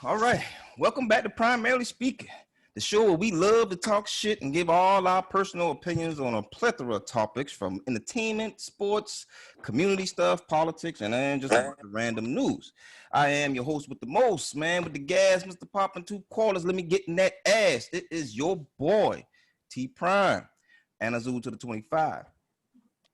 All right. Welcome back to Primarily Speaking, the show where we love to talk shit and give all our personal opinions on a plethora of topics from entertainment, sports, community stuff, politics, and then just random news. I am your host with the most, man, with the gas, Mr. Poppin' Two Quarters. Let me get in that ass. It is your boy, T Prime, and Azul to the 25.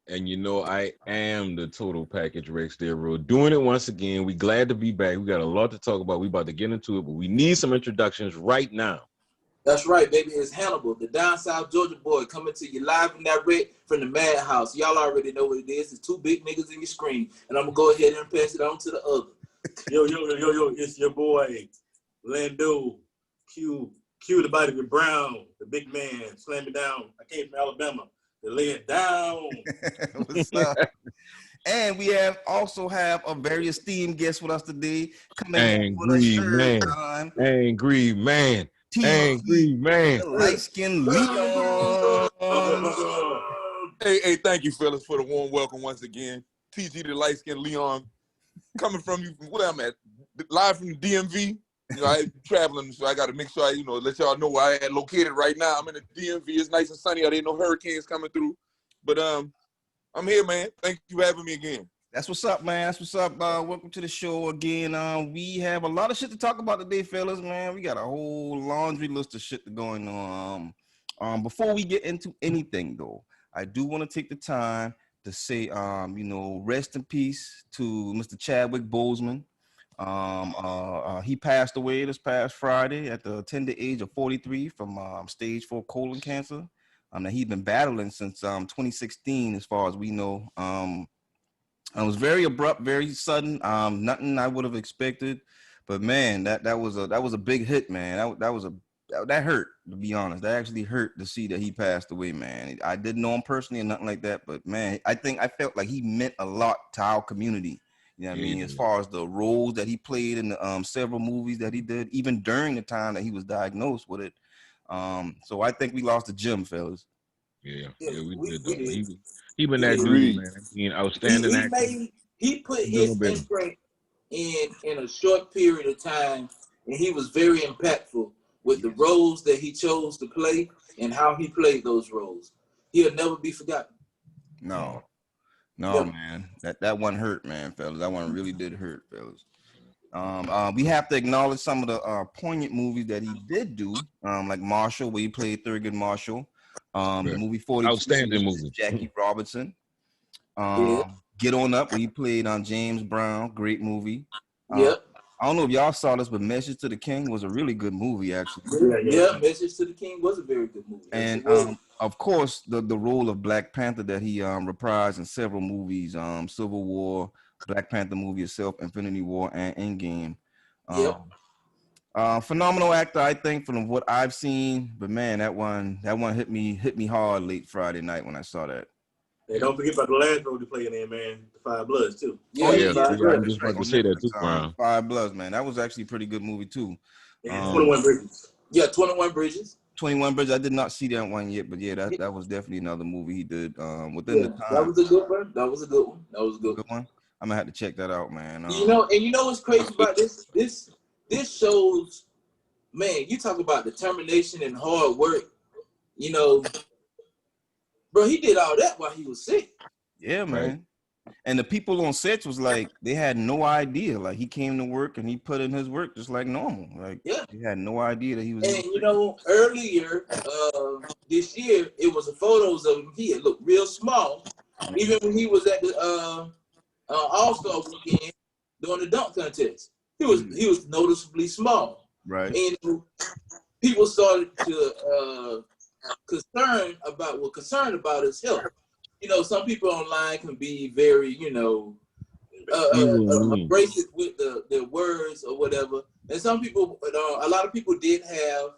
And you know, I am the total package Rex Darrow. Doing it once again. We glad to be back. We got a lot to talk about. We about to get into it, but we need some introductions right now. That's right, baby. It's Hannibal, the down south Georgia boy, coming to you live and direct from the Madhouse. Y'all already know what it is. It's two big niggas in your screen, and I'm gonna go ahead and pass it on to the other. Yo, it's your boy, Lando, Q, the body with Brown, the big man, slam it down. I came from Alabama to lay it down. What's up? And we also have a very esteemed guest with us today. Coming in for the third time. Angry man. Angry man. Light-skinned Leon. Hey, thank you, fellas, for the warm welcome once again. TG, the light-skinned Leon, coming from you from where I'm at, live from the DMV. You know, I'm traveling, so I got to make sure I, let y'all know where I am located right now. I'm in the DMV. It's nice and sunny out there. No hurricanes coming through. But I'm here, man. Thank you for having me again. That's what's up, man. That's what's up. Welcome to the show again. We have a lot of shit to talk about today, fellas, man. We got a whole laundry list of shit going on. Before we get into anything, though, I do want to take the time to say, rest in peace to Mr. Chadwick Boseman. He passed away this past Friday at the tender age of 43 from stage 4 colon cancer. That he's been battling since 2016, as far as we know. It was very abrupt, very sudden. Nothing I would have expected, but man, that was a big hit, man. That hurt, to be honest. That actually hurt to see that he passed away, man. I didn't know him personally or nothing like that, but man, I felt like he meant a lot to our community. You know what I mean? As far as the roles that he played in the several movies that he did, even during the time that he was diagnosed with it. So I think we lost a gem, fellas. Yeah, we did. He been that dude, man. Outstanding. He put his imprint in a short period of time, and he was very impactful with the roles that he chose to play and how he played those roles. He'll never be forgotten. No, man. That one hurt, man, fellas. That one really did hurt, fellas. We have to acknowledge some of the poignant movies that he did do, like Marshall, where he played Thurgood Marshall. The movie 42, outstanding movie. Jackie Robinson. Get On Up, where he played on James Brown. Great movie. I don't know if y'all saw this, but Message to the King was a really good movie, actually. Yeah, Message to the King was a very good movie. And of course, the role of Black Panther that he reprised in several movies, Civil War, Black Panther movie itself, Infinity War, and Endgame. Phenomenal actor, I think, from what I've seen. But man, that one hit me hard late Friday night when I saw that. Hey, don't forget about the last role he played in there, man. The Five Bloods too. Yeah. I'm just about to say that too, Brown. Five Bloods, man. That was actually a pretty good movie too. And 21 Bridges. Yeah, 21 Bridges. 21 Bridges. I did not see that one yet, but yeah, that was definitely another movie he did within the time. That was a good one. That was a good one. I'm gonna have to check that out, man. You know what's crazy about this? This shows, man. You talk about determination and hard work. Bro, he did all that while he was sick. Yeah, man. Right. And the people on sets was like, they had no idea. Like, he came to work and he put in his work just like normal. Like, he had no idea that he was. And earlier this year, it was photos of him. He had looked real small, even when he was at the All-Star weekend doing the dunk contest. He was noticeably small. Right. And people started to concerned about his health. Some people online can be very, abrasive with their words or whatever. And some people, a lot of people did have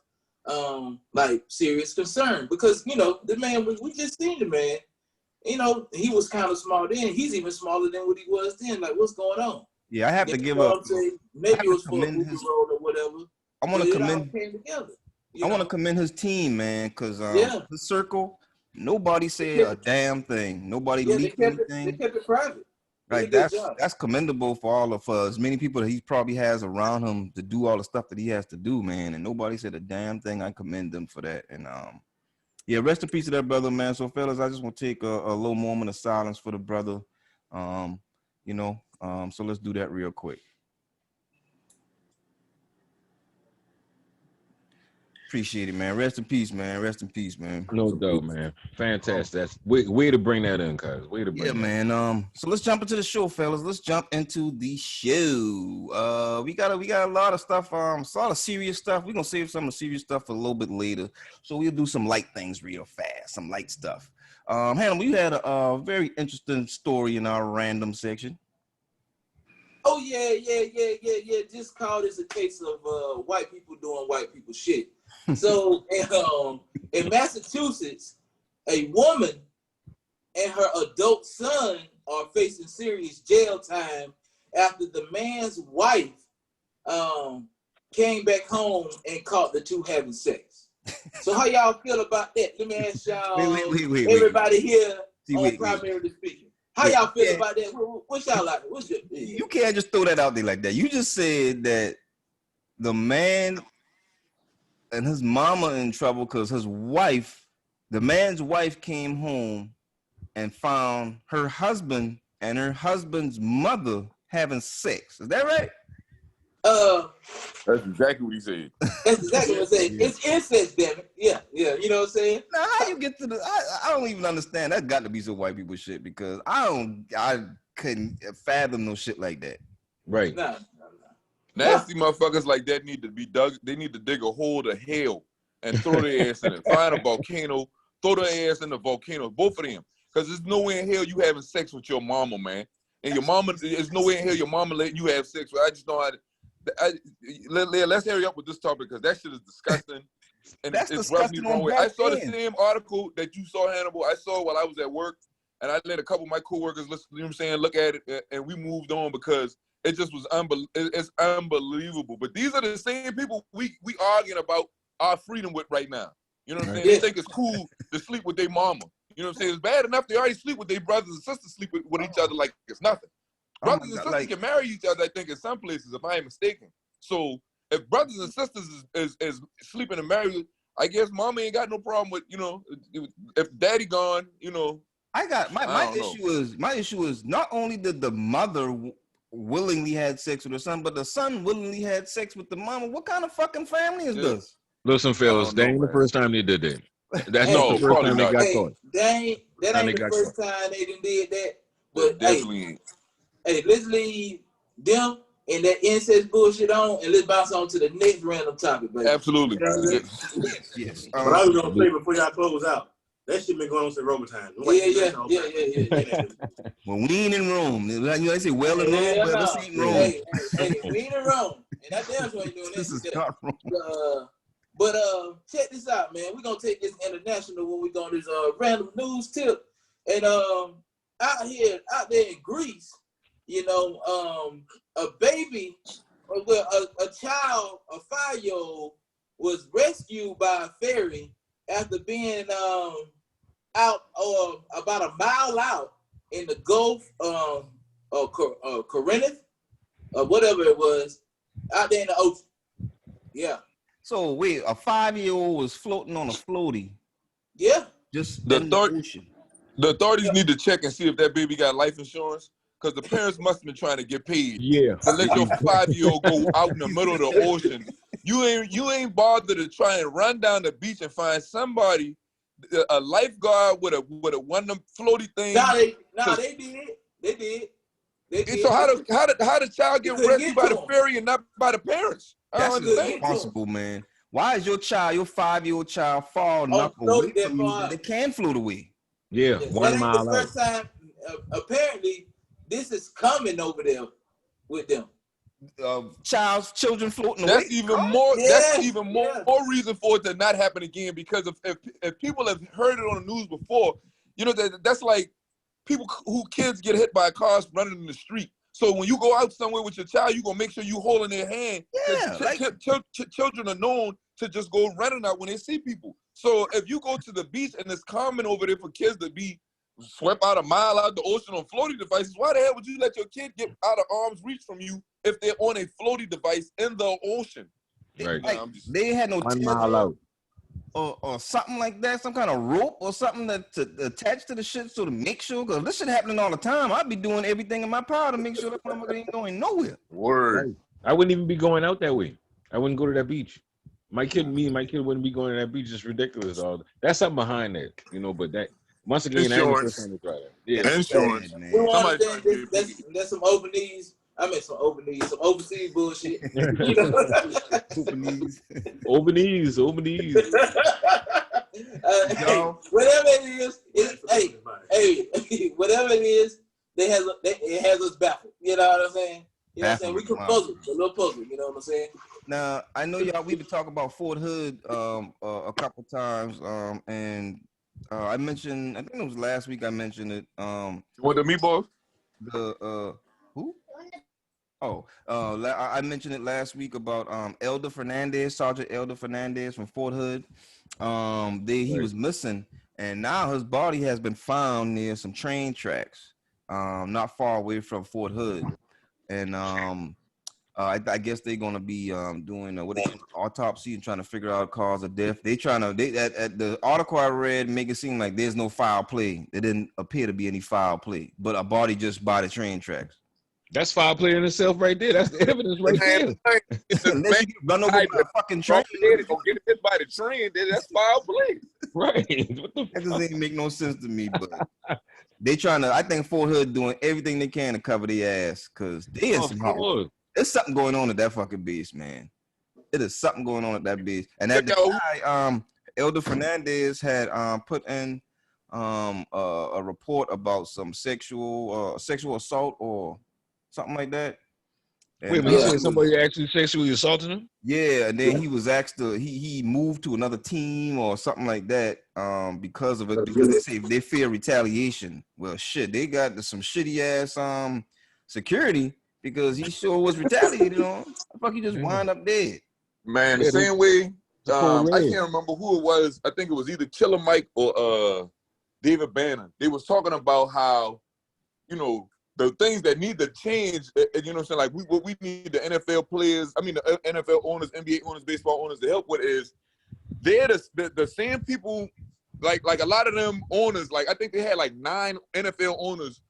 like serious concern because, the man we just seen the man, he was kind of small then. He's even smaller than what he was then. Like, what's going on? Yeah, I have to give up. Maybe it was for a movie role or whatever. I want to commend. Came together. I want to commend his team, man, because the circle, nobody said a damn thing. Nobody leaked anything. They kept it private. Like Good job. that's commendable for all of us. Many people that he probably has around him to do all the stuff that he has to do, man. And nobody said a damn thing. I commend them for that. And yeah, rest in peace to that brother, man. So fellas, I just want to take a little moment of silence for the brother. So let's do that real quick. Appreciate it, man. Rest in peace, man. Rest in peace, man. No doubt, man. Fantastic. That's way to bring that in, cuz. Way to bring Yeah, that man. So let's jump into the show, fellas. Let's jump into the show. We got a lot of stuff. A lot of serious stuff. We're gonna save some of the serious stuff for a little bit later. So we'll do some light things real fast, some light stuff. Hannah, we had a very interesting story in our random section. Oh yeah. Just call this a case of white people doing white people shit. So in Massachusetts, a woman and her adult son are facing serious jail time after the man's wife came back home and caught the two having sex. So how y'all feel about that? Let me ask y'all, Wait. everybody here Wait. primarily speaking. How y'all feel about that? What's y'all like? What's your opinion? You can't just throw that out there like that. You just said that the man and his mama in trouble because the man's wife came home and found her husband and her husband's mother having sex. Is that right? That's exactly what he said. That's exactly what I'm saying. It's incest, damn it. Yeah. You know what I'm saying? Now, how you get to the? I don't even understand. That's got to be some white people shit because I couldn't fathom no shit like that. Right. Nah. Nasty motherfuckers like that need to be dug. They need to dig a hole to hell and throw their ass in it. Find a volcano, throw their ass in the volcano. Both of them. Because there's nowhere in hell you having sex with your mama, man. And your mama, there's nowhere in hell your mama letting you have sex with. I just know how to. Let's hurry up with this topic because that shit is disgusting. And it's rubbed me the wrong way. I saw the same article that you saw, Hannibal. I saw while I was at work. And I let a couple of my coworkers listen, you know what I'm saying, look at it. And we moved on because it just was it's unbelievable. But these are the same people we arguing about our freedom with right now. You know what I'm saying? They think it's cool to sleep with their mama. You know what I'm saying? It's bad enough they already sleep with their brothers and sisters, sleep with each other like it's nothing. Brothers and sisters can marry each other, I think, in some places, if I ain't mistaken. So if brothers and sisters is sleeping and married, I guess mama ain't got no problem with, you know, if daddy gone, you know. My issue is not only did the mother willingly had sex with her son, but the son willingly had sex with the mama. What kind of fucking family is this? Listen, fellas, that ain't the first time they did that. That's not the first time they got caught. That ain't the first time they done did that. But hey, let's leave them and that incest bullshit on, and let's bounce on to the next random topic, baby. Absolutely. Yes. But I was gonna say before y'all close out, that shit been going on since Roman times. Yeah. When we ain't in Rome, you know, they say well in Rome, but this ain't Rome. Hey, we ain't in Rome, and that damn sure ain't doing this. This is not Rome. But check this out, man. We're gonna take this international when we go on this random news tip. And out there in Greece, you know, a baby, a child, a 5-year-old was rescued by a ferry after being out about a mile out in the Gulf of Corinth, or whatever it was, out there in the ocean. Yeah. So wait, a 5-year-old was floating on a floaty. Yeah. Just in the ocean. The authorities need to check and see if that baby got life insurance, because the parents must have been trying to get paid. Yeah. To let your 5-year-old go out in the middle of the ocean. You ain't bothered to try and run down the beach and find somebody, a lifeguard with a one of them floaty things. They did. So how the child get rescued by the ferry and not by the parents? I don't understand. Impossible, man. Why is your 5-year-old child far enough away from you that they can float away? Yeah, 1 mile the first time. Apparently, this is coming over there with them. Children floating away. That's even more reason for it to not happen again. Because if people have heard it on the news before, you know that's like people who kids get hit by cars running in the street. So when you go out somewhere with your child, you gonna make sure you holding their hand. Yeah, children are known to just go running out when they see people. So if you go to the beach and it's common over there for kids to be swept out a mile out the ocean on floaty devices, why the hell would you let your kid get out of arm's reach from you if they're on a floaty device in the ocean? Right. Like, I'm just- they had no 1 tether mile out. or something like that, some kind of rope or something that to attach to the shit so to make sure, because this shit happening all the time. I'd be doing everything in my power to make sure that motherfucker ain't going nowhere. Word. I wouldn't even be going out that way. I wouldn't go to that beach. My kid wouldn't be going to that beach. It's ridiculous. All that's something behind that, you know. But that once again, that ain't the Insurance. first time to try that. Yeah, Insurance. Man. We want Somebody to trying to understand get this, that's some open knees. I mean, some open knees, some overseas bullshit. You know? Open knees. over these. Hey, whatever it is, hey, whatever it is, it has us baffled. You know what I'm saying? You know what I'm saying? We can puzzle, a little puzzle. You know what I'm saying? Now I know y'all. We've been talking about Fort Hood a couple times, and I mentioned. I think it was last week. I mentioned it. You want the meatballs? The who? Oh, I mentioned it last week about Elder Fernandez, Sergeant Elder Fernandez from Fort Hood. He was missing, and now his body has been found near some train tracks, not far away from Fort Hood, and I guess they're gonna be doing what they call an autopsy and trying to figure out cause of death. At the article I read make it seem like there's no foul play. There didn't appear to be any foul play, but a body just by the train tracks. That's foul play in itself, right there. That's the evidence right there. It's a Unless you get run over by a fucking train. Go get hit by the train. That's foul play. Right. What the That just ain't make no sense to me, but they trying to. I think Fort Hood doing everything they can to cover their ass because there's something going on at that fucking base, man. It is something going on at that base, and that guy, Elder Fernandez had put in a report about some sexual assault or something like that. And, wait, but you said somebody actually sexually assaulted him? Yeah, and then he was asked to he moved to another team or something like that because of it, because they say they fear retaliation. Well, shit, they got some shitty ass security because he sure was retaliated on. The fuck, he just wind up dead. Man, the same way. I can't remember who it was. I think it was either Killer Mike or David Banner. They was talking about how, you know, the things that need to change, you know what I'm saying? Like what we need the NFL players, the NFL owners, NBA owners, baseball owners to help with is they're the same people, like a lot of them owners, like I think they had like 9 NFL owners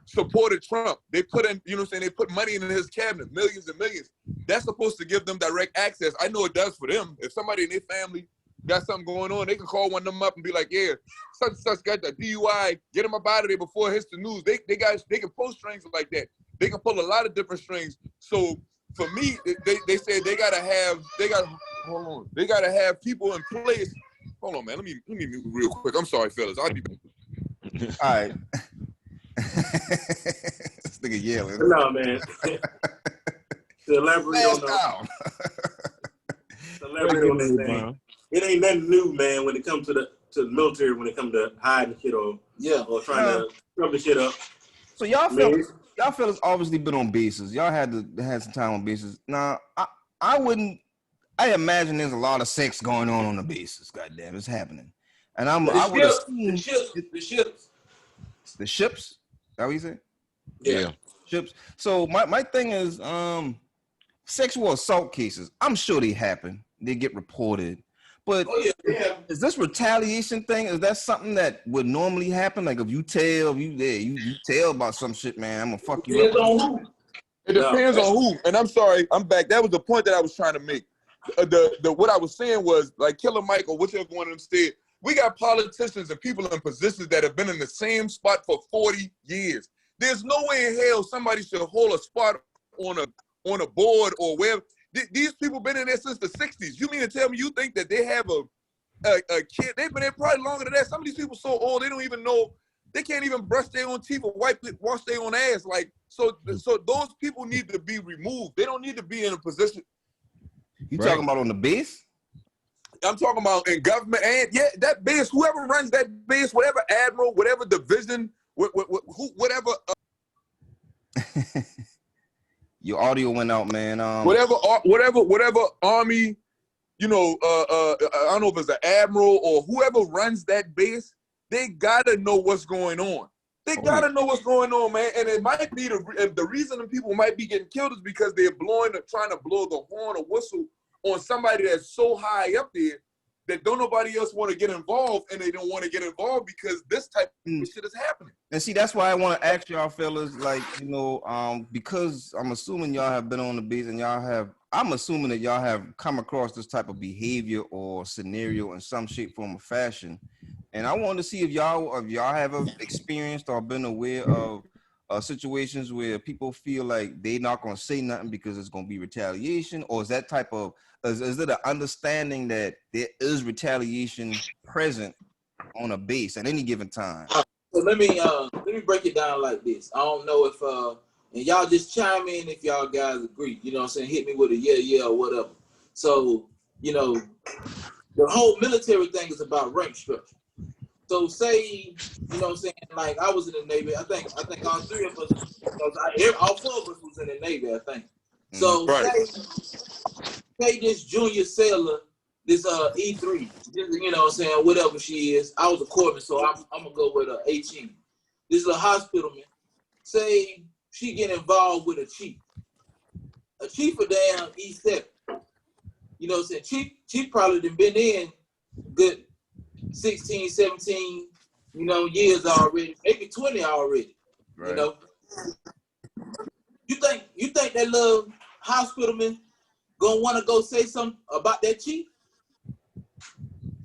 supported Trump. They put in, you know what I'm saying? They put money in his cabinet, millions and millions. That's supposed to give them direct access. I know it does for them. If somebody in their family got something going on, they can call one of them up and be like, yeah, such and such got the DUI, get him up out of there before it hits the news. They can pull strings like that. They can pull a lot of different strings. So for me, they said they gotta have people in place. Hold on, man. Let me mute real quick. I'm sorry, fellas. I'll be back. All right. This nigga yelling. No, man. To elaborate on that thing. It ain't nothing new, man, when it comes to the military, when it comes to hiding shit or trying to cover shit up. So y'all fellas obviously been on bases. Y'all had some time on bases. Now, I imagine there's a lot of sex going on the bases. Goddamn, it's happening. And The ships. Is that what you say? Yeah. Ships. So my thing is sexual assault cases. I'm sure they happen. They get reported. But is this retaliation thing? Is that something that would normally happen? Like if you tell you tell about some shit, man, I'm gonna fuck you up. It depends on who. And I'm sorry, I'm back. That was the point that I was trying to make. What I was saying was like Killer Mike or whichever one of them said. We got politicians and people in positions that have been in the same spot for 40 years. There's no way in hell somebody should hold a spot on a board or wherever. These people been in there since the 60s. You mean to tell me you think that they have a kid? They've been there probably longer than that. Some of these people so old they don't even know. They can't even brush their own teeth or wash their own ass. Like so those people need to be removed. They don't need to be in a position. You talking about on the base? I'm talking about in government and that base. Whoever runs that base, whatever admiral, whatever division, whatever. Your audio went out, man. Whatever army, you know, I don't know if it's an admiral or whoever runs that base, they gotta know what's going on. They gotta know what's going on, man. And it might be the reason that people might be getting killed is because they're trying to blow the horn or whistle on somebody that's so high up there that don't nobody else want to get involved, and they don't want to get involved because this type of shit is happening. And see, that's why I want to ask y'all fellas, like, because I'm assuming y'all have been on the base and I'm assuming that y'all have come across this type of behavior or scenario in some shape, form, or fashion. And I wanted to see if y'all have ever experienced or been aware of situations where people feel like they're not going to say nothing because it's going to be retaliation, or is that type of is it an understanding that there is retaliation present on a base at any given time? So let me break it down like this. I don't know if and y'all just chime in if y'all guys agree. You know what I'm saying? Hit me with a yeah or whatever. So, the whole military thing is about rank structure. So say, you know what I'm saying, like I was in the Navy. I think all three of us, all four of us was in the Navy, I think. So say this junior sailor, this E3, you know what I'm saying, whatever she is. I was a corpsman, so I'm gonna go with HE. This is a hospitalman. Say she get involved with a chief of damn E7. You know what I'm saying? Chief probably done been in good 16, 17, years already, maybe 20 already. Right. You think that little hospitalman gonna want to go say something about that chief?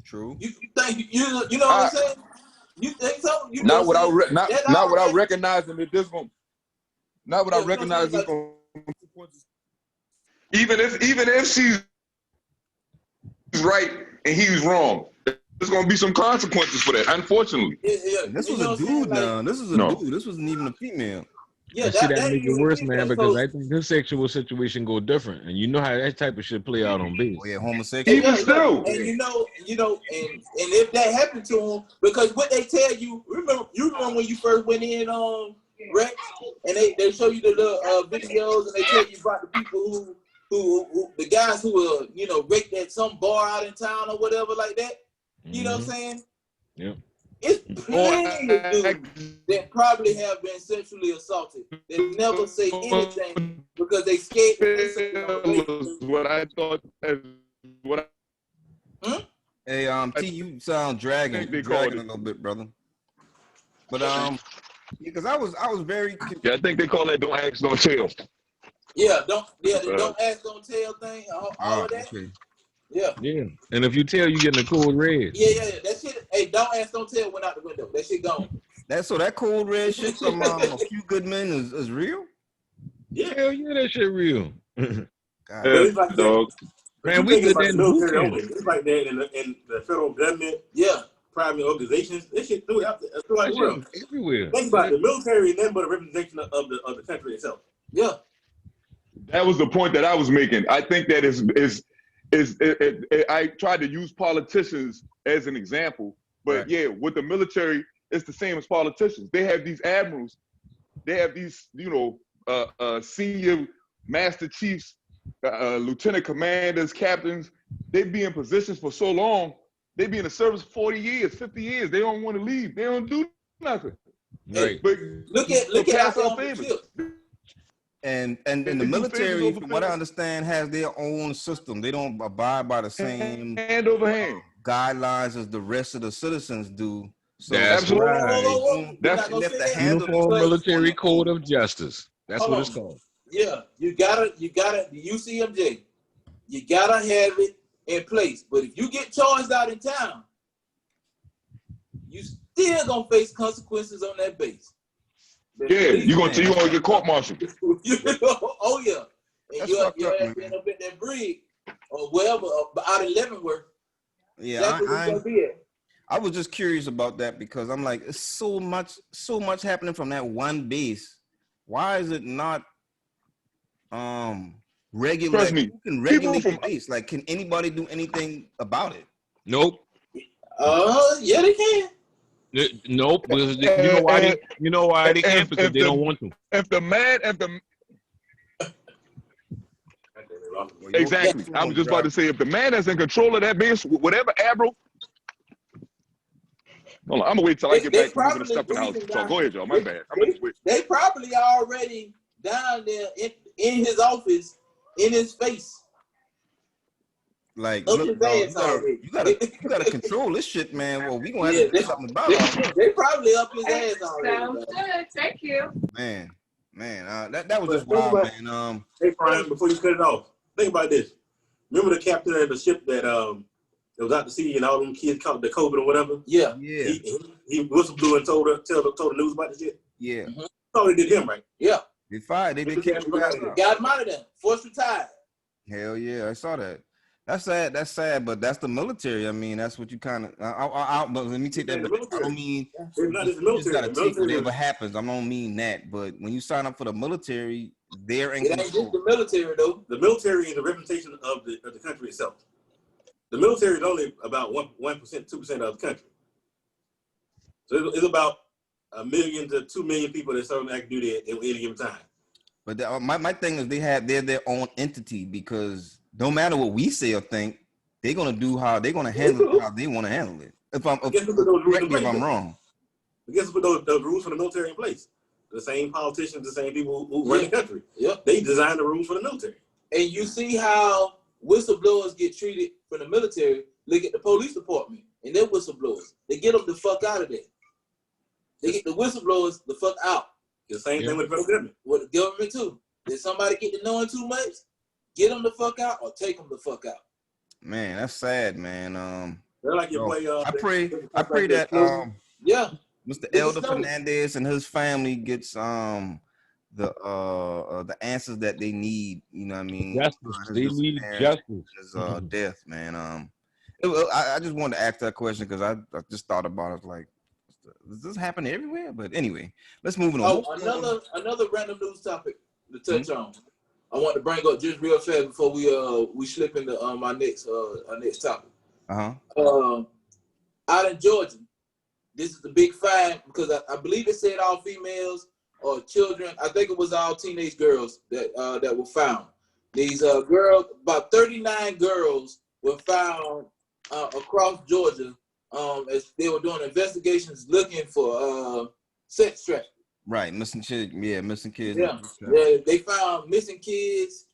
True. You think you know what I'm saying? You think so? You Not without without recognizing that this going. Not without recognizing this going. Even if she's right and he's wrong, there's gonna be some consequences for that. Unfortunately. This was a dude now. This is a dude. This wasn't even a female. Yeah, that make it worse, man, because I think this sexual situation go different, and you know how that type of shit play out on base. Oh, yeah, homosexual. Even still, and and if that happened to him, because what they tell you, remember when you first went in on Rex, and they show you the little videos, and they tell you about the people who the guys who were raped at some bar out in town or whatever like that. You know what I'm saying? Yeah. It's plenty of dudes that probably have been sexually assaulted. They never say anything because they scared to say what I thought. Hey, T, you sound dragging a little bit, brother. But because I was very confused. Yeah, I think they call that "don't ask, don't tell." Yeah, don't ask, don't tell thing. All of that. Okay. Yeah. Yeah. And if you tell, you getting a cold red. Yeah. That shit. Hey, don't ask, don't tell went out the window. That shit gone. That cold red shit from A Few Good Men is real? Yeah. Hell yeah, that shit real. God. It's like Dog. Man, we did that in boot camp. It's like that in the federal government, Yeah. private organizations. This shit throughout the world. Everywhere. Think about it, the military is nothing but a representation of the country itself. Yeah. That was the point that I was making. I think that I tried to use politicians as an example, but right. Yeah, with the military, it's the same as politicians. They have these admirals, they have these, senior master chiefs, lieutenant commanders, captains. They be in positions for so long. They be in the service 40 years, 50 years. They don't want to leave. They don't do nothing. Right. But Look at our favors. And the military, from what I understand, has their own system. They don't abide by the same hand over hand guidelines as the rest of the citizens do. So That's right. That's the handle Uniform Military Code of Justice. That's what it's called. Yeah, you gotta the UCMJ. You gotta have it in place. But if you get charged out in town, you still gonna face consequences on that base. Yeah, you're gonna get court-martialed. Oh yeah, and you're up in that brig or wherever out in Leavenworth. Yeah, I was just curious about that because I'm like, it's so much happening from that one base. Why is it not regulate? Trust me, who can regulate the base? Like, can anybody do anything about it? Nope. Yeah, they can. Nope. Because you know why they can't, because they don't want to. Exactly. I was just about to say, if the man is in control of that base, whatever admiral, Hold on, I'm gonna wait till I get They back to moving the probably stuff in the house. breathing So down. go ahead, y'all. My bad. I'm gonna switch. They probably already down there in his office, in his face. Like, Up look, his dog, ass already. you gotta control this shit, man. Well, we gonna have Yeah, to do something about it, they probably up his ass Sounds already. good. Thank you. man. That was But just think wild, about- man. Hey, Brian, before you cut it off, think about this. Remember the captain of the ship that was out to sea and all them kids caught the COVID or whatever? Yeah. Yeah, He whistle blew and told the news about the shit. yeah. Thought they did him right. Yeah. They fired. They kicked his ass out. Got him out of there. Forced retired. Hell yeah, I saw that. That's sad. That's sad, but that's the military. I mean, that's what you kind of. But let me take that back. I don't mean It's not just the you just military. gotta The take military whatever happens. I don't mean that, but when you sign up for the military, they're in It ain't just control. the military though. the military is the representation of the country itself. The military is only about 1%, 2% of the country. So it's about 1 million to 2 million people that serve active duty at any given time. But my thing is they're their own entity because no matter what we say or think, they're gonna do how they're gonna handle it how they want to handle it. Correct me if I'm wrong. I guess put those rules for the military in place. The same politicians, the same people who run the country. Yep. They design the rules for the military. And you see how whistleblowers get treated from the military. Look at the police department and their whistleblowers. They get them the fuck out of there. They get the whistleblowers the fuck out. The same thing with the federal government. With the government too. Did somebody get to knowing too much? Get them the fuck out or take them the fuck out. Man, that's sad, man. They're like your boy. I pray that Yeah. Mr. They Elder stole it. Fernandez and his family gets the answers that they need. You know what I mean? Justice. His They need disappearance, justice. His death, man. I just wanted to ask that question because I just thought about it. Like, does this happen everywhere? But anyway, let's move on. Oh, another random news topic to touch on. I want to bring up just real fast before we slip into our next topic. Out in Georgia, this is the big find because I believe it said all females or children. I think it was all teenage girls that were found. These girls, about 39 girls were found across Georgia as they were doing investigations looking for sex trafficking. Right, missing kids. Yeah, missing kids. Yeah, they found missing kids,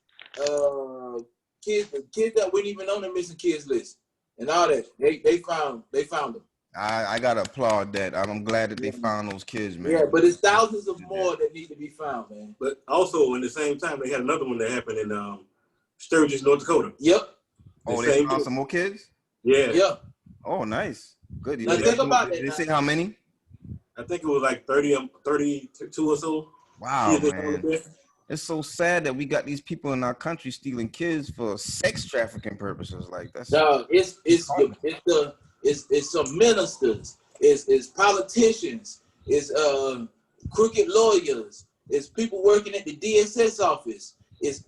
kids that weren't even on the missing kids list, and all that. They found them. I gotta applaud that. I'm glad that they found those kids, man. Yeah, but it's thousands of more that need to be found, man. But also, in the same time, they had another one that happened in Sturgis, North Dakota. Yep. Oh, they found some more kids? Yeah. Yeah. Oh, nice. Good. Now think about it. Did they say how many? I think it was like 32 or so. Wow, man. It's so sad that we got these people in our country stealing kids for sex trafficking purposes. Like that's it's some ministers, it's politicians, it's crooked lawyers, it's people working at the DSS office, it's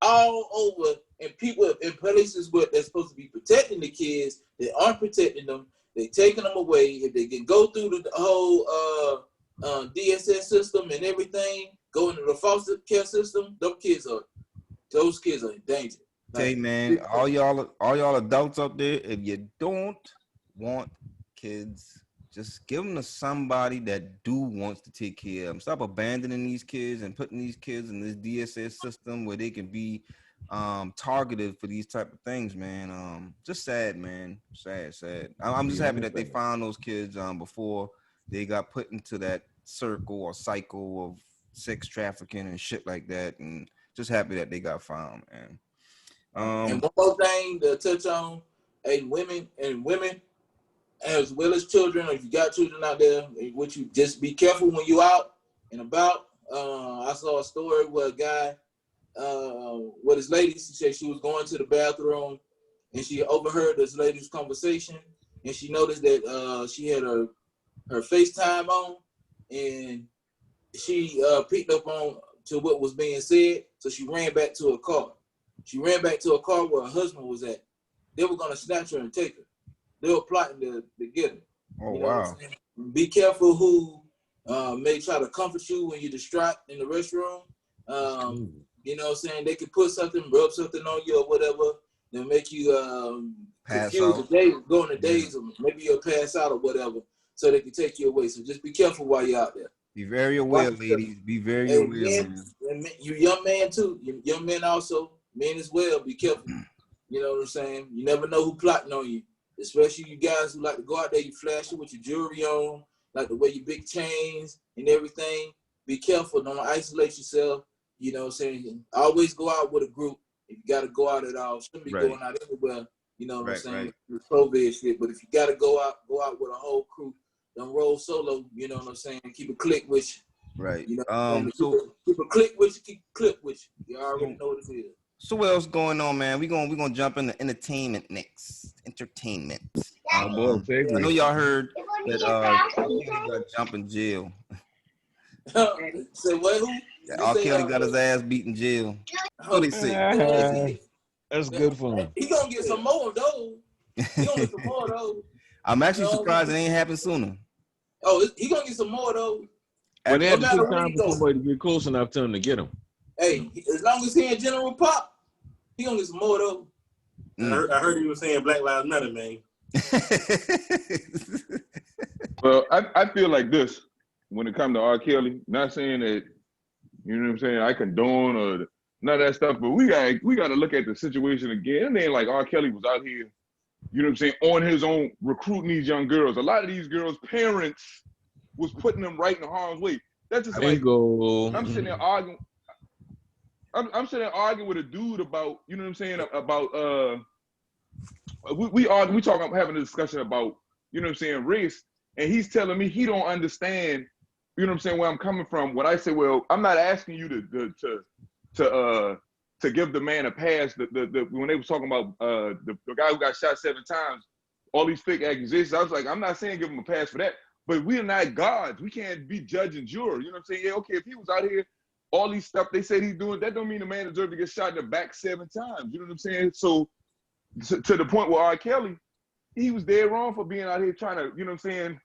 all over, and people in places where they're supposed to be protecting the kids, they aren't protecting them. They taking them away. If they can go through the whole DSS system and everything, go into the foster care system, those kids are in danger. Hey man, all y'all adults out there, if you don't want kids, just give them to somebody that wants to take care of them. Stop abandoning these kids and putting these kids in this DSS system where they can be targeted for these type of things, man. Just sad, man. Sad. I'm just happy that they found those kids before they got put into that circle or cycle of sex trafficking and shit like that, and just happy that they got found, man. And one more thing to touch on, women as well as children. If you got children out there, would you just be careful when you out and about? I saw a story where a guy with his lady, she said she was going to the bathroom and she overheard this lady's conversation, and she noticed that she had her FaceTime on, and she picked up on to what was being said, so she ran back to her car. She ran back to a car where her husband was at. They were gonna snatch her and take her. They were plotting to get her. Oh, you know wow. Be careful who may try to comfort you when you're distraught in the restroom. You know what I'm saying? They could put something, rub something on you or whatever. They'll make you Pass confused out. the day, go in the days, or maybe you'll pass out or whatever. so they can take you away. So just be careful while you're out there. Be very aware, Watch ladies. Be very Hey, aware, men, man. and you young man too. You young men also, men as well. Be careful. You know what I'm saying? You never know who plotting on you. Especially you guys who like to go out there, you flash it with your jewelry on, like the way your big chains and everything. Be careful. Don't isolate yourself. You know what I'm saying? Always go out with a group. If you got to go out at all, shouldn't be Right. going out anywhere. You know what I'm Right, saying? right. With COVID shit. But if you got to go out with a whole crew. Don't roll solo. You know what I'm saying? Keep a click with you. Right. You know, So keep a click with you, keep a clip with you. You already know what it is. so what else going on, man? We're gonna jump into entertainment next. Entertainment. Oh boy, I segue. know y'all heard that Kelly got jumped in jail. Say what? Who? That R. Kelly got his ass beat in jail. So they say. That's good for him. He gonna get some more though. He gonna get some more though. I'm actually No. surprised it ain't happened sooner. Oh, he gonna get some more though. But they had to matter take where time he for go. somebody to get close enough to him to get him. Hey, as long as he in General Pop, he gonna get some more though. I heard you were saying Black Lives Matter, man. Well, I feel like this when it comes to R. Kelly. Not saying that, you know what I'm saying, I condone or none of that stuff, but we got to look at the situation again. It ain't like R. Kelly was out here, you know what I'm saying, on his own recruiting these young girls. A lot of these girls' parents was putting them right in harm's way. That's just like Bingo. I'm sitting there arguing. I'm sitting there arguing with a dude about, you know what I'm saying, about we talking, having a discussion about, you know what I'm saying, race, and he's telling me he don't understand, you know what I'm saying, where I'm coming from. When I say, well, I'm not asking you to give the man a pass. When they was talking about the guy who got shot 7 times, all these fake accusations, I was like, I'm not saying give him a pass for that, but we are not gods. We can't be judge and juror. You know what I'm saying? Yeah, okay, if he was out here, all these stuff they said he's doing, that don't mean the man deserved to get shot in the back 7 times. You know what I'm saying? So to the point where R. Kelly, he was dead wrong for being out here trying to, you know what I'm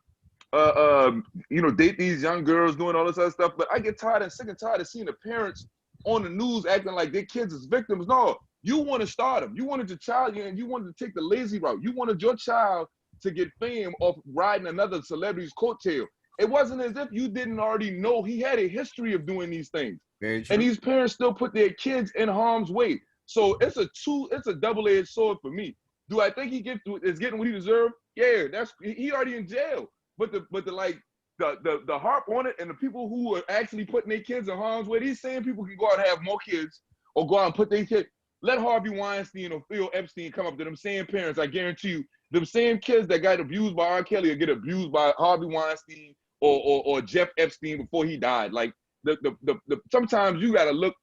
saying, date these young girls, doing all this other stuff. But I get tired and sick and tired of seeing the parents on the news acting like their kids is victims. No, you want to start them. You wanted your child, and you wanted to take the lazy route. You wanted your child to get fame off riding another celebrity's coattail. It wasn't as if you didn't already know he had a history of doing these things. Very true. And these parents still put their kids in harm's way. So it's a double-edged sword for me. Do I think he is getting what he deserved? Yeah, he already in jail. But the harp on it, and the people who are actually putting their kids in harm's way, these same people can go out and have more kids or go out and put their kids. Let Harvey Weinstein or Phil Epstein come up to them same parents. I guarantee you, them same kids that got abused by R. Kelly will get abused by Harvey Weinstein or Jeff Epstein before he died. Like sometimes you got to look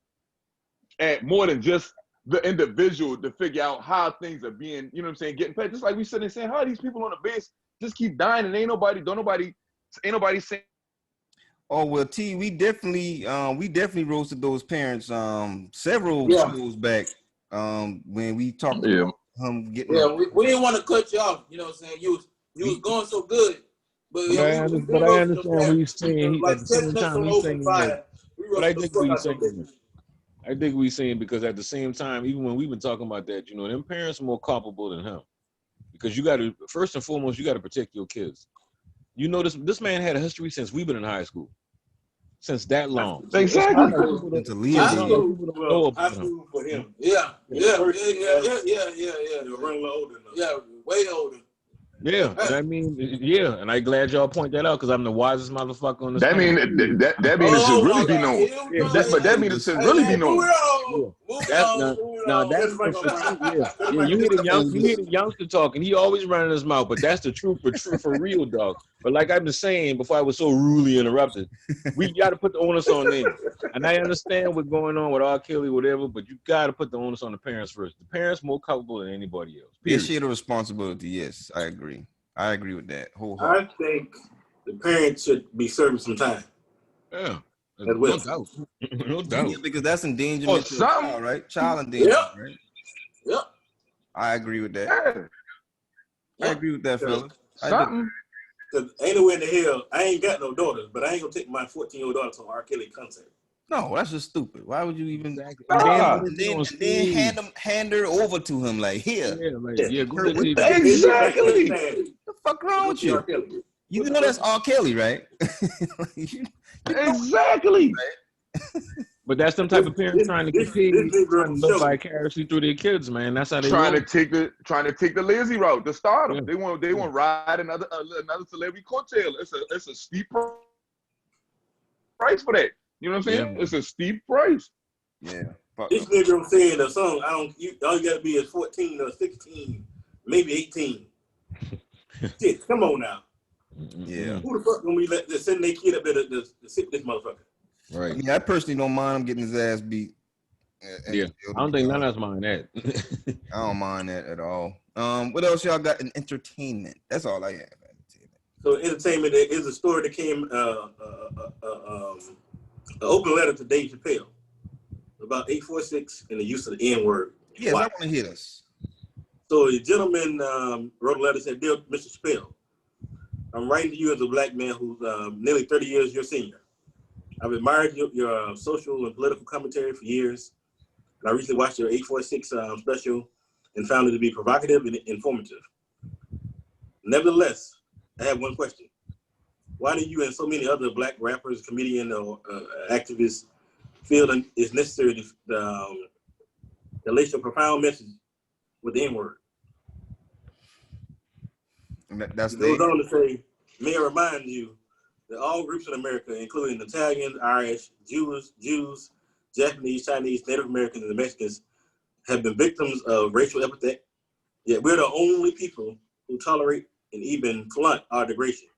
at more than just the individual to figure out how things are being, you know what I'm saying, getting paid. Just like we sitting there saying, how these people on the base just keep dying and ain't nobody saying. Oh well, T, we definitely roasted those parents several Yeah. shows back when we talked Yeah. about him getting. Yeah, we didn't want to cut you off. You know what I'm saying? You was going so good. But But I understand what he's saying. Like At the same time, he's saying that. But I think what he's saying. saying. I think we're saying because at the same time, even when we've been talking about that, them parents are more culpable than him. Because you got to, first and foremost, you got to protect your kids. This man had a history since we've been in high school. Since that long. Exactly. Into Leo, High man. school. Well, I flew for him. Yeah. Yeah. They were running older enough. Yeah, way older. Yeah, and I mean, yeah, and I'm glad y'all point that out because I'm the wisest motherfucker on this. That mean that mean it should really be known. But that mean it should really be known. Now that's yeah. You hear the youngster talking. He always running his mouth, but that's the truth for real, dog. But like I've been saying before, I was so rudely interrupted. We got to put the onus on them. And I understand what's going on with R. Kelly, whatever, but you got to put the onus on the parents first. The parents more culpable than anybody else. They Period. share the responsibility. Yes, I agree. I agree with that I wholeheartedly. think the parents should be serving some time. Yeah, That no will. doubt. No doubt. Yeah, because that's endangerment to a something. child, right? Child endangerment, Yep. right? Yep. I agree with that. Yeah. I agree with that, fellas. I do. Something. Because ain't nowhere in the hell, I ain't got no daughters, but I ain't going to take my 14-year-old daughter to an R. Kelly concert. No, that's just stupid. Why would you even? Exactly. And then hand her over to him like here. Yeah, go Her get with these- that. Exactly. What the fuck wrong with you? R. Kelly. You know that's R. Kelly, right? Exactly. But that's some type of parents trying to continue trying to live vicariously through their kids, man. That's how they trying roll. to take the lazy route, the stardom. Yeah. They want to ride another celebrity coattail. It's a steep price for that. You know what I'm saying? Yeah. It's a steep price. Yeah. This nigga saying a song. All you gotta be is 14 or 16, maybe 18. Shit, come on now. Yeah. Who the fuck when we send their kid up there to sit this motherfucker? Right. I mean, I personally don't mind him getting his ass beat. Yeah. I don't think none of us mind that. I don't mind that at all. What else y'all got in entertainment? That's all I have. So entertainment, there is a story that came, an open letter to Dave Chappelle about 846 and the use of the N-word. Yes, I want to hear this. So a gentleman wrote a letter, said, "Dear Mr. Chappelle, I'm writing to you as a black man who's nearly 30 years your senior. I've admired your social and political commentary for years. And I recently watched your 846 special and found it to be provocative and informative. Nevertheless, I have one question. Why do you and so many other black rappers, comedians, or activists feel it's necessary to lace your profound message with the N-word?" That's It goes on to say, "May I remind you that all groups in America, including Italians, Irish, Jews, Japanese, Chinese, Native Americans, and Mexicans, have been victims of racial epithet. Yet we're the only people who tolerate and even flaunt our degradation."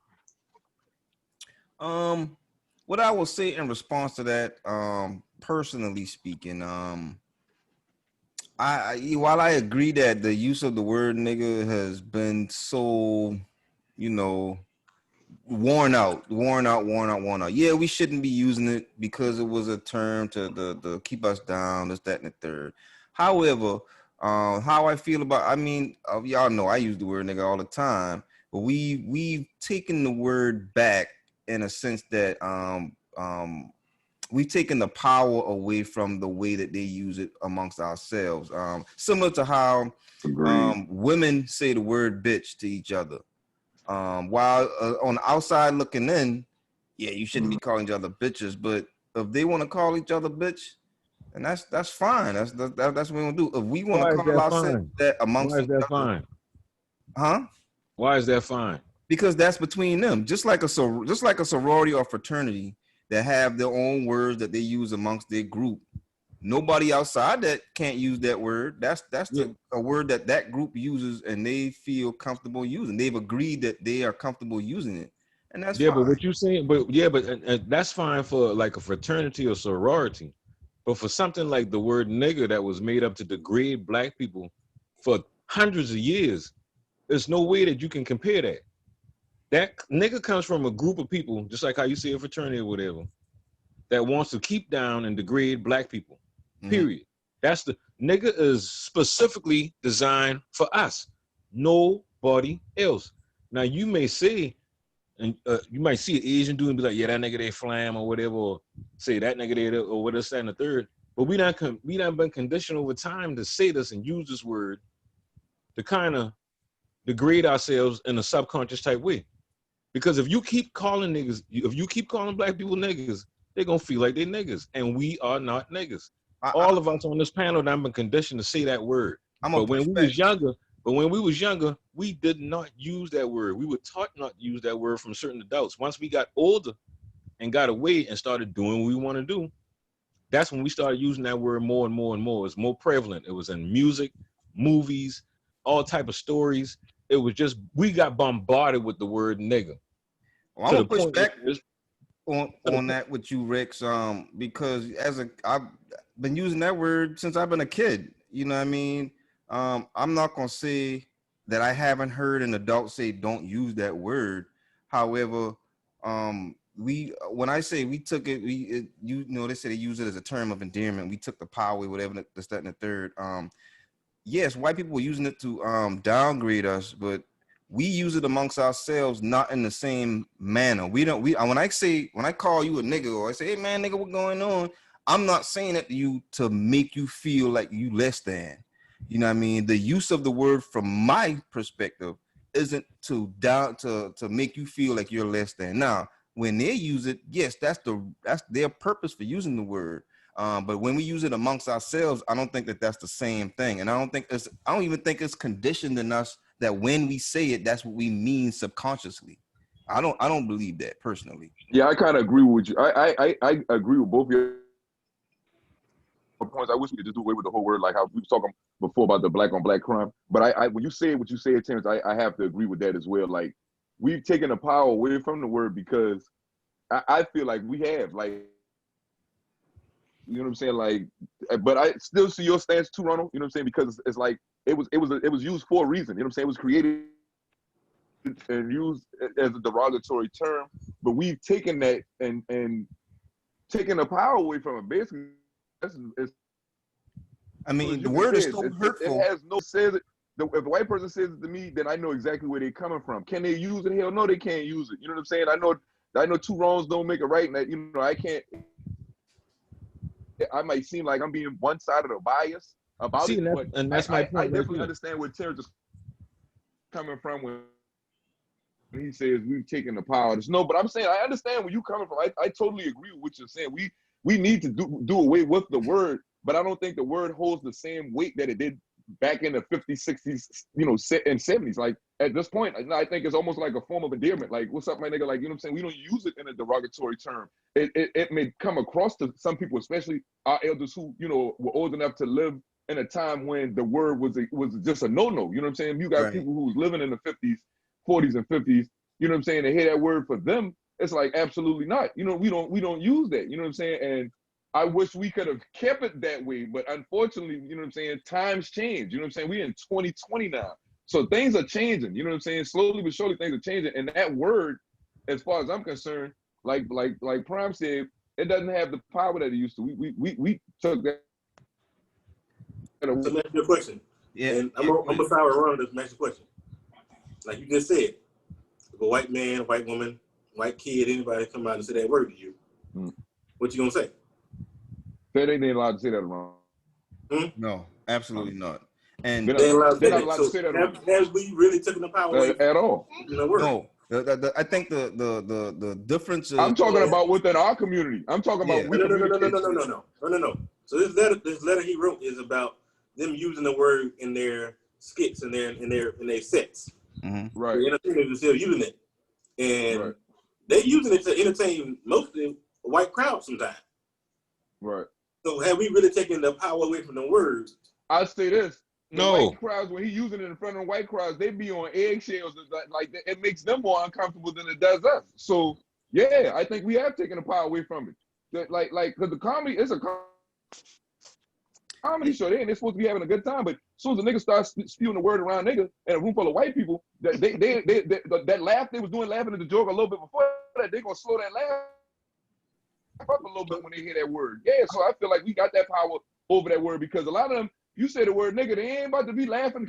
What I will say in response to that, personally speaking, while I agree that the use of the word nigga has been so, worn out. Yeah, we shouldn't be using it because it was a term to keep us down, this, that, and the third. However, how I feel about, y'all know I use the word nigga all the time, but we've taken the word back in a sense that we've taken the power away from the way that they use it amongst ourselves. Similar to how women say the word bitch to each other. While on the outside looking in, yeah, you shouldn't be calling each other bitches, but if they want to call each other bitch, and that's fine. That's what we want to do. If we want to call ourselves that amongst Why is that fine? Huh? Why is that fine? Because that's between them. Just like a sorority or fraternity that have their own words that they use amongst their group. Nobody outside that can't use that word. That's a word that group uses and they feel comfortable using. They've agreed that they are comfortable using it, and that's fine. But what you saying? But that's fine for like a fraternity or sorority. But for something like the word nigger that was made up to degrade black people for hundreds of years, there's no way that you can compare that. That nigger comes from a group of people, just like how you say a fraternity or whatever, that wants to keep down and degrade black people. Period. That's the nigger is specifically designed for us. Nobody else. Now you may say, and you might see an Asian dude and be like, yeah, that nigga they flam or whatever, or say that nigga they or what is that and the third. But we not been conditioned over time to say this and use this word to kind of degrade ourselves in a subconscious type way. Because if you keep calling niggas, if you keep calling black people niggas, they're gonna feel like they're niggas, and we are not niggas. All of us on this panel have been conditioned to say that word. But when we was younger, we did not use that word. We were taught not to use that word from certain adults. Once we got older and got away and started doing what we want to do, that's when we started using that word more and more and more. It's more prevalent. It was in music, movies, all type of stories. It was just, we got bombarded with the word nigga. Well, I'm gonna push back on that with you, Rex, because I've been using that word since I've been a kid. You know what I mean? I'm not gonna say that I haven't heard an adult say don't use that word. However, when I say we took it, they say they use it as a term of endearment. We took the power away, whatever, this, that, and the third. Yes, white people were using it to downgrade us, but we use it amongst ourselves, not in the same manner. When I call you a nigga or I say, hey man, nigga, what's going on? I'm not saying that to you to make you feel like you less than. You know what I mean? The use of the word from my perspective isn't to make you feel like you're less than. Now, when they use it, yes, that's their purpose for using the word. But when we use it amongst ourselves, I don't think that that's the same thing. And I don't even think it's conditioned in us that when we say it, that's what we mean subconsciously. I don't believe that personally. Yeah, I kind of agree with you. I agree with both of your points. I wish we could just do away with the whole word, like how we were talking before about the black on black crime. But I when you say what you said, Terrence, I have to agree with that as well. Like, we've taken the power away from the word because I feel like we have, like, you know what I'm saying? Like, but I still see your stance too, Ronald. You know what I'm saying? Because it's like it was used for a reason. You know what I'm saying? It was created and used as a derogatory term, but we've taken that and taken the power away from it. Basically, I mean, the word is so hurtful. It has no says it. If a white person says it to me, then I know exactly where they're coming from. Can they use it? Hell no, they can't use it. You know what I'm saying? I know two wrongs don't make a right, and that, you know, I might seem like I'm being one-sided or biased about it, but that's my point. I definitely understand where Terrence is coming from when he says we've taken the power. No, but I'm saying I understand where you're coming from. I totally agree with what you're saying. We need to do away with the word, but I don't think the word holds the same weight that it did back in the 50s, 60s, you know, and 70s. Like, at this point, I think it's almost like a form of endearment. Like, what's up, my nigga? Like, you know what I'm saying? We don't use it in a derogatory term. It may come across to some people, especially our elders who, you know, were old enough to live in a time when the word was just a no-no. You know what I'm saying? You got people who was living in the 50s, 40s, and 50s. You know what I'm saying? They hear that word, for them, it's like, absolutely not. You know, we don't use that. You know what I'm saying? And I wish we could have kept it that way, but unfortunately, you know what I'm saying, times change. You know what I'm saying? We're in 2020 now. So things are changing. You know what I'm saying? Slowly but surely things are changing. And that word, as far as I'm concerned, like Prime said, it doesn't have the power that it used to. We took that. So let me ask you a question. Yeah. And I'm gonna start around this next question. Like you just said, if a white man, white woman, white kid, anybody come out and say that word to you, what you gonna say? They ain't allowed to say that around. No, absolutely not. And they're not allowed to say that around. Have we really taken the power away at all? No. I think the difference is, I'm talking about within our community. I'm talking about No. So this letter he wrote is about them using the word in their skits and their sets. Right. The entertainers are still using it, and they're using it to entertain mostly a white crowd sometimes. Right. So have we really taken the power away from the words? I'll say this. No. White crowds, when he's using it in front of white crowds, they be on eggshells. Like it makes them more uncomfortable than it does us. So yeah, I think we have taken the power away from it. Like because the comedy is a comedy show. They're supposed to be having a good time, but as soon as the nigga starts spewing the word around nigga in a room full of white people, that laugh they was doing, laughing at the joke a little bit before that, they're gonna slow that laugh up a little bit when they hear that word. Yeah, so I feel like we got that power over that word, because a lot of them, you say the word nigga, they ain't about to be laughing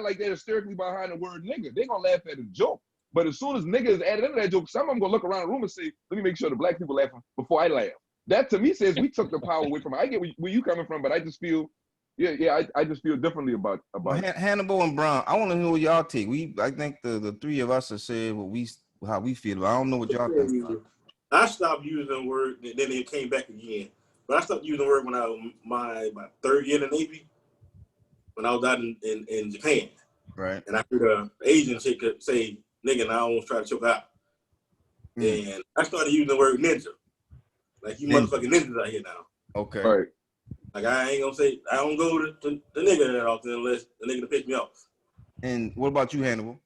like they're hysterically behind the word nigga. They gonna laugh at a joke. But as soon as nigga is added into that joke, some of them gonna look around the room and say, let me make sure the black people laughing before I laugh. That to me says we took the power away from it. I get where you coming from, but I just feel, I just feel differently about it. Hannibal and Brown, I want to know what y'all take. I think the three of us have said how we feel. I don't know what y'all think. I stopped using the word, and then it came back again. But I stopped using the word when I was my third year in the Navy, when I was out in Japan. Right. And I heard an Asian chick say nigga, and I almost tried to choke out. And I started using the word ninja. Like, you motherfucking ninjas out here now. Okay. Right. Like, I ain't gonna say, I don't go to the nigga that often unless the nigga to piss me off. And what about you, Hannibal?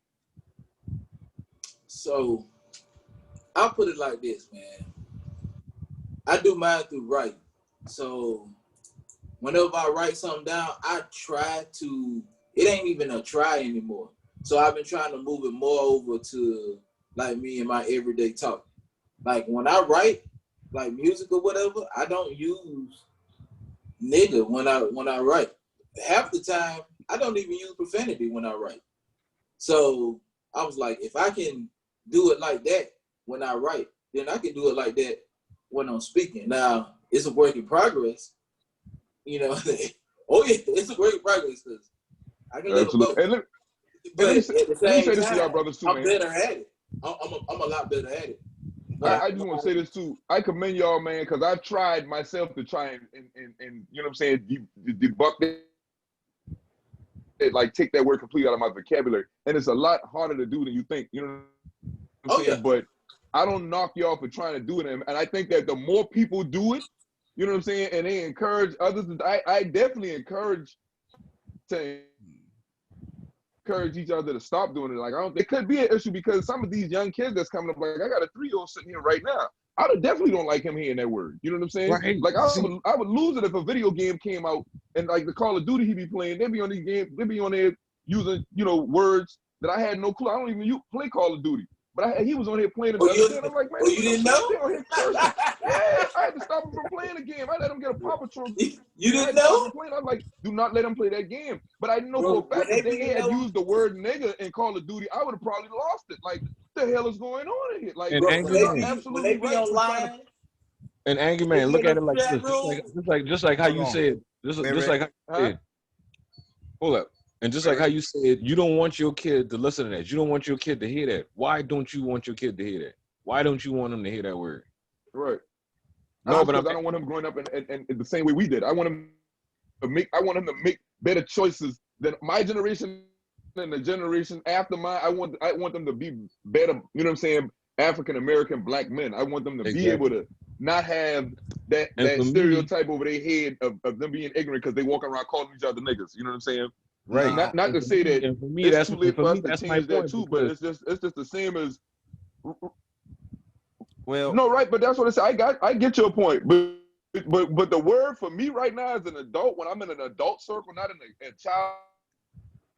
So, I'll put it like this, man. I do mine through writing. So, whenever I write something down, I try to, it ain't even a try anymore. So, I've been trying to move it more over to, like, me and my everyday talk. Like, when I write, like, music or whatever, I don't use nigga when I write. Half the time, I don't even use profanity when I write. So, I was like, if I can do it like that when I write, then I can do it like that when I'm speaking. Now, it's a work in progress. You know, oh yeah, it's a work in progress because I can let it go. but let me at say, the let me say same this to y'all time, brothers too, I'm man. better at it. I'm a lot better at it. But I just want to say this too. I commend y'all, man, because I've tried myself to try and you know what I'm saying, debunk it, like take that word completely out of my vocabulary. And it's a lot harder to do than you think. You know what I'm saying? yeah. But I don't knock y'all for trying to do it. And I think that the more people do it, you know what I'm saying, and they encourage others. I definitely encourage each other to stop doing it. Like, it could be an issue because some of these young kids that's coming up, like I got a 3-year-old sitting here right now. I definitely don't like him hearing that word. You know what I'm saying? Right. Like I would lose it if a video game came out and like the Call of Duty he be playing, they be on these games, they be on there using, you know, words that I had no clue. I don't even play Call of Duty. But he was on here playing it the other day, and I'm like, man, you didn't know? they on here cursing. Yeah, I had to stop him from playing the game. I let him get a Paw Patrol. You didn't know? I'm like, do not let him play that game. But I know Bro, for a fact when if they had know- used the word nigga in Call of Duty, I would have probably lost it. Like, what the hell is going on in here? Like, And bro, Angry y'all Man. absolutely when they be right for trying online, And Angry Man, look at it like this. Just like how you said, just like how you said. Hold up. And just like how you said, you don't want your kid to listen to that. You don't want your kid to hear that. Why don't you want your kid to hear that? Why don't you want him to hear that word? Right. No, but I don't want him growing up in the same way we did. I want him to make better choices than my generation and the generation after mine. I want them to be better, you know what I'm saying, African American black men. I want them to be able to not have that stereotype over their head of them being ignorant because they walk around calling each other niggas. You know what I'm saying? Right. Not to say that for me, it's too late for us to change that too, but it's just the same as. Well, no, right, but that's what I said. I get your point, but the word for me right now as an adult, when I'm in an adult circle, not in a child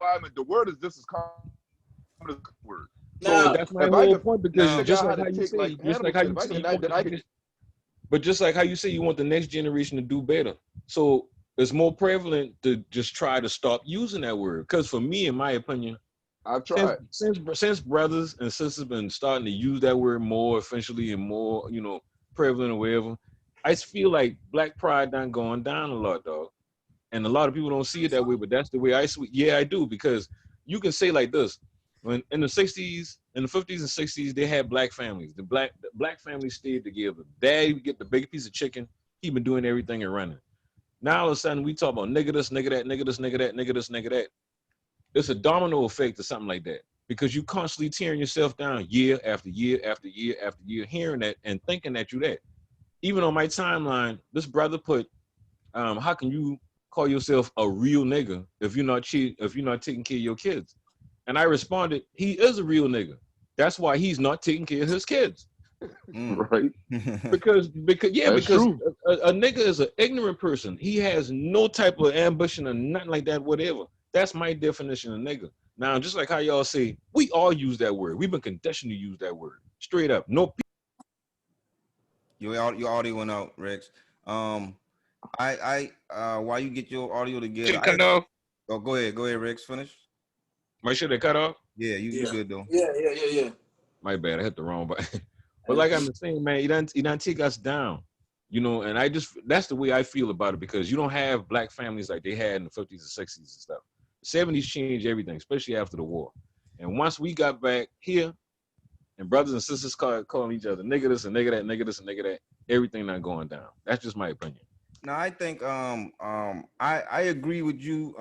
environment, the word is just as common as the word. So that's my whole point, because just like how you say, but just like how you say, you want the next generation to do better. So it's more prevalent to just try to stop using that word. Because for me, in my opinion, I've tried since brothers and sisters been starting to use that word more officially and more, you know, prevalent or whatever, I just feel like black pride done going down a lot, dog. And a lot of people don't see it that way, but that's the way I see it. Yeah, I do, because you can say like this: when in the 60s, in the 50s and 60s, they had black families. The black families stayed together. Dad would get the big piece of chicken. He been doing everything and running. Now all of a sudden we talk about nigga this, nigga that, nigga this, nigga that, nigga this, nigga that. It's a domino effect or something like that, because you constantly tearing yourself down year after year after year after year, hearing that and thinking that you that. Even on my timeline, this brother put, how can you call yourself a real nigga if you're not taking care of your kids? And I responded, he is a real nigga. That's why he's not taking care of his kids. Right. Because a nigga is an ignorant person. He has no type of ambition or nothing like that, whatever. That's my definition of nigga. Now, just like how y'all say, we all use that word. We've been conditioned to use that word. Straight up. No. Your audio went out, Rex. While you get your audio together, oh, go ahead, Rex. Finish. My shit, they cut off. Yeah, you good though. Yeah. My bad, I hit the wrong button. But like I'm saying, man, he done take us down, you know. And that's the way I feel about it, because you don't have black families like they had in the 50s and 60s and stuff. The 70s changed everything, especially after the war. And once we got back here, and brothers and sisters calling each other nigga this and nigga that, nigga this and nigga that, everything not going down. That's just my opinion. Now I think I agree with you,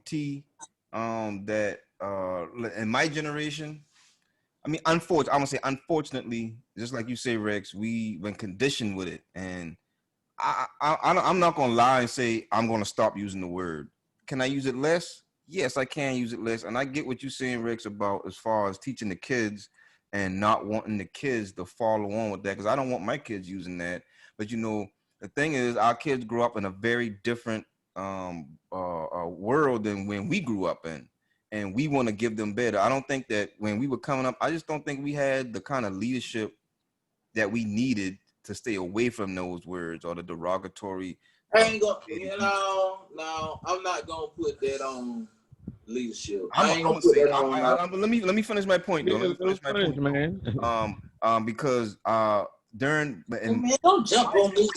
T, that in my generation, I mean, unfortunately, just like you say, Rex, we been conditioned with it, and I'm not gonna lie and say I'm gonna stop using the word. Can I use it less? Yes, I can use it less, and I get what you're saying, Rex, about as far as teaching the kids and not wanting the kids to follow on with that, because I don't want my kids using that. But you know, the thing is, our kids grew up in a very different world than when we grew up in, and we want to give them better. I don't think that when we were coming up, I just don't think we had the kind of leadership that we needed to stay away from those words or the derogatory. I ain't gonna, no, I'm not gonna put that on leadership. Let me finish my point though. Let me finish my point, man. Because during man, don't jump on me.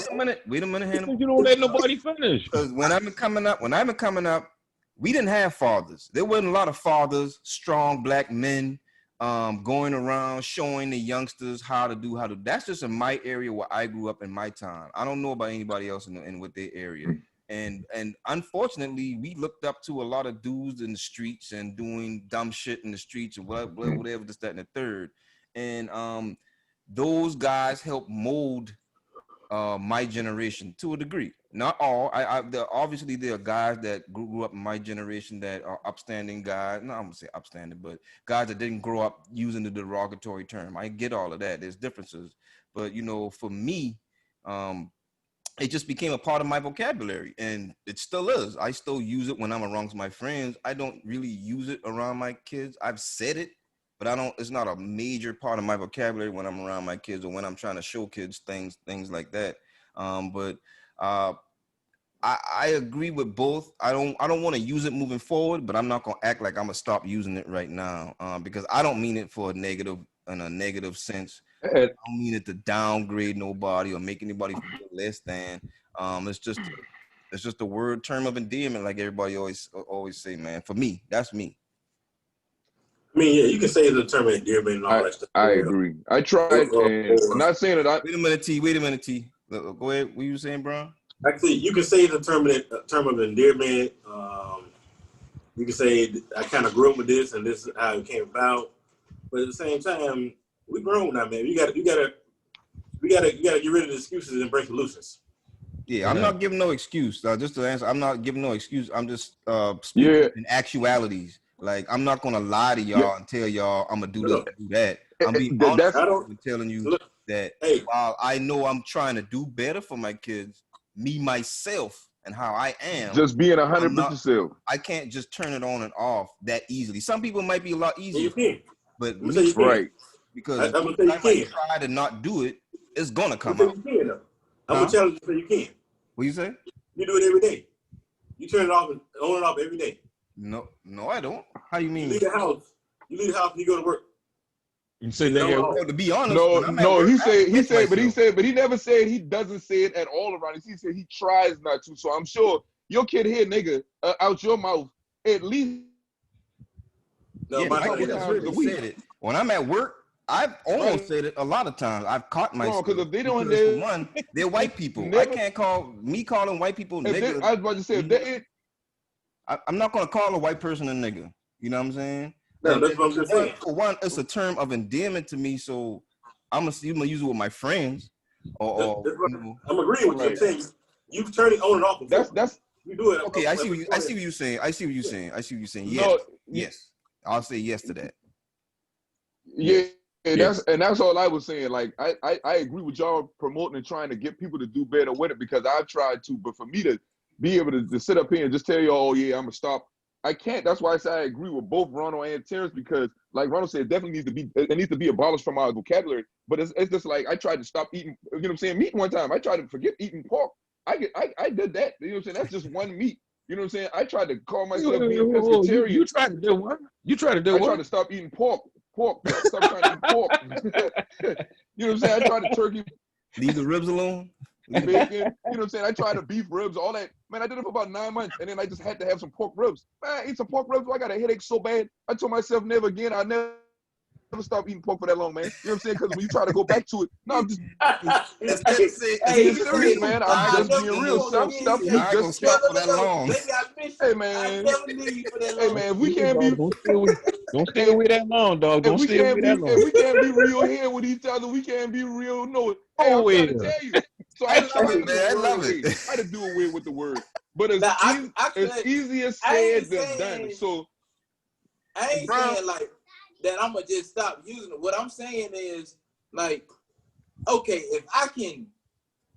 Wait a minute, Hannah. You don't let nobody finish. Because when I've been coming up, we didn't have fathers. There wasn't a lot of fathers, strong black men, going around showing the youngsters how to do. That's just in my area where I grew up in my time. I don't know about anybody else in with their area. And unfortunately, we looked up to a lot of dudes in the streets and doing dumb shit in the streets and whatever, this, that, and the third. And those guys helped mold my generation to a degree. Not all. Obviously there are guys that grew up in my generation that are upstanding guys. No, I'm gonna say upstanding, but guys that didn't grow up using the derogatory term. I get all of that. There's differences, but you know, for me, it just became a part of my vocabulary, and it still is. I still use it when I'm amongst my friends. I don't really use it around my kids. I've said it, but I don't. It's not a major part of my vocabulary when I'm around my kids or when I'm trying to show kids things like that. I agree with both. I don't want to use it moving forward, but I'm not gonna act like I'm gonna stop using it right now, because I don't mean it for a negative sense. I don't mean it to downgrade nobody or make anybody feel less than. It's just a word term of endearment, like everybody always say, man. For me, that's me. I mean, yeah, you can say the term endearment and all that stuff. I agree. I tried, and I'm not saying that I. Wait a minute, T. Go ahead. What you saying, bro? Actually, you can say the term of endearment. You can say I kind of grew up with this, and this is how it came about. But at the same time, we grown now, man. You gotta get rid of the excuses and embrace solutions. Yeah, I'm not giving no excuse. Just to answer, I'm not giving no excuse. I'm just speaking in actualities. Like, I'm not gonna lie to y'all and tell y'all I'm gonna do this, do that. I'm being honest and telling you that while I know I'm trying to do better for my kids, me myself and how I am, just being 100%. I can't just turn it on and off that easily. Some people might be a lot easier, you can. but me, right? Because if I try to not do it, it's gonna come out. I'm gonna challenge you so you can. What you say? You do it every day. You turn it off and on and off every day. No, I don't. How you mean? You leave the house and you go to work. You say that? To be honest, no. He said, but he never said he doesn't say it at all around it. He said he tries not to. So I'm sure your kid hear nigga out your mouth at least. No, said it. When I'm at work, I've almost said it a lot of times. I've caught myself. Because if they don't, they're white people. I can't calling white people niggas. I was about to say, I'm not gonna call a white person a nigga. You know what I'm saying? No, that's what I'm just saying. For one, it's a term of endearment to me, so I'm gonna use it with my friends. I'm agreeing with you. I'm saying you've turned it on and off before. That's you do it. Okay, I see what you're saying. Yes. I'll say yes to that. Yeah. That's all I was saying. Like I agree with y'all promoting and trying to get people to do better with it, because I've tried to, but for me to be able to sit up here and just tell y'all, oh yeah, I'm gonna stop, I can't. That's why I say I agree with both Ronald and Terrence, because like Ronald said, it needs to be abolished from our vocabulary. But it's just like I tried to stop eating, you know what I'm saying, meat one time. I tried to forget eating pork. I did that. You know what I'm saying? That's just one meat. You know what I'm saying? I tried to call myself being pescatarian. You tried to do what? I tried to stop eating pork. Stop trying to eat pork. You know what I'm saying? I tried to turkey. Leave the ribs alone. Bacon, you know what I'm saying? I tried to beef ribs, all that. Man, I did it for about 9 months, and then I just had to have some pork ribs. Man, I ate some pork ribs. I got a headache so bad. I told myself never again. I never stop eating pork for that long, man. You know what I'm saying? Because when you try to go back to it, no, I'm just serious, man. I'm just being real. Stop eating just for that long. Hey, man. Hey, man, if we can't be... Don't stay away that long, dog. Don't stay away that long. If we can't be real here with each other, we can't be real. No, hey, I'm trying to tell you. So I love it. I had to do away with the word. But it's easier said than done. So I ain't saying like that I'm gonna just stop using it. What I'm saying is like, okay, if I can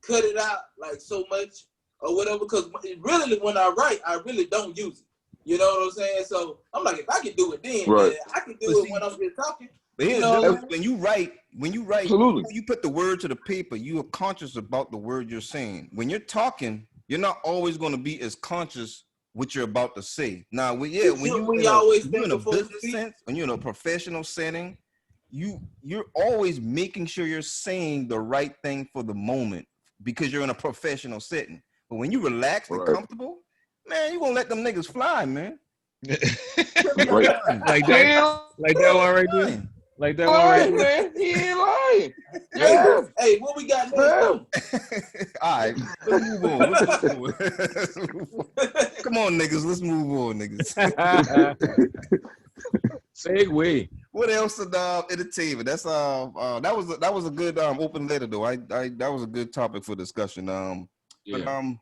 cut it out like so much or whatever, because really when I write, I really don't use it. You know what I'm saying? So I'm like, if I can do it then, right, I can do it when I'm just talking. But here's when you write, absolutely, you put the word to the paper, you are conscious about the word you're saying. When you're talking, you're not always going to be as conscious what you're about to say. Now, when you're in a business sense, when you're in a professional setting, you're always making sure you're saying the right thing for the moment because you're in a professional setting. But when you relax and comfortable, Man, you gonna let them niggas fly, man. Right. Like He ain't that one right there. Flying. Like that one right lying, there. man. He ain't lying. Hey, Yeah. hey, what we got next? Yeah. though? All right, let's move on. Let's move on. Come on, niggas. Let's move on, niggas. Segue. What else in entertainment? That's that was a good open letter though. I that was a good topic for discussion. But Yeah.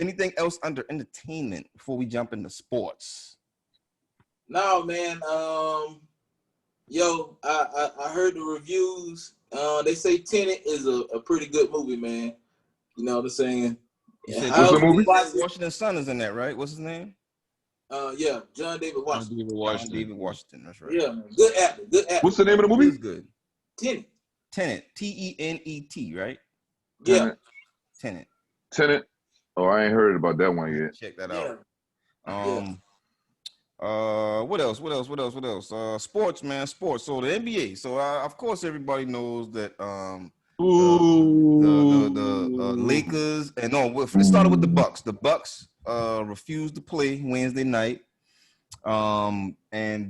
anything else under entertainment before we jump into sports? No, man. Yo, I heard the reviews. They say Tenet is a pretty good movie, man. You know what I'm saying? You said What's the movie? Washington Sun is in that, right? What's his name? Yeah, John David Washington. John David Washington. That's right. Yeah, man. Good actor. Good actor. What's the name of the He's movie? good. Tenet. Tenet. Tenet, right? Yeah. Tenet. Tenet. Oh, I ain't heard about that one yet. Check that Yeah. out. What else? Sports, man. Sports. So the NBA. So of course everybody knows that the Lakers and it started with the Bucks. The Bucks refused to play Wednesday night. And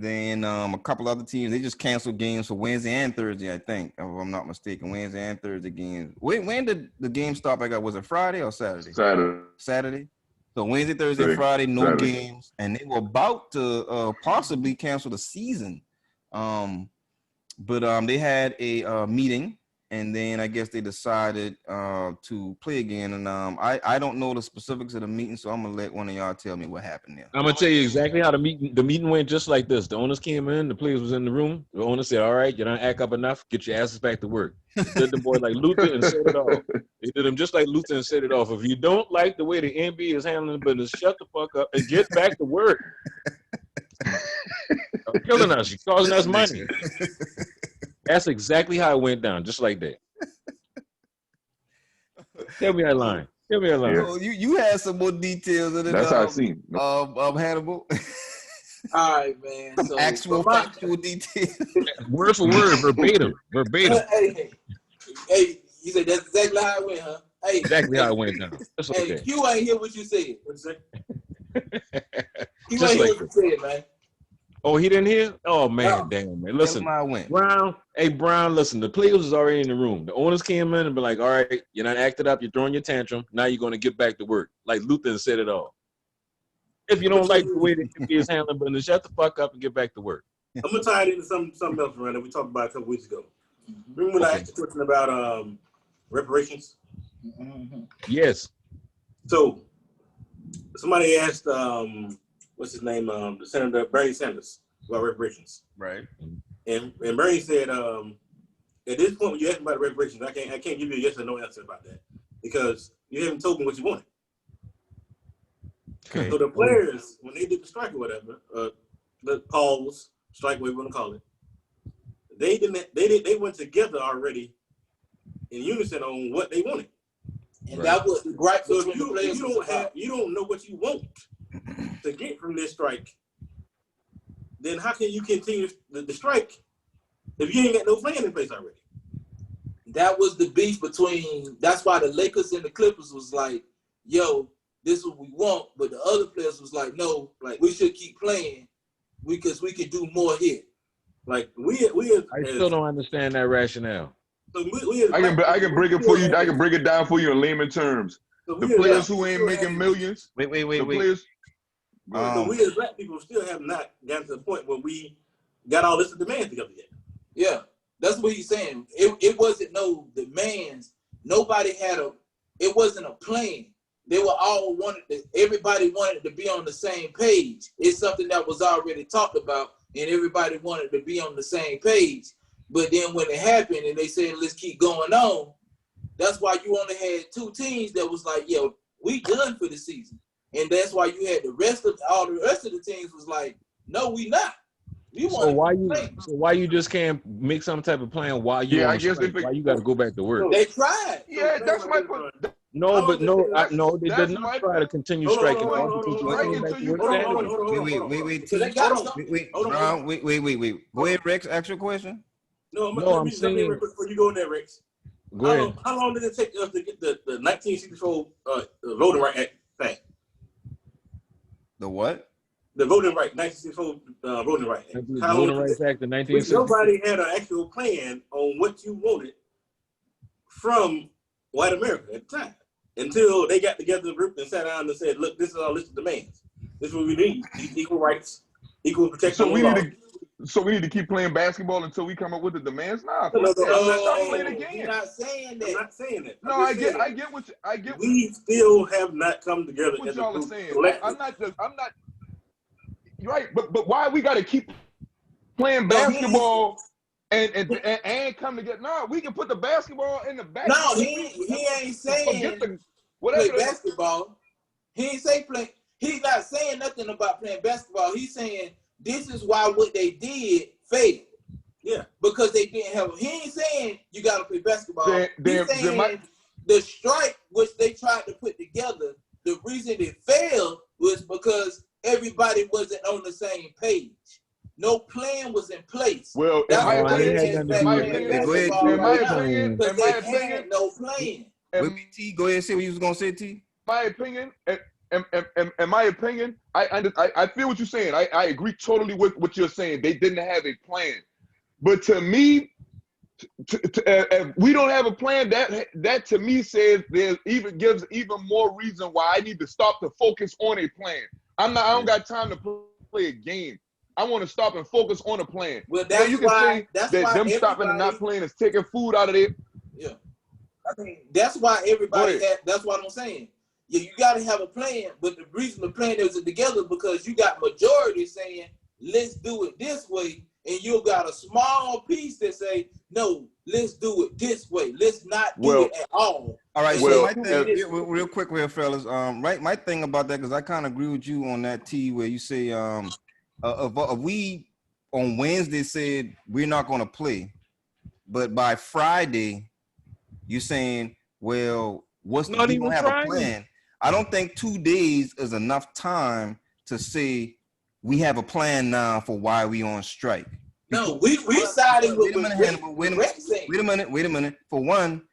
then a couple other teams, they just canceled games for Wednesday and Thursday, I think, if I'm not mistaken. Wednesday and Thursday games. When did the game stop? Was it Friday or Saturday? Saturday. So Wednesday, Thursday, Friday, no games, and they were about to possibly cancel the season. But they had a meeting, and then I guess they decided to play again. And I don't know the specifics of the meeting, so I'm gonna let one of y'all tell me what happened there. I'm gonna tell you exactly how the meeting went. Just like this, the owners came in, the players was in the room. The owner said, "All right, you don't act up enough. Get your asses back to work." They did the boy like Luther and set it off. They did him just like Luther and set it off. If you don't like the way the NBA is handling business, shut the fuck up and get back to work. You're killing us. You're causing us money. That's exactly how it went down, just like that. Tell me I lying. Tell me I lying. So you had some more details in it. That's how I seen. Hannibal. All right, man. So Actual factual details. Word for word, verbatim. Hey, you said that's exactly how it went, huh? Hey, Exactly how it went down. Just like hey, that. Q ain't hear what you said. What'd you say? Q Just ain't hear like what you said, man. Oh, he didn't hear? Oh man, No. damn man. Tell Listen, him how it went. Brown. Hey Brown, listen. The players was already in the room. The owners came in and be like, "All right, you're not acting up. You're throwing your tantrum. Now you're gonna get back to work." Like Luther said it all. If you don't like the way the NBA is handling business, shut the fuck up and get back to work. I'm gonna tie it into something else, Ryan, that we talked about a couple weeks ago. Remember when I asked the question about reparations? Yes. So somebody asked what's his name, the Senator Bernie Sanders about reparations. Right. And Bernie said, at this point when you ask me about reparations, I can't give you a yes or no answer about that because you haven't told me what you wanted. Okay. So the players, when they did the strike or whatever, the pause, strike, whatever you want to call it, they went together already in unison on what they wanted. And that was the gripe So between the players. you don't know what you want to get from this strike, then how can you continue the strike if you ain't got no plan in place already? That was the beef between. That's why the Lakers and the Clippers was like, "Yo, this is what we want," but the other players was like, "No, like we should keep playing because we can do more here." Like we I still don't understand that rationale. So we as I can break it for you. I can break it down for you in layman terms. so The we as players black who ain't people making have- millions. Wait. The players. So we as black people still have not gotten to the point where we got all this demand together yet. Yeah, that's what he's saying. It wasn't no demands. Nobody had it wasn't a plan. They were all everybody wanted to be on the same page. It's something that was already talked about and everybody wanted to be on the same page. But then when it happened and they said, let's keep going on, that's why you only had two teams that was like, yo, we done for the season. And that's why you had all the rest of the teams was like, no, we not. So why you just can't make some type of plan while you Yeah, on I guess strike? if it- Why you got to go back to work? They tried. Yeah, that's my point. No, but no, they That's did not my- try to continue Hold on, striking. hold on, all hold on, because hold they on, came back hold to on, work hold on, Saturday. hold on. Wait. So they got Wait. Hold on. Brown, wait. Go ahead, Rex. Ask your question. No, No, let I'm me jump in saying- real quick before you go in there, Rex. Go ahead. How long did it take us to get the 1964 Voting Right Act passed? The what? The voting right, 1964 voting right. Voting Rights Act of Which 1960. nobody had an actual plan on what you wanted from white America at the time until they got together in a group and sat down and said, look, this is our list of demands. This is what we need. Equal rights, equal protection. So we need to keep playing basketball until we come up with the demands. Nah, No, stop playing the You're game. not saying that. I'm not saying that. No, I get what we still have not come together what as a y'all are group. saying. I'm not. You're right, but why we got to keep playing basketball and come together? No, we can put the basketball in the back. No, he ain't saying play basketball. He ain't say play. He's not saying nothing about playing basketball. He's saying this is why what they did failed. Yeah, because they didn't have. He ain't saying you got to play basketball. He's saying the strike which they tried to put together. The reason it failed was because everybody wasn't on the same page. No plan was in place. Well, in my opinion, no plan. Go ahead and say what you was gonna say, T. My opinion, in my opinion, I feel what you're saying. I agree totally with what you're saying. They didn't have a plan, but to me, if we don't have a plan, that to me says gives even more reason why I need to stop to focus on a plan. I don't got time to play a game. I want to stop and focus on a plan. Well, that's you can say that them stopping and not playing is taking food out of there. Yeah, I mean that's why everybody. That's what I'm saying. Yeah, you got to have a plan, but the reason the plan isn't together because you got majority saying let's do it this way, and you got a small piece that say no, let's do it this way. Let's not do it at all. All right, so my thing, real quick here, fellas. Right, my thing about that, because I kind of agree with you on that, T, where you say we on Wednesday said we're not going to play, but by Friday you're saying, well, we don't have a plan. I don't think 2 days is enough time to say we have a plan now for why we on strike. No, we siding with wait a minute. For one,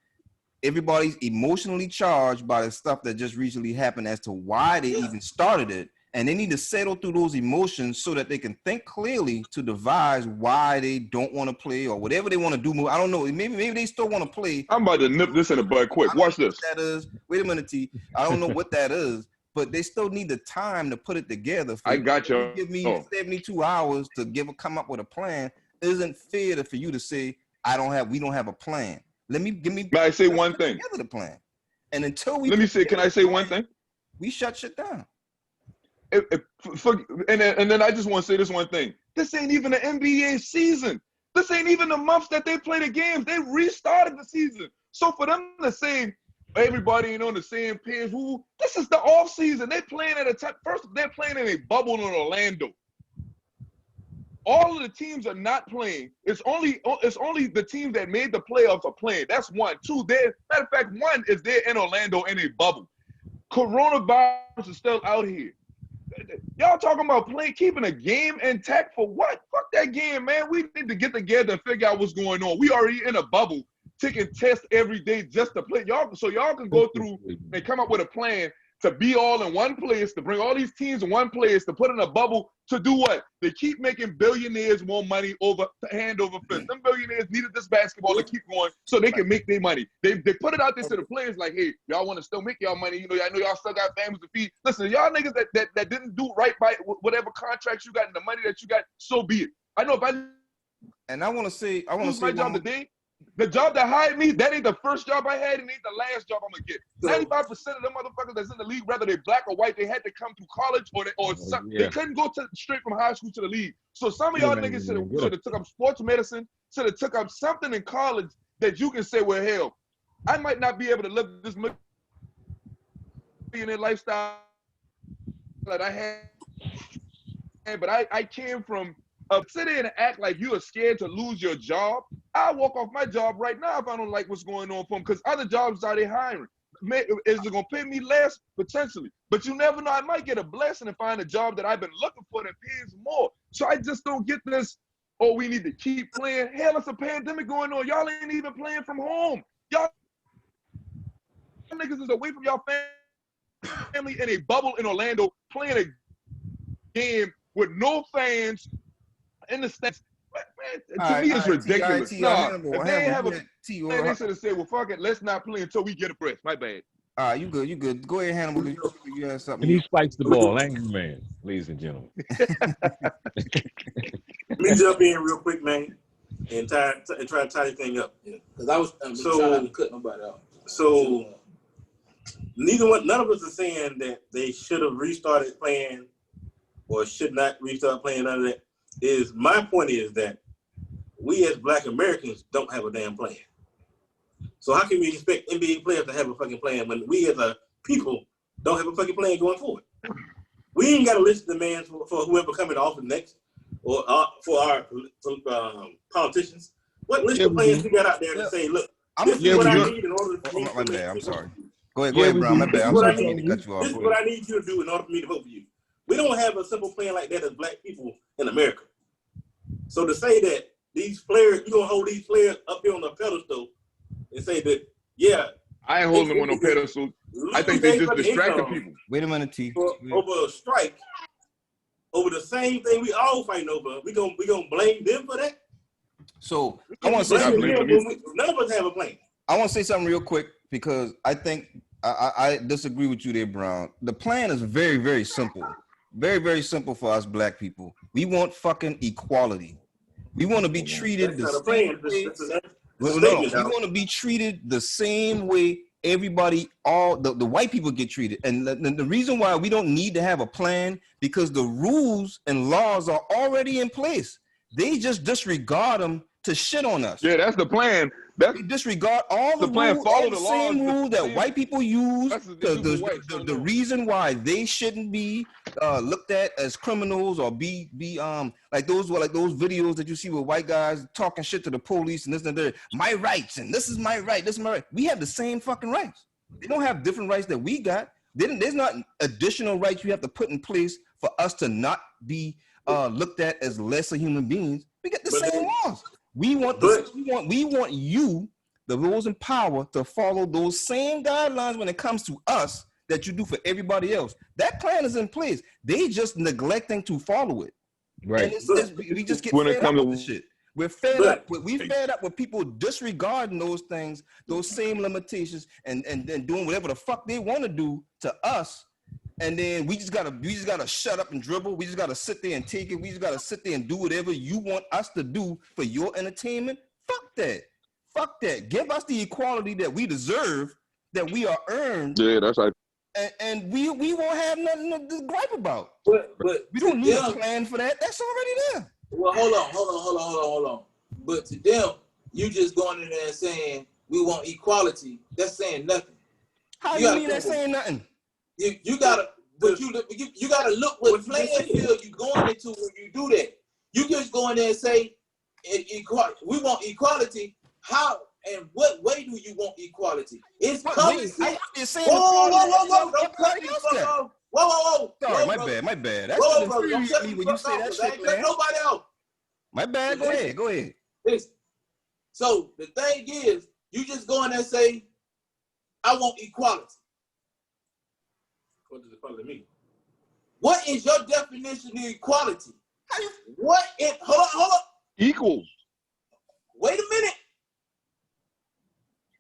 everybody's emotionally charged by the stuff that just recently happened as to why they even started it. And they need to settle through those emotions so that they can think clearly to devise why they don't want to play or whatever they want to do. I don't know. Maybe they still want to play. I'm about to nip this in the bud quick. Watch this. That is. Wait a minute, T. I don't know what that is, but they still need the time to put it together. I got you. Give me 72 hours to come up with a plan. It isn't fair for you to say we don't have a plan. May I say one thing? Together the plan. And until we can I say one thing? We shut shit down. And then I just want to say this one thing. This ain't even the NBA season. This ain't even the months that they play the games. They restarted the season. So for them to say everybody ain't on the same page, this is the off season. They're playing at a time. First, they're playing in a bubble in Orlando. All of the teams are not playing. It's only the teams that made the playoffs are playing. That's one. Two, matter of fact, one is there in Orlando in a bubble. Coronavirus is still out here. Y'all talking about keeping a game intact for what? Fuck that game, man. We need to get together and figure out what's going on. We already in a bubble, taking tests every day just to play. Y'all can go through and come up with a plan to be all in one place, to bring all these teams in one place, to put in a bubble, to do what? They keep making billionaires more money hand over fist. Them billionaires needed this basketball to keep going so they can make their money. They put it out there to the players like, hey, y'all want to still make y'all money. I know y'all still got families to feed. Listen, y'all niggas that didn't do right by whatever contracts you got and the money that you got, so be it. I know if I want to say my job today, the job that hired me, that ain't the first job I had and ain't the last job I'm gonna get. 95% of them motherfuckers that's in the league, whether they black or white, they had to come through college they couldn't go straight from high school to the league. So some of y'all niggas should have took up sports medicine, should have took up something in college that you can say, well, hell, I might not be able to live this millionaire lifestyle that I had, but I came from sit there and act like you are scared to lose your job. I'll walk off my job right now if I don't like what's going on for them, because other jobs are they hiring. Is it going to pay me less? Potentially. But you never know. I might get a blessing and find a job that I've been looking for that pays more. So I just don't get this, we need to keep playing. Hell, it's a pandemic going on. Y'all ain't even playing from home. Y'all niggas is away from y'all family in a bubble in Orlando playing a game with no fans in the stands. Man, to me, it's Alright, ridiculous. T, Nah, Hannibal, if they have a T, plan, they should have said, well, fuck it, let's not play until we get a press. My bad. you good. Go ahead, Hannibal. You have something. And he spikes the ball, angry man, ladies and gentlemen. Let me jump in real quick, man, and try to tie the thing up. Yeah, because I was trying to cut nobody out. So none of us are saying that they should have restarted playing or should not restart playing. None of that. My point is that we as Black Americans don't have a damn plan. So how can we expect NBA players to have a fucking plan when we as a people don't have a fucking plan going forward? We ain't got to listen to demands for whoever coming off next, or for our politicians. What list of plans we got out there to say, look, this is what I need in order for me to my bad. I'm sorry. Go ahead, Yeah, Brown. My bad. I'm sorry. I didn't mean to cut you off. This is what I need you to do in order for me to vote for you. We don't have a simple plan like that as Black people in America. So to say that these players, you're going to hold these players up here on the pedestal and say that, yeah. I ain't holding them on no pedestal. I think they just distracting people. Wait a minute, T. Over a strike, over the same thing we all fighting over. We gonna blame them for that? So I want to say something. None of us have a plan. I want to say something real quick because I think I disagree with you there, Brown. The plan is very, very simple. Very, very simple for us Black people. We want fucking equality. We want to be treated the same way. We want to be treated the same way everybody, all the white people get treated. And the reason why we don't need to have a plan, because the rules and laws are already in place. They just disregard them to shit on us. Yeah, that's the plan. They disregard all the plan. rules, Follow all the same laws, rules that white people use. The The reason why they shouldn't be looked at as criminals or be like those videos that you see with white guys talking shit to the police and this and that. My rights and this is my right. This is my right. We have the same fucking rights. They don't have different rights that we got. There's not additional rights you have to put in place for us to not be looked at as lesser human beings. We get the same laws. We want you, the rules and power, to follow those same guidelines when it comes to us that you do for everybody else. That plan is in place. They just neglecting to follow it. Right. And we just get When it fed comes up to- with this shit. We're fed up. We fed up with people disregarding those things, those same limitations, and doing whatever the fuck they want to do to us. And then we just gotta shut up and dribble. We just gotta sit there and take it. We just gotta sit there and do whatever you want us to do for your entertainment. Fuck that. Fuck that. Give us the equality that we deserve, that we are earned. Yeah, that's right. And we won't have nothing to gripe about. But We don't need a plan for that. That's already there. Well, hold on. But to them, you just going in there and saying we want equality. That's saying nothing. How do you mean that's saying nothing? You gotta, but you gotta look what playing field you going into when you do that. You just go in there and say, we want equality. How and what way do you want equality? It's common sense. Whoa! Don't cut me off. Whoa! Sorry, my bad. That's Whoa, bro, don't cut me when you say that shit, man. Nobody else. My bad. Go ahead. Listen. So the thing is, you just go in there and say, I want equality. What does equality mean? What is your definition of equality? Hold on. Equal. Wait a minute.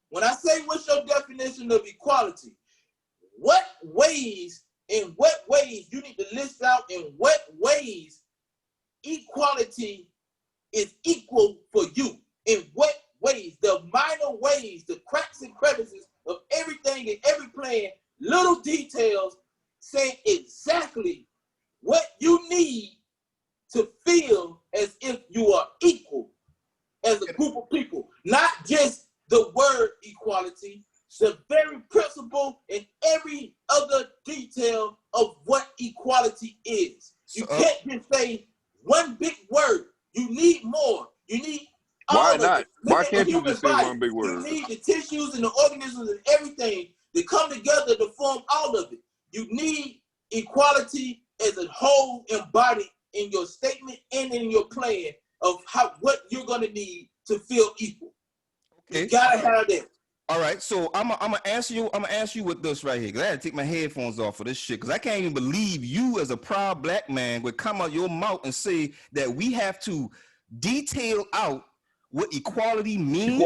When I say what's your definition of equality, in what ways you need to list out in what ways equality is equal for you. In what ways, the minor ways, the cracks and crevices of everything and every plan, little details saying exactly what you need to feel as if you are equal as a group of people. Not just the word equality, the very principle and every other detail of what equality is. You can't just say one big word. You need more. You need Why not? It. Why can't you just say body. one big word? You need the tissues and the organisms and everything to come together to form all of it. You need equality as a whole embodied in your statement and in your plan of what you're gonna need to feel equal. Okay. You gotta have that. All right, so I'm gonna answer you. I'm gonna answer you with this right here. Cause I had to take my headphones off for this shit. Cause I can't even believe you, as a proud black man, would come out your mouth and say that we have to detail out what equality means.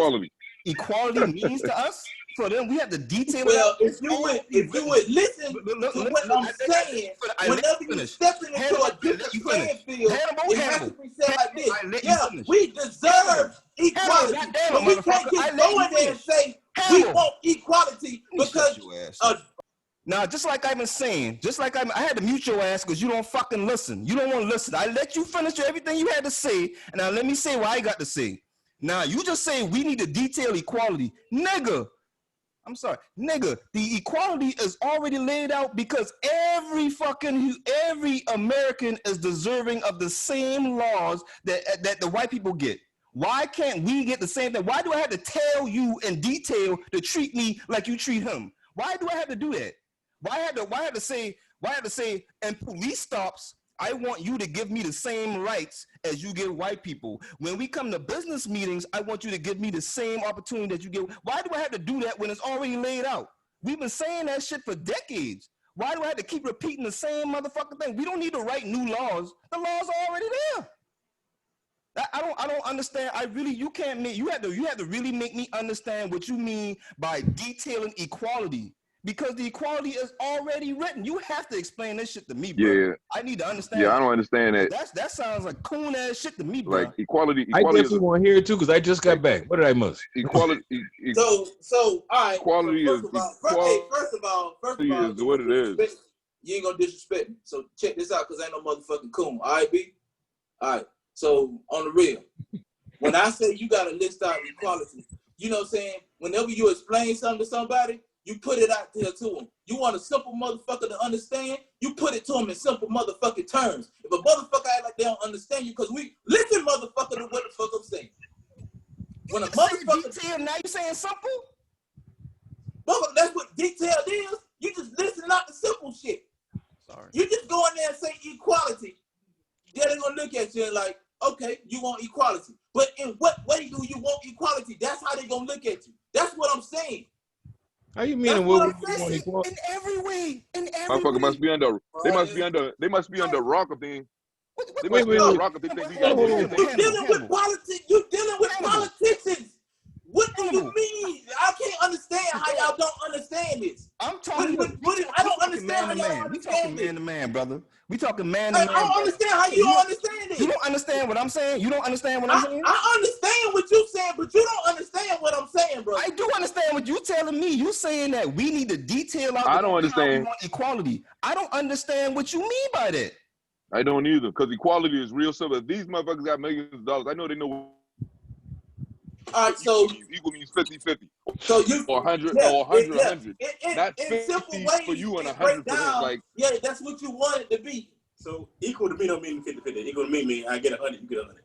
Equality means to us. So then we have to detail it out. Well, if you would listen to what I'm saying, whenever you step into a different playing field, it has to be said like this. Yeah, we deserve equality, but we can't just go in there and say we want equality because now, just like I've been saying, I had to mute your ass because you don't fucking listen. You don't want to listen. I let you finish everything you had to say, and now let me say what I got to say. Now, you just say we need to detail equality. Nigga, I'm sorry. Nigga, the equality is already laid out because every American is deserving of the same laws that the white people get. Why can't we get the same thing? Why do I have to tell you in detail to treat me like you treat him? Why do I have to do that? Why have to say, in police stops, I want you to give me the same rights as you give white people. When we come to business meetings, I want you to give me the same opportunity that you give. Why do I have to do that when it's already laid out? We've been saying that shit for decades. Why do I have to keep repeating the same motherfucking thing? We don't need to write new laws. The laws are already there. I don't understand. You have to really make me understand what you mean by detailing equality. Because the equality is already written. You have to explain this shit to me, bro. Yeah. I need to understand. Yeah, I don't understand that. That sounds like coon ass shit to me, bro. Like equality I definitely want to hear it too, because I just got back. What did I miss? Equality. So all right. Equality first of all, is what it is. You ain't gonna disrespect me. So check this out, because I ain't no motherfucking coon. All right, B? All right. So on the real, when I say you gotta list out equality, you know what I'm saying? Whenever you explain something to somebody, you put it out there to them. You want a simple motherfucker to understand, you put it to them in simple motherfucking terms. If a motherfucker act like they don't understand you, because we listen, motherfucker, to what the fuck I'm saying. When a motherfucker detail, now you saying simple? Motherfucker, that's what detailed is. You just listen out the simple shit. Sorry. You just go in there and say equality. Yeah, they're gonna look at you and like, okay, you want equality. But in what way do you want equality? That's how they gonna look at you. That's what I'm saying. How you mean? What in every way. Motherfucker must be under. They must be under. They must be under rock of thing. They must be Wait. under rock of thing. You dealing with politics. You dealing with politicians. What do you mean? I can't understand how y'all don't understand this. I'm talking. I don't understand how y'all we understand talking this. man to man, brother. We talking man to man. I don't understand how you don't understand this. You don't understand what I'm saying. You don't understand what I'm saying. I understand what you're saying, but you don't understand what I'm saying, bro. I do understand what you're telling me. You saying that we need to detail out. I don't understand. Equality. I don't understand what you mean by that. I don't either, because equality is real simple. If these motherfuckers got millions of dollars, I know they know. All right, so equal means 50-50. So you or 100 or 100. Not in 50 simple ways, for you and 100%. Like, yeah, that's what you want it to be. So equal to me don't mean 50-50. Equal to me mean I get 100, you get 100.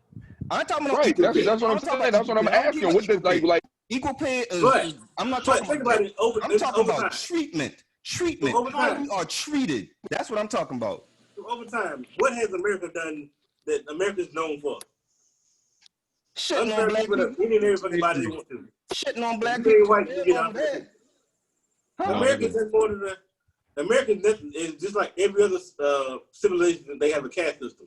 I'm talking about right. That's what I'm saying. That's what I'm asking. What does like equal pay is? Right. I'm not talking about it. I'm talking about treatment. So how we are treated. That's what I'm talking about. So over time, what has America done that America's known for? Shitting on black people. Shitting on black people. Americans is more than the Americans is just like every other civilization. They have a caste system.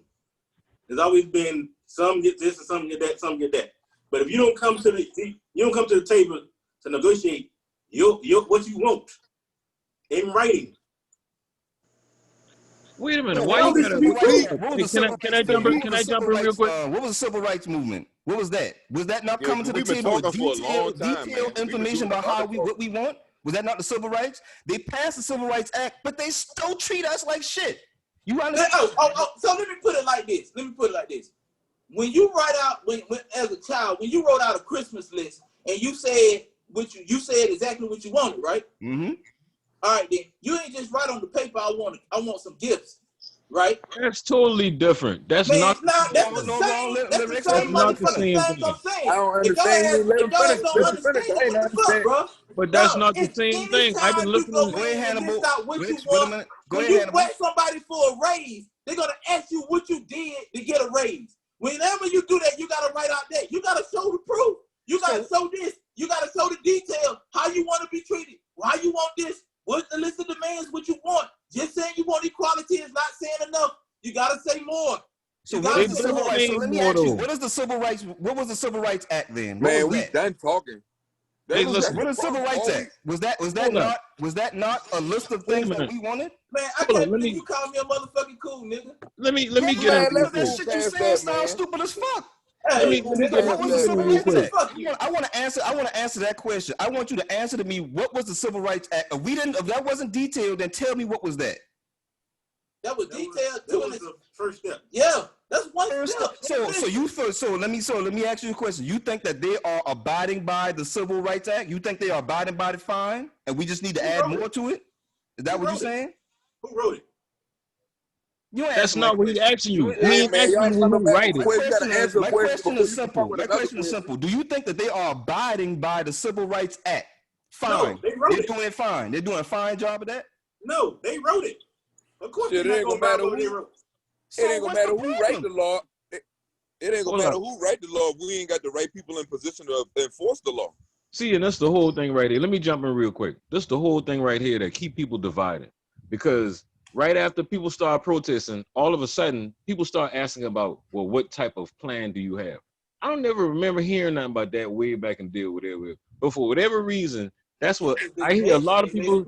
There's always been some get this and some get that, some get that. But if you don't come to the table to negotiate your what you want in writing. Wait a minute. Why you gotta? Can I jump in real quick? What was the civil rights movement? What was that? Was that not coming to the table with detailed information about what we want? Was that not the civil rights? They passed the Civil Rights Act, but they still treat us like shit. You understand? So let me put it like this. When you write out, when as a child, when you wrote out a Christmas list and you said you said exactly what you wanted, right? Mm-hmm. All right, then you ain't just write on the paper. I want some gifts, right? That's totally different. That's not. That's the same motherfucking thing I'm saying. I don't understand. If y'all don't understand, what the fuck, bro? But that's not the same thing. I've been looking. Go ahead, Hannibal. When you ask somebody for a raise, they're gonna ask you what you did to get a raise. Whenever you do that, you gotta write out that. You gotta show the proof. You gotta show this. You gotta show the details. How you want to be treated? Why you want this? What's the list of demands? What you want? Just saying you want equality is not saying enough. You gotta say more. So You what gotta is the say civil more. rights? So let me ask you, what was the Civil Rights Act then? What Man, was we that? done talking. Hey, Was listen. What is Civil Rights Act? Was that not a list of Wait a things that minute. we wanted? Man, I Hold on, can't let believe me you call me a motherfucking cool nigga. let me Yeah, get Man, in real let's that quick. move shit you past saying that, sounds man. stupid as fuck. Let me nigga, get What in was the real Civil quick. Rights Act? Fuck you. I want to answer that question. I want you to answer to me, what was the Civil Rights Act? If that wasn't detailed, then tell me what was that. That was detailed. That was the first step. Yeah, that's one step. So let me ask you a question. You think that they are abiding by the Civil Rights Act? You think they are abiding by the fine, and we just need to Who add wrote more it? to it? Is that Who what you're wrote it? saying? Who wrote it? You ain't That's answering my not what he question. asking you. You He ain't Hey, ain't man, asking y'all you come who back write with it. questions. You gotta answer a My question question before is you can come simple. with My another question is question. simple. Do you think that they are abiding by the Civil Rights Act? No, Fine. they wrote They're it. doing fine. They're doing a fine job of that. No, they wrote it. Of course, Shit, they're it not ain't gonna gonna abide matter by what they who. wrote. It ain't So gonna what's the matter who write the problem? law. It ain't gonna Hold matter up. who write the law. If we ain't got the right people in position to enforce the law. See, and that's the whole thing right here. Let me jump in real quick. This the whole thing right here that keep people divided. Because right after people start protesting, all of a sudden people start asking about, well, what type of plan do you have? I don't never remember hearing nothing about that way back in deal with it. But for whatever reason, that's what I hear a lot of people.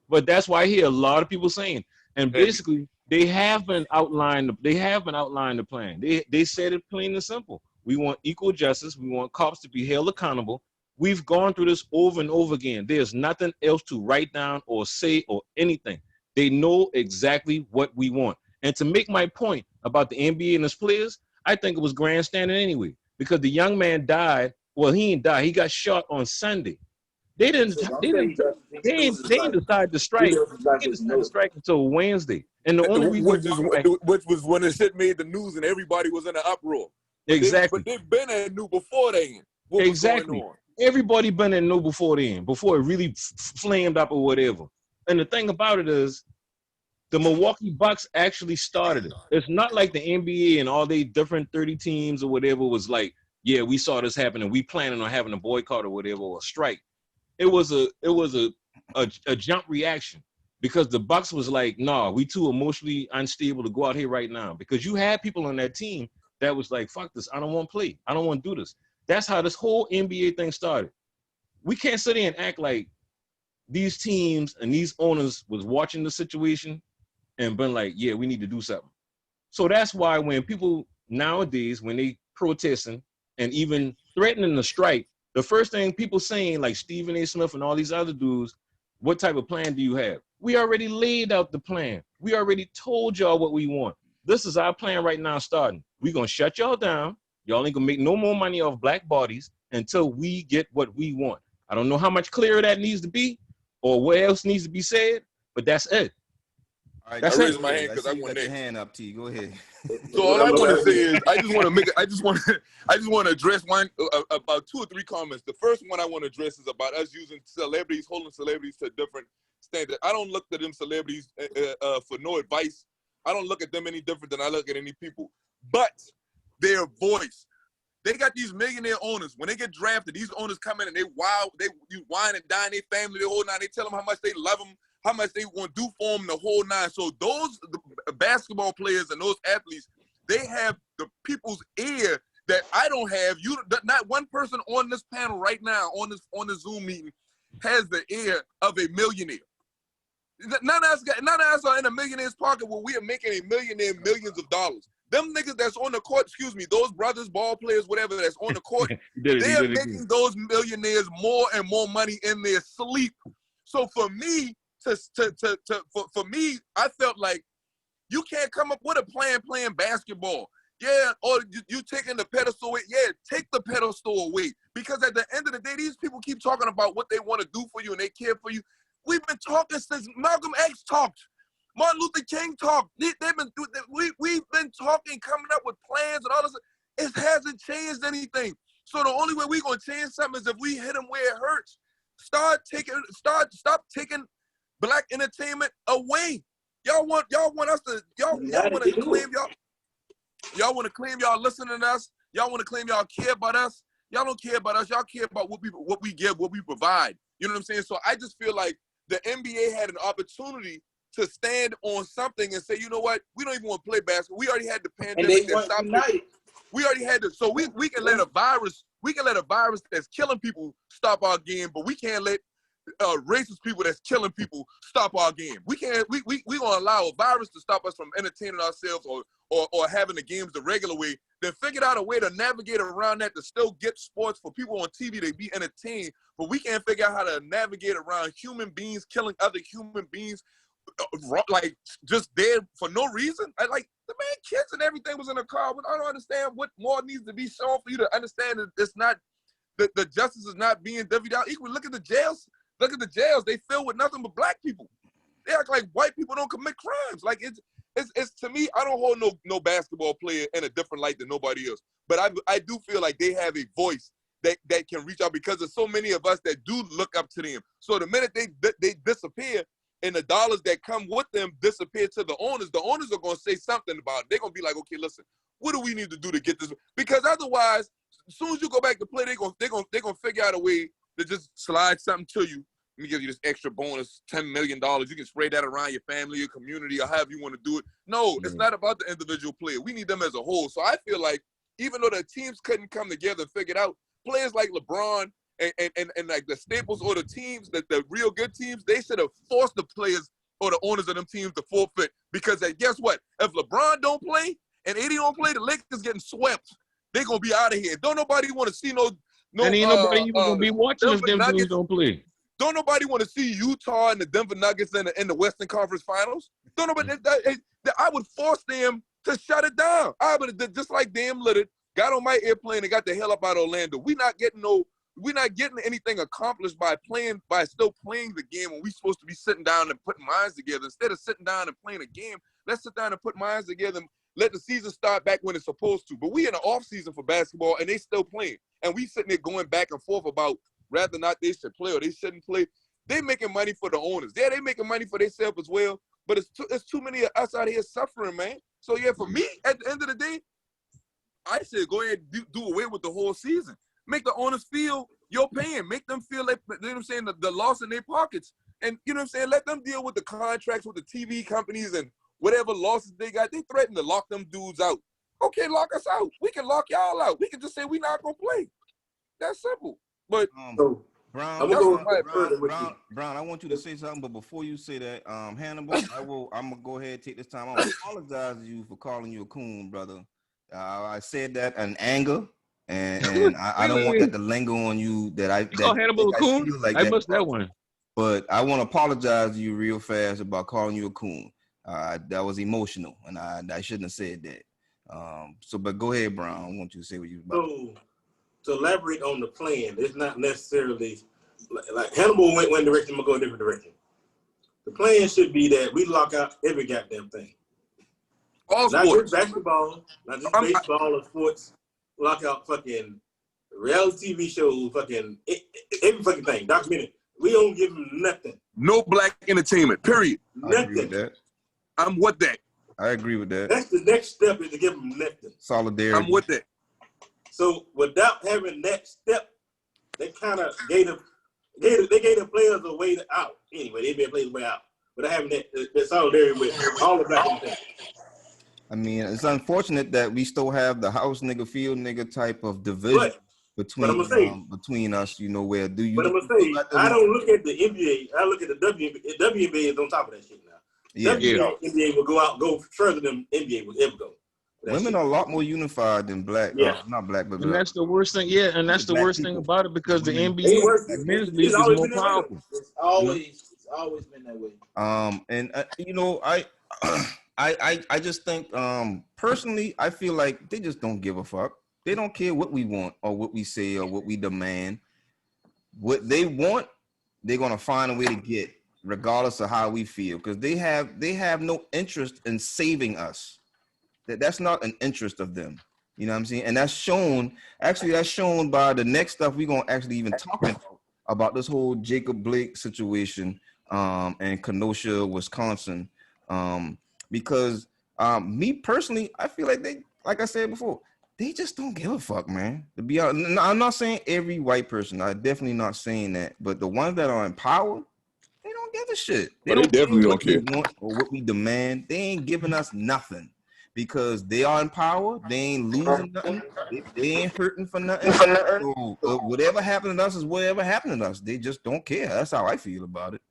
But that's why I hear a lot of people saying. And basically, they have been outlined the plan. They said it plain and simple. We want equal justice. We want cops to be held accountable. We've gone through this over and over again. There's nothing else to write down or say or anything. They know exactly what we want. And to make my point about the NBA and its players, I think it was grandstanding anyway, because the young man died. Well, he didn't die. He got shot on Sunday. They didn't decide to strike. They didn't decide to strike until Wednesday. And the only reason why, Which was when the shit made the news and everybody was in an uproar. exactly. But they've been and knew before then what was going on. Everybody been in know before then, before it really flamed up or whatever. And the thing about it is, the Milwaukee Bucks actually started it. It's not like the NBA and all they different 30 teams or whatever was like, yeah, we saw this happen and we planning on having a boycott or whatever or a strike. It was a jump reaction because the Bucks was like, nah, we too emotionally unstable to go out here right now. Because you had people on that team that was like, fuck this, I don't want to play. I don't want to do this. That's how this whole NBA thing started. We can't sit there and act like these teams and these owners was watching the situation and been like, yeah, we need to do something. So that's why when people nowadays, when they protesting and even threatening to strike, the first thing people saying, like Stephen A. Smith and all these other dudes, what type of plan do you have? We already laid out the plan. We already told y'all what we want. This is our plan right now starting. We're going to shut y'all down. Y'all ain't going to make no more money off black bodies until we get what we want. I don't know how much clearer that needs to be or what else needs to be said, but that's it. All right, That's I it. raised my hand because I you want got your next. hand up, T. Go ahead. So all I want to say is I just want to address one about 2 or 3 comments. The first one I want to address is about us using celebrities, holding celebrities to a different standard. I don't look at them celebrities for no advice. I don't look at them any different than I look at any people. But their voice. They got these millionaire owners. When they get drafted, these owners come in and you wine and dine their family the whole night. They tell them how much they love them, how much they want to do for them the whole nine. So those basketball players and those athletes, they have the people's ear that I don't have. Not one person on this panel right now on this Zoom meeting has the ear of a millionaire. None of us are in a millionaire's pocket where we are making a millionaire millions of dollars. Them niggas that's on the court, those brothers, ball players, whatever, that's on the court, they're making those millionaires more and more money in their sleep. So for me, for me, I felt like you can't come up with a plan playing basketball. Yeah, or you taking the pedestal away. Yeah, take the pedestal away. Because at the end of the day, these people keep talking about what they want to do for you and they care for you. We've been talking since Malcolm X talked. Martin Luther King talked. We've been talking, coming up with plans and all this. It hasn't changed anything. So the only way we're gonna change something is if we hit them where it hurts. Stop taking black entertainment away. Y'all want us to y'all want to claim y'all want to claim y'all listening to us. Y'all want to claim y'all care about us. Y'all don't care about us. Y'all care about what we give, what we provide. You know what I'm saying? So I just feel like the NBA had an opportunity to stand on something and say, you know what? We don't even want to play basketball. We already had the And pandemic they that weren't stopped. united. We already had this. So we can let a virus that's killing people stop our game, but we can't let racist people that's killing people stop our game. We can't. We gonna allow a virus to stop us from entertaining ourselves or having the games the regular way. Then figured out a way to navigate around that to still get sports for people on TV to be entertained. But we can't figure out how to navigate around human beings killing other human beings, like just dead for no reason. Like the man, kids and everything was in the car. But I don't understand what more needs to be shown for you to understand that it's not the justice is not being divvied out equally. Look at the jails. Look at the jails. They filled with nothing but black people. They act like white people don't commit crimes. Like it's to me, I don't hold no basketball player in a different light than nobody else. But I do feel like they have a voice that can reach out because there's so many of us that do look up to them. So the minute they disappear and the dollars that come with them disappear to the owners are going to say something about it. They're going to be like, okay, listen, what do we need to do to get this? Because otherwise, as soon as you go back to play, they're gonna figure out a way to just slide something to you. Let me give you this extra bonus, $10 million. You can spray that around your family, your community, or however you want to do it. No, it's not about the individual player. We need them as a whole. So I feel like even though the teams couldn't come together and figure it out, players like LeBron and like the staples or the teams, the real good teams, they should have forced the players or the owners of them teams to forfeit. Because guess what? If LeBron don't play and AD don't play, the Lakers getting swept. They're going to be out of here. Don't nobody want to see no and ain't nobody even going to be watching if them dudes don't play. Don't nobody want to see Utah and the Denver Nuggets in the Western Conference Finals. Don't nobody. I would force them to shut it down. I would just like Dame Lillard got on my airplane and got the hell up out of Orlando. We're not getting anything accomplished by still playing the game when we're supposed to be sitting down and putting minds together. Instead of sitting down and playing a game, let's sit down and put minds together and let the season start back when it's supposed to. But we in the off season for basketball and they still playing. And we sitting there going back and forth about whether or not they should play or they shouldn't play. They making money for the owners. Yeah, they making money for themselves as well. But it's too many of us out here suffering, man. So yeah, for me, at the end of the day, I said go ahead and do away with the whole season. Make the owners feel your pain. Make them feel like, you know what I'm saying, the loss in their pockets. And you know what I'm saying, let them deal with the contracts with the TV companies and whatever losses they got. They threatened to lock them dudes out. Okay, lock us out. We can lock y'all out. We can just say we're not going to play. That's simple. But So, Brown, I'm gonna go further with you. Brown, I want you to say something, but before you say that, Hannibal, I'm gonna go ahead and take this time. I apologize to you for calling you a coon, brother. I said that in anger, and I don't want that to linger on you. Call Hannibal a coon? Like I missed that one. But I want to apologize to you real fast about calling you a coon. That was emotional, and I shouldn't have said that. But go ahead, Brown. I want you to say what you about. So, to elaborate on the plan, it's not necessarily like Hannibal went one direction, I'm gonna go a different direction. The plan should be that we lock out every goddamn thing. all Not sports. just basketball, not just baseball or sports. Lock out fucking reality TV shows, fucking every fucking thing. Documentary. We don't give them nothing. No black entertainment, period. I agree with that. I'm with that. I agree with that. That's the next step, is to give them nothing. Solidarity. I'm with that. So without having that step, they kind of gave the players a way out. Anyway, they made players a way out. Without having that solidarity with all the black people. I mean, it's unfortunate that we still have the house nigga, field nigga type of division between us. You know, where do you? But I'm gonna say, I don't look at the NBA. I look at the WNBA. WNBA is on top of that shit now. Yeah, WNBA will go further than NBA would ever go. Women are a lot more unified than black. Yeah. Not black, but and that's the worst thing. Yeah, and that's the worst thing about it, because the NBA men's league is always more been powerful. It's always been that way. And you know, I just think personally, I feel like they just don't give a fuck. They don't care what we want or what we say or what we demand. What they want, they're gonna find a way to get, regardless of how we feel, because they have no interest in saving us. That's not an interest of them. You know what I'm saying? And that's shown by the next stuff we're gonna actually even talk about this whole Jacob Blake situation in Kenosha, Wisconsin. Because me personally, I feel like they, like I said before, they just don't give a fuck, man. To be honest, I'm not saying every white person. I'm definitely not saying that. But the ones that are in power, they don't give a shit. But they definitely what don't care. we want or what we demand. They ain't giving us nothing because they are in power. They ain't losing nothing. They ain't hurting for nothing. So whatever happened to us is whatever happened to us. They just don't care. That's how I feel about it.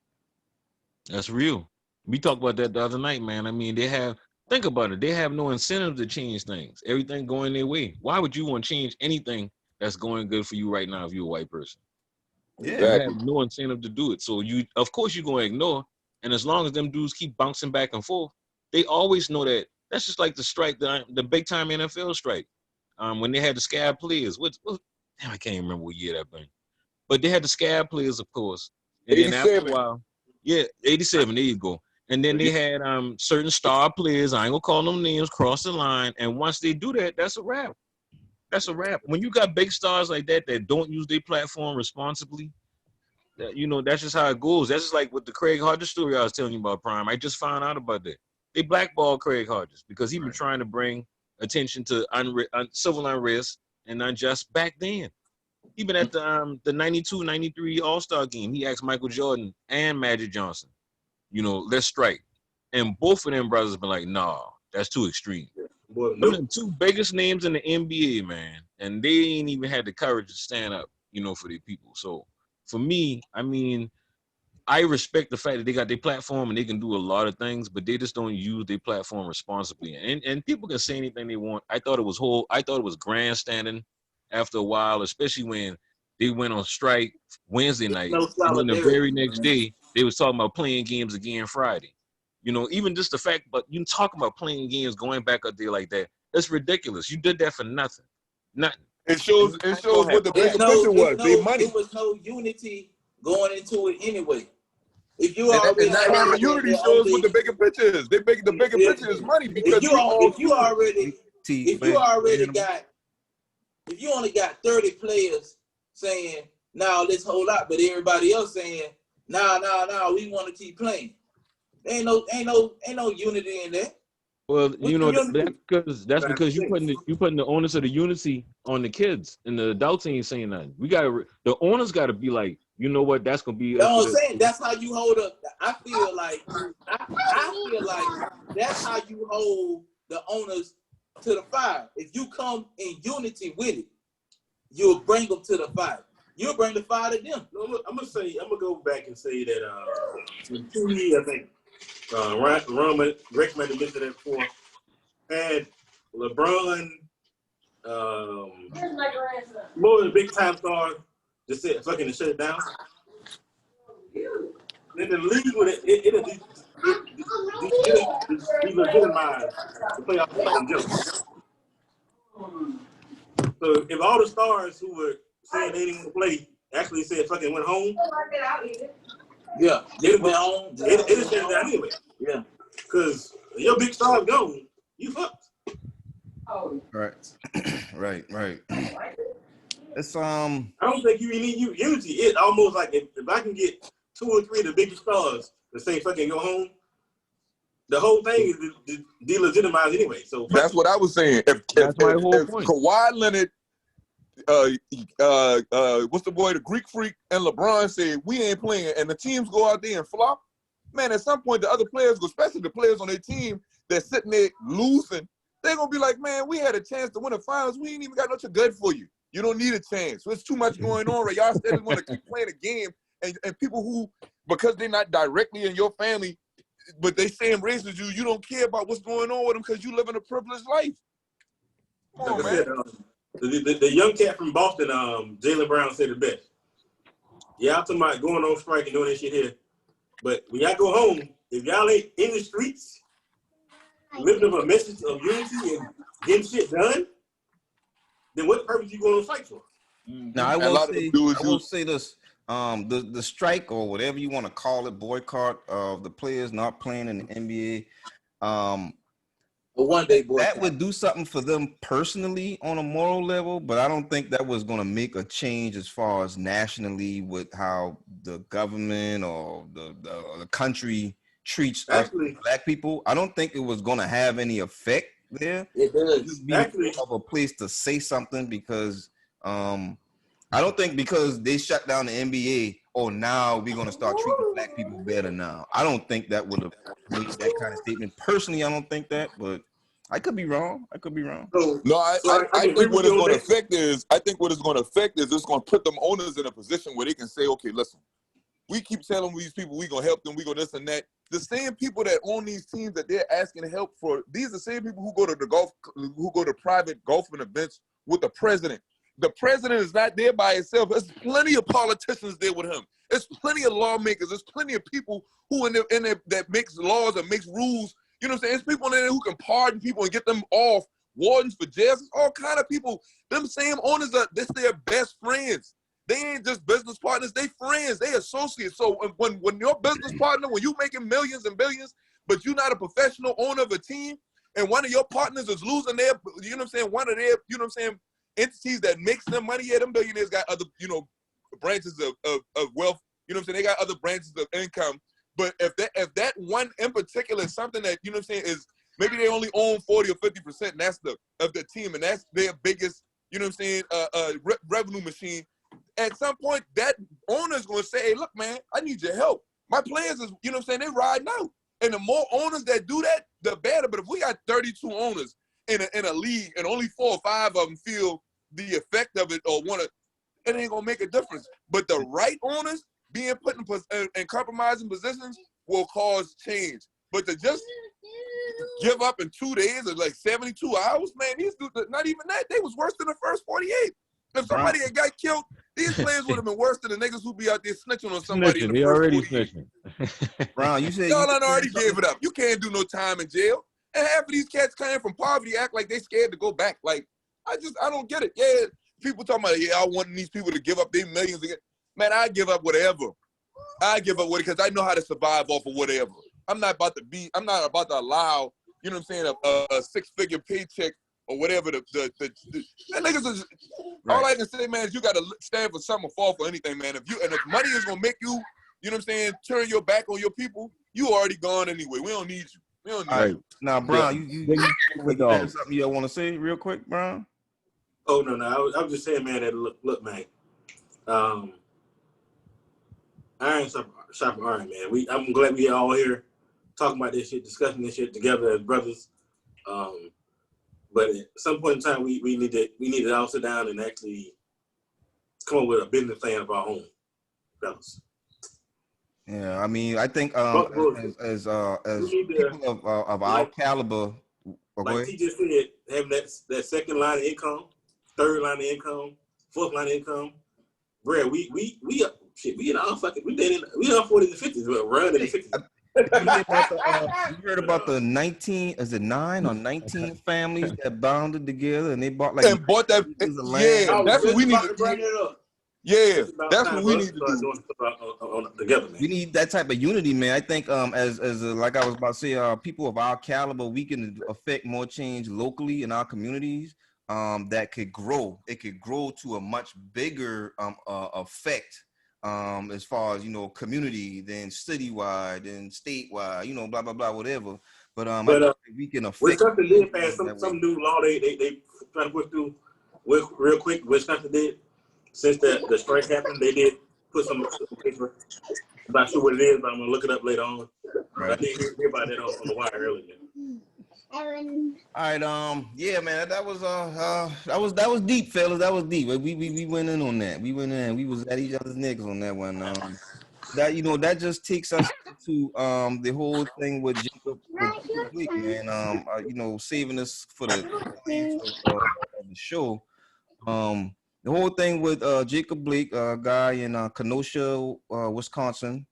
That's real. We talked about that the other night, man. I mean, think about it. They have no incentive to change things. Everything going their way. Why would you want to change anything that's going good for you right now if you're a white person? Yeah. You have no incentive to do it. So of course you're going to ignore. And as long as them dudes keep bouncing back and forth, they always know that. That's just like the strike, the big time NFL strike. When they had the scab players. Damn, I can't remember what year that been. But they had the scab players, of course. And then after a while, 87, there you go. And then they had certain star players, I ain't gonna call them names, cross the line. And once they do that, that's a wrap. That's a wrap. When you got big stars like that don't use their platform responsibly, that's just how it goes. That's just like with the Craig Hodges story I was telling you about, Prime. I just found out about that. They blackballed Craig Hodges because he was trying to bring attention to civil unrest and unjust back then. Even at the 92-93 All-Star game, he asked Michael Jordan and Magic Johnson, let's strike. And both of them brothers been like, nah, that's too extreme. Boy, Them are the two biggest names in the NBA, man. And they ain't even had the courage to stand up, for their people. So for me, I mean, I respect the fact that they got their platform and they can do a lot of things, but they just don't use their platform responsibly. And people can say anything they want. I thought it was grandstanding after a while, especially when they went on strike Wednesday night. And then the very next day, they was talking about playing games again Friday. Even just the fact, but you talking about playing games going back up there like that, that's ridiculous. You did that for nothing. Nothing. It shows what the bigger picture was. They money. There was no unity going into it anyway. If you And already not having unity shows what the bigger picture is. The bigger picture is money because if you only got 30 players saying, "Now let's hold out," but everybody else saying, "Nah, we want to keep playing." Ain't no unity in there. Well, that's because you putting the onus of the unity on the kids, and the adults ain't saying nothing. The owners got to be like, you know what? That's gonna be. No, I'm saying that's how you hold up. I feel like that's how you hold the owners to the fire. If you come in unity with it, you'll bring them to the fire. You'll bring the fire to them. No, I'm gonna go back and say that in 2 years, I think Roman Greg might have mentioned that before. Had LeBron, more of the big time stars just said fucking to shut it down. Then the league would it'll delegitimize the playoff fucking joke. So if all the stars who were saying they didn't want to play actually said fucking went home, yeah, they went home. It'll shut it down anyway. Yeah, because your big star gone, you fucked. Right. It's I don't think you need unity. It's almost like if I can get 2 or 3 of the biggest stars to say fucking go home, the whole thing is delegitimized anyway. So that's what I was saying. If Kawhi Leonard, what's the boy, the Greek Freak, and LeBron said we ain't playing, and the teams go out there and flop, man, at some point the other players, especially the players on their team that's sitting there losing, they're gonna be like, man, we had a chance to win the finals. We ain't even got nothing good for you. You don't need a chance. There's too much going on, right? Y'all still want to keep playing a game, and people who, because they're not directly in your family, but they saying racist you don't care about what's going on with them because you live in a privileged life. Come on, man. The young cat from Boston, Jaylen Brown, said it best. Yeah, I'm talking about going on strike and doing that shit here. But when y'all go home, if y'all ain't in the streets, living up a message of unity and getting shit done, then what purpose you going on strike for? Now I will say this: the strike or whatever you want to call it, boycott of the players not playing in the NBA. But one day, that would do something for them personally on a moral level, but I don't think that was going to make a change as far as nationally with how the government or the country treats us black people. I don't think it was going to have any effect there. It does. Just be Actually, of a place to say something because I don't think because they shut down the NBA, oh, now we're gonna start treating black people better now. I don't think that would have made that kind of statement. Personally, I don't think that, but I could be wrong. I could be wrong. so, No, I I can agree think what with it's you on going to that. affect is, I think what it's going to affect is it's going to put them owners in a position where they can say, okay, listen, we keep telling these people we going to help them, we going to this and that. The same people that own these teams that they're asking help for, these are the same people who go to the golf, who go to private golfing events with the president. The president is not there by himself. There's plenty of politicians there with him. There's plenty of lawmakers. There's plenty of people who in there that makes laws and makes rules. You know what I'm saying? There's people in there who can pardon people and get them off. Wardens for jails. All kind of people. Them same owners are this their best friends. They ain't just business partners. They friends. They associates. So when your business partner, when you making millions and billions, but you're not a professional owner of a team, and one of your partners is losing their, you know what I'm saying, one of their, you know what I'm saying, entities that makes them money. Yeah, them billionaires got other, you know, branches of wealth. You know what I'm saying? They got other branches of income. But if that one in particular is something that, you know what I'm saying, is maybe they only own 40 or 50%, and that's of the team, and that's their biggest, you know what I'm saying, revenue machine. At some point, that owner is going to say, hey, look, man, I need your help. My players is, you know what I'm saying, they riding out. And the more owners that do that, the better. But if we got 32 owners in a league and only 4 or 5 of them feel the effect of it or want to, it ain't going to make a difference. But the right owners being put in compromising positions will cause change. But to just give up in 2 days or like 72 hours, man, these dudes, not even that, they was worse than the first 48. If somebody had got killed, these players would have been worse than the niggas who be out there snitching on somebody in the They first already 48. snitching. Brown, you said Y'all you done already gave it up. You can't do no time in jail. And half of these cats came from poverty act like they scared to go back. Like, I don't get it. Yeah, people talking about, yeah, I want these people to give up their millions again. Man, I give up whatever. I give up what because I know how to survive off of whatever. I'm not about to allow, you know what I'm saying, a 6-figure paycheck or whatever that niggas is, Right. all I can say, man, is you gotta stand for something or fall for anything, man. If money is gonna make you, you know what I'm saying, turn your back on your people, you already gone anyway. We don't need you. We don't need All right. you. Now, Brown, Then you with you have dogs. something you want to say real quick, Brown? Oh no, I was just saying, man. That look, man. Iron sharp iron, man. I'm glad we all here talking about this shit, discussing this shit together as brothers. But at some point in time, we need to all sit down and actually come up with a business plan of our own, fellas. Yeah, I mean, I think as we need to, people of our caliber, go like ahead. T just said, having that second line of income, third line of income, fourth line of income. Bro, we in our fucking we in our 40s and 50s, but run in the 50s. You heard about the 19, is it 9 or 19 families that bounded together and they bought like And bought that, pieces of yeah, land? that's what we need about to bring do. it up. Yeah, About that's time what we for us need to start do. doing stuff together, man. We need that type of unity, man. I think as like I was about to say, people of our caliber, we can affect more change locally in our communities. That could grow. It could grow to a much bigger effect as far as, you know, community, then citywide, then statewide, you know, blah blah blah, whatever. But I think we can affect. Wisconsin did pass some new law they trying to push through real quick. Wisconsin did, since the strike happened, they did put some paper. I'm not sure what it is, but I'm gonna look it up later on. Right. I did hear about that on the wire earlier. All right, yeah, man, that was deep, fellas. That was deep. We went in on that. We went in. We was at each other's necks on that one. That, you know, that just takes us to the whole thing with Jacob Blake, man. You know, saving us for the of the show. The whole thing with Jacob Blake, a guy in Kenosha, Wisconsin.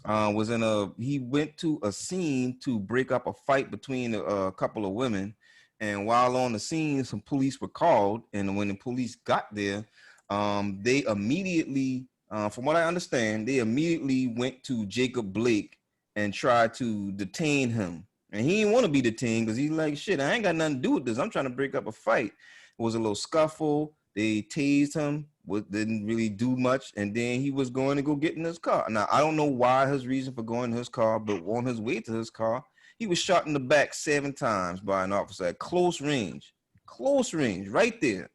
He went to a scene to break up a fight between a couple of women, and while on the scene, some police were called, and when the police got there, they immediately, from what I understand, they immediately went to Jacob Blake and tried to detain him, and he didn't want to be detained because he's like, shit, I ain't got nothing to do with this. I'm trying to break up a fight. It was a little scuffle. They tased him, didn't really do much, and then he was going to go get in his car. Now, I don't know why his reason for going in his car, but on his way to his car, He was shot in the back 7 times by an officer at close range, right there.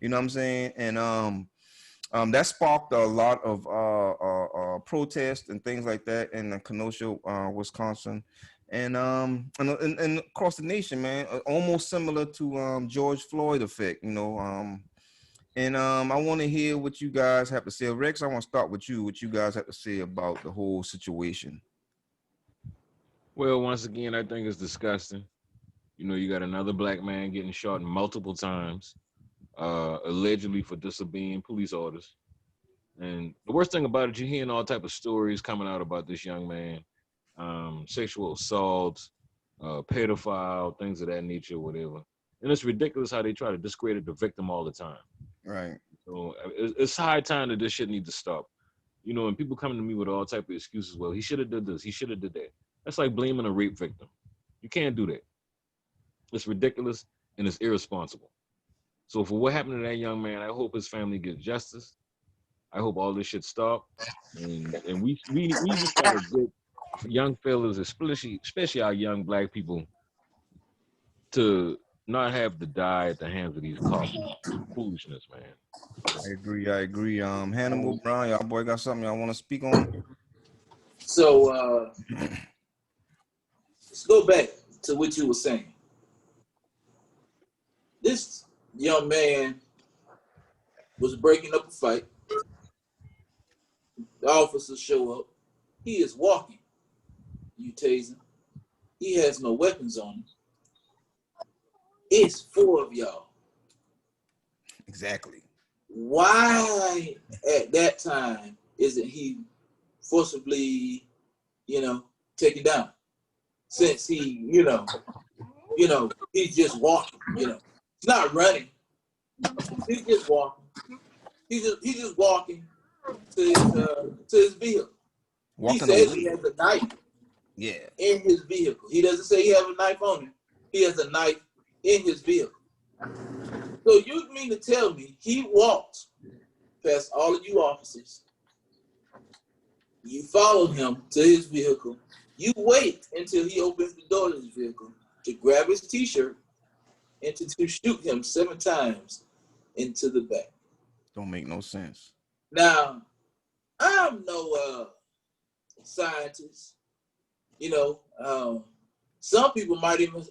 You know what I'm saying? And that sparked a lot of protests and things like that in Kenosha, Wisconsin, and across the nation, man. Almost similar to George Floyd effect, you know. And I want to hear what you guys have to say. Rex, I want to start with you. What you guys have to say about the whole situation? Well, once again, I think it's disgusting. You know, you got another black man getting shot multiple times, allegedly for disobeying police orders. And the worst thing about it, you're hearing all type of stories coming out about this young man, sexual assaults, pedophile, things of that nature, whatever. And it's ridiculous how they try to discredit the victim all the time. Right. So it's high time that this shit needs to stop. You know, and people coming to me with all type of excuses. Well, he should have did this. He should have did that. That's like blaming a rape victim. You can't do that. It's ridiculous and it's irresponsible. So for what happened to that young man, I hope his family gets justice. I hope all this shit stop. And we just gotta get young fellas, especially our young black people, to not have to die at the hands of these cops. Foolishness, man. I agree. Hannibal Brown, y'all boy got something y'all want to speak on? So let's go back to what you were saying. This young man was breaking up a fight. The officers show up. He is walking. You tase him. He has no weapons on him. It's 4 of y'all. Exactly. Why at that time isn't he forcibly, taken down? Since he, he's just walking, he's not running. He's just walking. He's just walking to his vehicle. Walking he says away. he has a knife Yeah. in his vehicle. He doesn't say he has a knife on him. He has a knife in his vehicle. So you mean to tell me he walked past all of you officers, you follow him to his vehicle, you wait until he opens the door to his vehicle to grab his t-shirt and to shoot him 7 times into the back? Don't make no sense. Now, I'm no scientist. Some people might even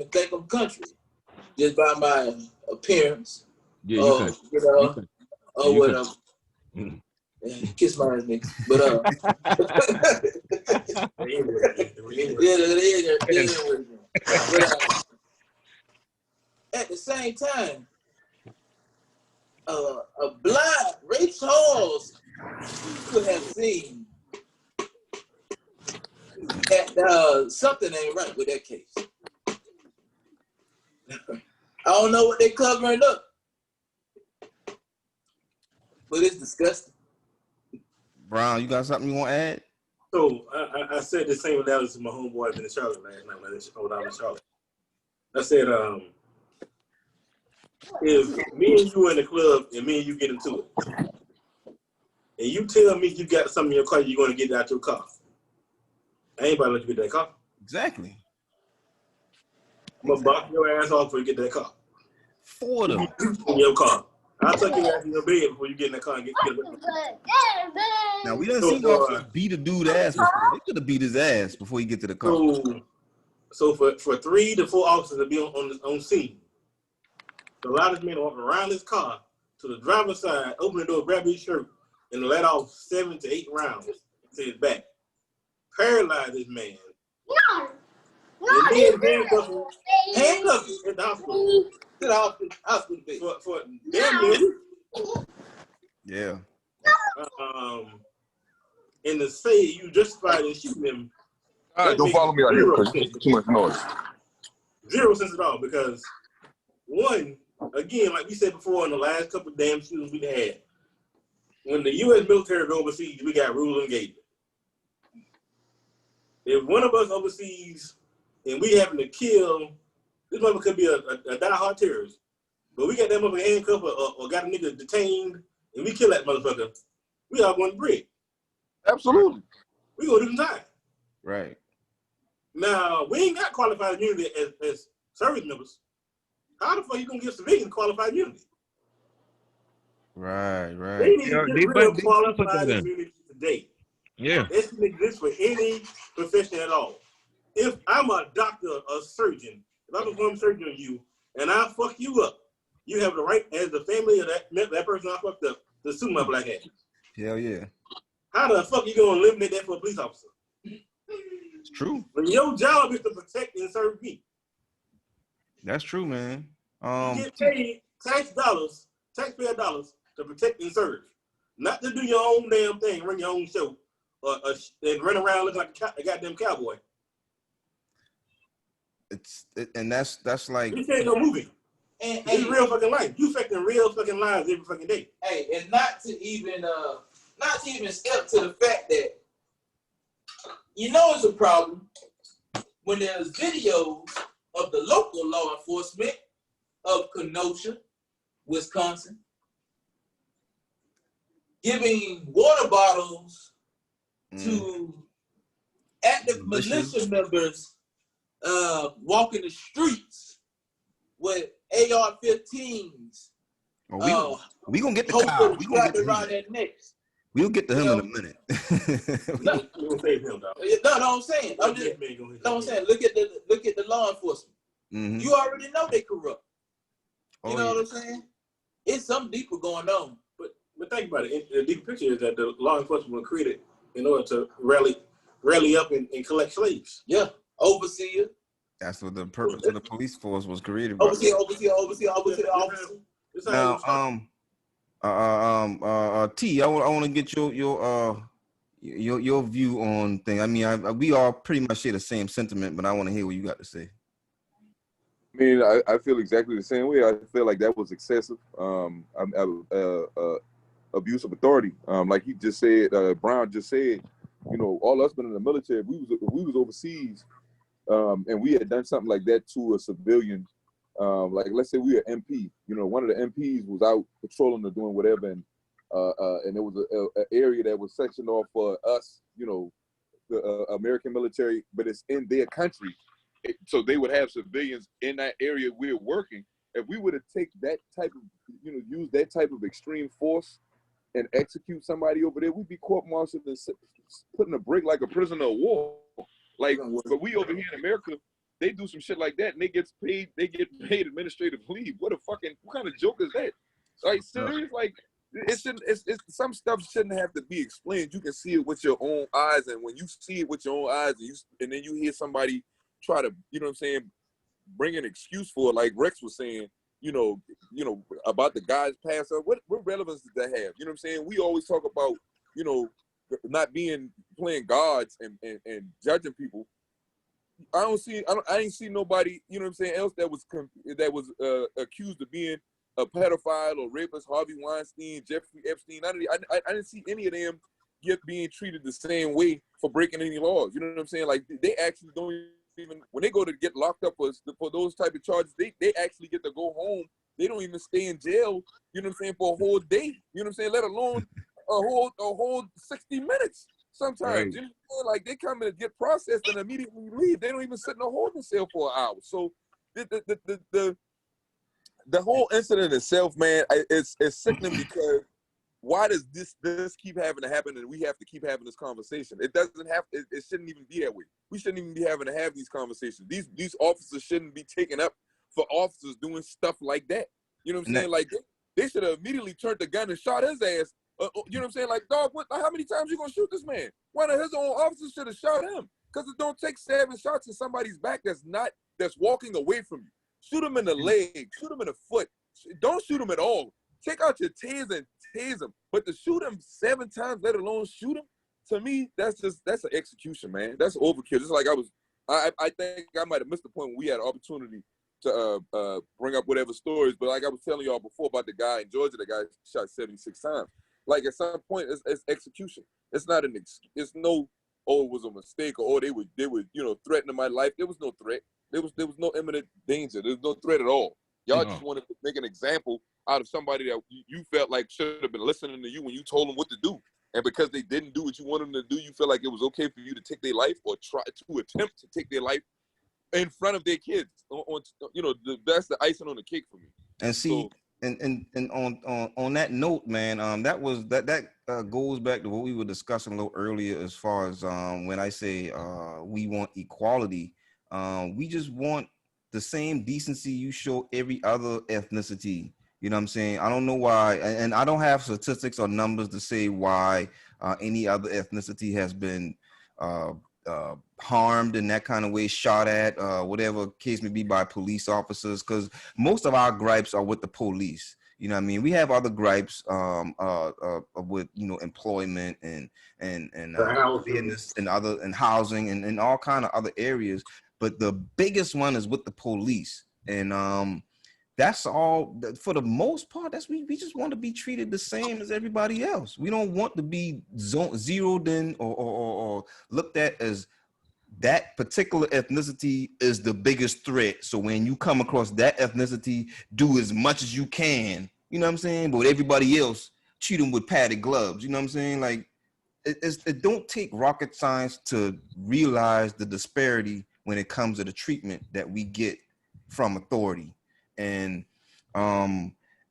think I'm country just by my appearance. Yeah, you can. Or whatever. Kiss my ass, nigga. But at the same time, a blind Ray Charles could have seen that something ain't right with that case. I don't know what they're covering up, but it's disgusting. Brown, you got something you want to add? So I said the same analogy to my homeboy in Charlotte last night when I was in Charlotte. I said, if me and you in the club and me and you get into it, and you tell me you got something in your car, you're going to get out your car. I ain't about to let you get that car. Exactly. I'm going to box your ass off before you get that car. 4 of them. In your car. I'll tuck your ass in your bed before you get in that car and get it. Now, we done seen officers beat a dude ass before. They could have beat his ass before he get to the car. So for 3 to 4 officers to be on scene, to allow this man to walk around his car to the driver's side, open the door, grab his shirt, and let off 7 to 8 rounds to his back, paralyze this man, and then handcuff him at the hospital. To the hospital bed. For damn near. Yeah. And to say you justified in shooting him. All right, don't follow me out here because too much noise. 0 sense at all, because one, again, like we said before in the last couple of damn shootings we had, when the U.S. military go overseas, we got rules of engagement. If one of us overseas and we happen to kill, this mother could be a die-hard terrorist, but we got that motherfucker handcuffed or got a nigga detained and we kill that motherfucker, we all going to break. Absolutely. We gonna do some time. Right. Now, we ain't got qualified immunity as service members. How the fuck you gonna give civilians qualified immunity? Right, They right. need Yeah, to get they real put qualified that in. immunity today. Yeah. That should exist for any profession at all. If I'm a doctor, a surgeon, if I perform surgery on you and I fuck you up, you have the right, as the family of that person I fucked up, to sue my black ass. Hell yeah. How the fuck you gonna eliminate that for a police officer? It's true. When your job is to protect and serve me. That's true, man. You get paid taxpayer dollars to protect and serve. Not to do your own damn thing, run your own show, and run around looking like a goddamn cowboy. And that's like, This ain't no movie. And It's real fucking life. You affecting real fucking lives every fucking day. hey, and not to even step to the fact that it's a problem when there's videos of the local law enforcement of Kenosha, Wisconsin, giving water bottles to active militia members walking the streets with AR-15s. We gonna get the cow. We gonna get to around him. their necks. We'll get to him in a minute. No, You gonna save him, dog. no, I'm saying. I'm saying. Look at the law enforcement. Mhm. You already know they corrupt. You Oh, know yeah. what I'm saying? It's something deeper going on. But think about it. The deeper picture is that the law enforcement were created in order to rally up and collect slaves. Yeah, overseer. That's what the purpose of the police force was created. By. Overseer. This how it Now, T, I want to get your view on things. I mean, we all pretty much share the same sentiment, but I want to hear what you got to say. I mean, I feel exactly the same way. I feel like that was excessive. Abuse of authority. Like he just said, Brown just said, all us been in the military. If we was overseas, and we had done something like that to a civilian, like let's say we were MP. One of the MPs was out patrolling or doing whatever, and there was an area that was sectioned off for us, the American military, but it's in their country. So they would have civilians in that area we're working. If we were to take that type of, use that type of extreme force and execute somebody over there, we'd be court-martialed and put in a break like a prisoner of war. Like, but we over here in America, they do some shit like that and they get paid administrative leave. What kind of joke is that? Like, serious? Like, it's some stuff shouldn't have to be explained. You can see it with your own eyes, and when you see it with your own eyes, and then you hear somebody try to, bring an excuse for it, like Rex was saying, about the guy's past. What relevance does that have? You know what I'm saying? We always talk about, not playing gods and judging people. I ain't see nobody, else that was accused of being a pedophile or rapist, Harvey Weinstein, Jeffrey Epstein. I didn't see any of them being treated the same way for breaking any laws. You know what I'm saying? Like, they actually don't even, when they go to get locked up for those type of charges, they actually get to go home. They don't even stay in jail, for a whole day. You know what I'm saying? Let alone a whole 60 minutes sometimes. Right. You know what I'm saying? Like, they come in and get processed and immediately leave. They don't even sit in a holding cell for an hour. So the whole incident itself, man, it's sickening because why does this keep having to happen and we have to keep having this conversation? It doesn't have, it shouldn't even be that way. We shouldn't even be having to have these conversations. These officers shouldn't be taken up for officers doing stuff like that. You know what I'm saying? Like, they should have immediately turned the gun and shot his ass. You know what I'm saying? Like, dog, how many times you gonna shoot this man? One of his own officers should have shot him. Because it don't take 7 shots in somebody's back that's walking away from you. Shoot him in the leg, shoot him in the foot. Don't shoot him at all. Take out your taser and tase him. But to shoot him 7 times, let alone shoot him, to me, that's an execution, man. That's overkill. Just like I think I might have missed the point when we had an opportunity to bring up whatever stories, but like I was telling y'all before about the guy in Georgia, the guy shot 76 times. Like, at some point, it's execution. It's not it's no, it was a mistake, or they would threaten my life. There was no threat. There was no imminent danger. There was no threat at all. Y'all just wanted to make an example out of somebody that you felt like should have been listening to you when you told them what to do. and because they didn't do what you wanted them to do, you feel like it was okay for you to take their life or try to attempt to take their life in front of their kids. That's the icing on the cake for me. And see, and on that note, man, that goes back to what we were discussing a little earlier, as far as when I say we want equality, we just want the same decency you show every other ethnicity. You know what I'm saying? I don't know why, and I don't have statistics or numbers to say why any other ethnicity has been harmed in that kind of way, shot at, whatever case may be, by police officers, because most of our gripes are with the police. You know what I mean? We have other gripes with, employment and business and housing and all kind of other areas. But the biggest one is with the police. And that's all. For the most part, we just want to be treated the same as everybody else. We don't want to be zeroed in or looked at as that particular ethnicity is the biggest threat. So when you come across that ethnicity, do as much as you can. You know what I'm saying? But with everybody else, treat them with padded gloves. You know what I'm saying? Like, it don't take rocket science to realize the disparity when it comes to the treatment that we get from authority. And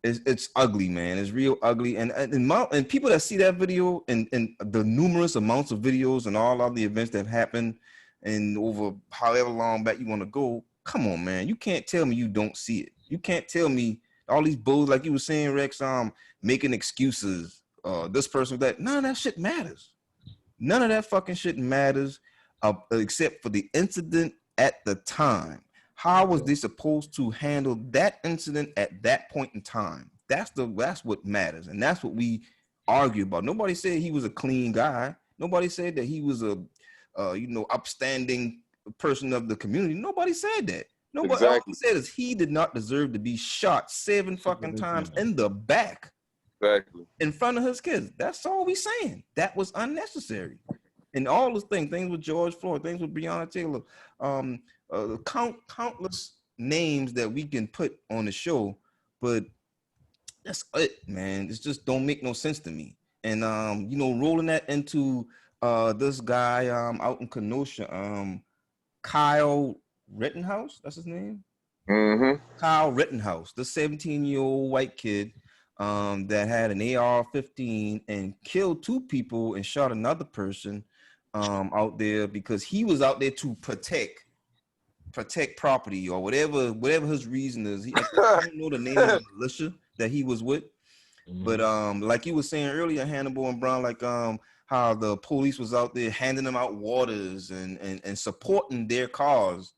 it's ugly, man. It's real ugly. And people that see that video and the numerous amounts of videos and all of the events that have happened and over however long back you want to go, come on, man. You can't tell me you don't see it. You can't tell me all these bulls, like you were saying, Rex, making excuses, this person, that. None of that shit matters. None of that fucking shit matters except for the incident at the time. How was they supposed to handle that incident at that point in time? That's what matters, and that's what we argue about. Nobody said he was a clean guy. Nobody said that he was a upstanding person of the community. Nobody said that. Nobody. Exactly. All he said is he did not deserve to be shot 7 fucking times in the back, exactly, in front of his kids. That's all we saying. That was unnecessary. And all those things with George Floyd, things with Breonna Taylor, countless names that we can put on the show, but that's it, man. It just don't make no sense to me. And rolling that into this guy out in Kenosha, Kyle Rittenhouse, that's his name. Mm-hmm. Kyle Rittenhouse, the 17-year-old white kid that had an AR-15 and killed 2 people and shot another person out there because he was out there to protect property or whatever his reason is. I don't know the name of the militia that he was with, but like you were saying earlier, Hannibal and Brown, like how the police was out there handing them out waters and supporting their cause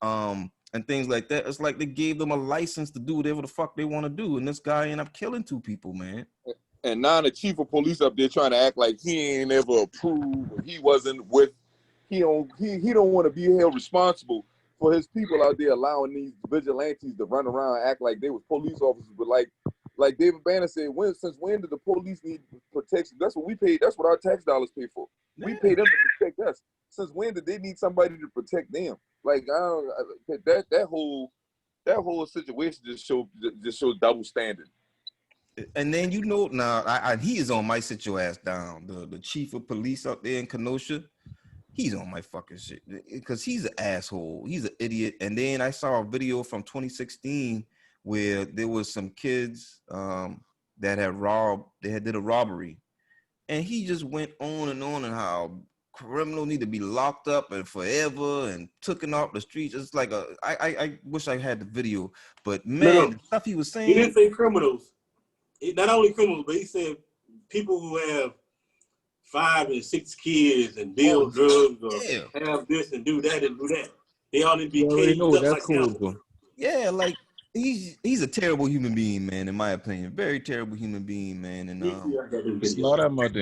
and things like that. It's like they gave them a license to do whatever the fuck they want to do, and this guy ended up killing 2 people, man. And now the chief of police up there trying to act like he ain't ever approved, or he wasn't with, he don't want to be held responsible for his people out there allowing these vigilantes to run around and act like they was police officers. But like David Banner said, since when did the police need protection? That's what we paid. That's what our tax dollars pay for. We pay them to protect us. Since when did they need somebody to protect them? Like that whole situation just shows double standard. And then now he is on my sit your ass down. The chief of police up there in Kenosha, he's on my fucking shit because he's an asshole. He's an idiot. And then I saw a video from 2016 where there was some kids that did a robbery, and he just went on and how criminals need to be locked up and forever and taken off the streets. It's like I wish I had the video, but man, the stuff he was saying. He didn't say criminals. Not only criminals, but he said people who have 5 and 6 kids and deal drugs or have this and do that and do that. They all need to be caged up like cool. Yeah, like he's a terrible human being, man. In my opinion, very terrible human being, man. And it's not that much.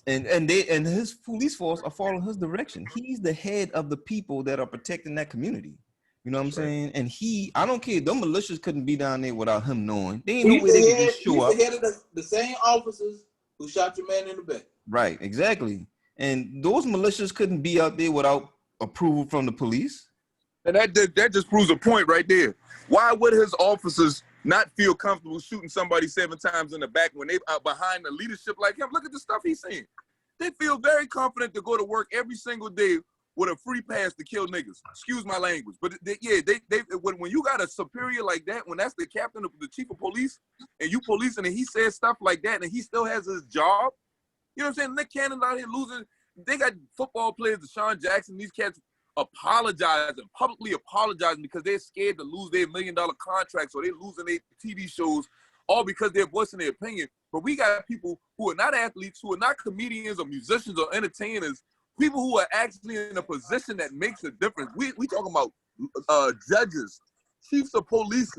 And his police force are following his direction. He's the head of the people that are protecting that community. You know what I'm saying? And I don't care. Them militias couldn't be down there without him knowing. They ain't no way they could just show up. He's the head of the same officers who shot your man in the back. Right, exactly. And those militias couldn't be out there without approval from the police. And that just proves a point right there. Why would his officers not feel comfortable shooting somebody 7 times in the back when they are behind a leadership like him. Look at the stuff he's saying. They feel very confident to go to work every single day with a free pass to kill niggas. Excuse my language. But when you got a superior like that, when that's the captain of the chief of police, and you policing and he says stuff like that and he still has his job, you know what I'm saying? Nick Cannon out here losing. They got football players, Deshaun Jackson, these cats apologizing, publicly apologizing because they're scared to lose their $1 million contracts or they're losing their TV shows, all because they're voicing their opinion. But we got people who are not athletes, who are not comedians or musicians or entertainers, people who are actually in a position that makes a difference. We talking about judges, chiefs of police,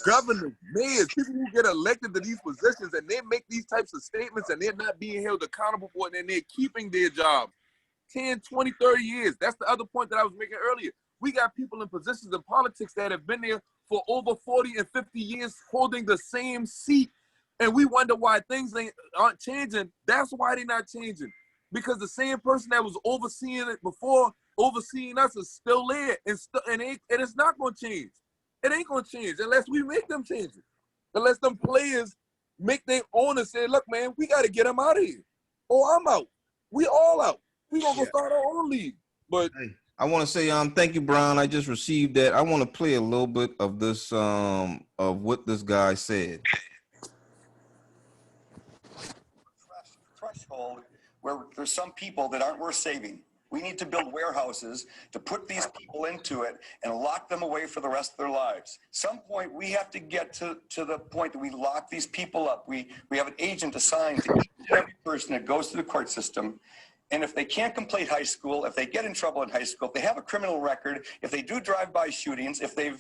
governors, mayors, people who get elected to these positions and they make these types of statements and they're not being held accountable for it and they're keeping their jobs 10, 20, 30 years. That's the other point that I was making earlier. We got people in positions in politics that have been there for over 40 and 50 years holding the same seat, and we wonder why things aren't changing. That's why they're not changing, because the same person that was overseeing it before, overseeing us, is still there, and it's not going to change. It ain't going to change unless we make them change it. Unless them players make their own and say, look, man, we got to get them out of here. Or I'm out. We all out. We going to go start our own league. But I want to say thank you, Brown. I just received that. I want to play a little bit of this of what this guy said. Threshold where there's some people that aren't worth saving. We need to build warehouses to put these people into it and lock them away for the rest of their lives. Some point we have to get to the point that we lock these people up. We have an agent assigned to each and every person that goes through the court system. And if they can't complete high school, if they get in trouble in high school, if they have a criminal record, if they do drive-by shootings, if they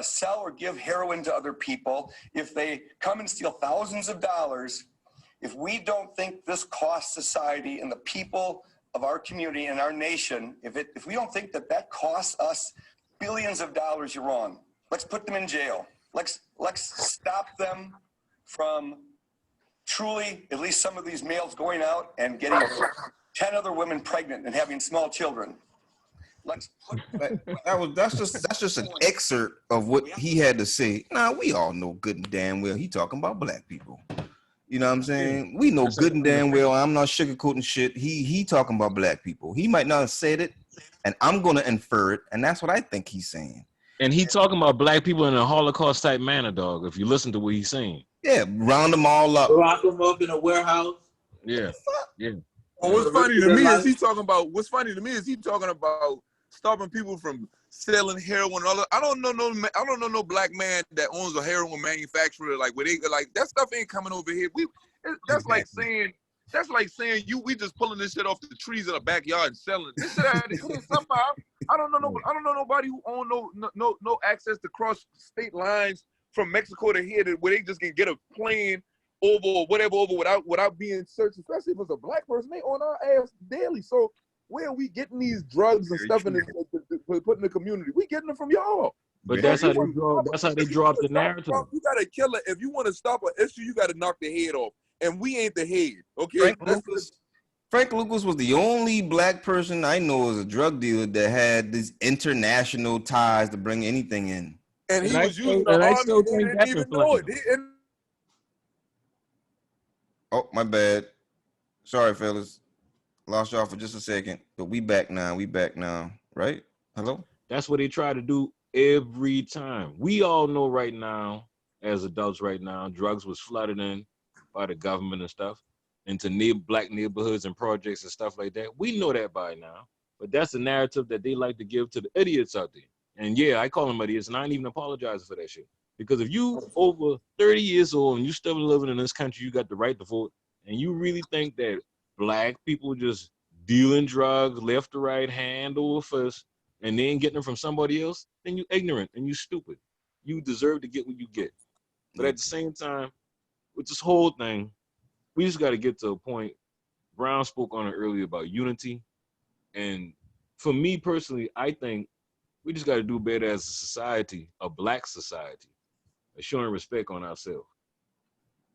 sell or give heroin to other people, if they come and steal thousands of dollars, if we don't think this costs society and the people of our community and our nation, if we don't think that costs us billions of dollars, you're wrong. Let's put them in jail. Let's stop them from truly, at least some of these males going out and getting 10 other women pregnant and having small children. That's just an excerpt of what he had to say. Now we all know good and damn well he talking about black people. You know what I'm saying? We know good and damn well. I'm not sugarcoating shit. He talking about black people. He might not have said it, and I'm gonna infer it, and that's what I think he's saying. And he talking about black people in a Holocaust type manner, dog. If you listen to what he's saying. Yeah, round them all up. Lock them up in a warehouse. Yeah. Well, what's funny to me is he talking about stopping people from selling heroin and all that. I don't know no black man that owns a heroin manufacturer like where they like that stuff ain't coming over here. That's like saying we just pulling this shit off the trees in the backyard and selling it. This shit out here somehow. I don't know nobody who own no access to cross state lines from Mexico to here where they just can get a plane over or whatever over without being searched, especially if it's a black person. They on our ass daily. So where are we getting these drugs and stuff in put in the community? We getting them from y'all. But that's how they draw up the narrative. You gotta kill it. If you want to stop an issue, you gotta knock the head off. And we ain't the head. Okay. Frank Lucas was the only black person I know as a drug dealer that had these international ties to bring anything in. And he was using the army and didn't even know it. Oh, my bad. Sorry, fellas. Lost y'all for just a second, but we back now. Right? Hello? That's what they try to do every time. We all know right now, as adults right now, drugs was flooded in by the government and stuff into black neighborhoods and projects and stuff like that. We know that by now, but that's the narrative that they like to give to the idiots out there. And yeah, I call them idiots, and I ain't even apologizing for that shit. Because if you over 30 years old and you still living in this country, you got the right to vote, and you really think that black people just dealing drugs left to right, hand over fist, and then getting them from somebody else, then you ignorant and you stupid. You deserve to get what you get. But at the same time, with this whole thing, we just got to get to a point. Brown spoke on it earlier about unity. And for me personally, I think we just got to do better as a society, a black society, showing respect on ourselves.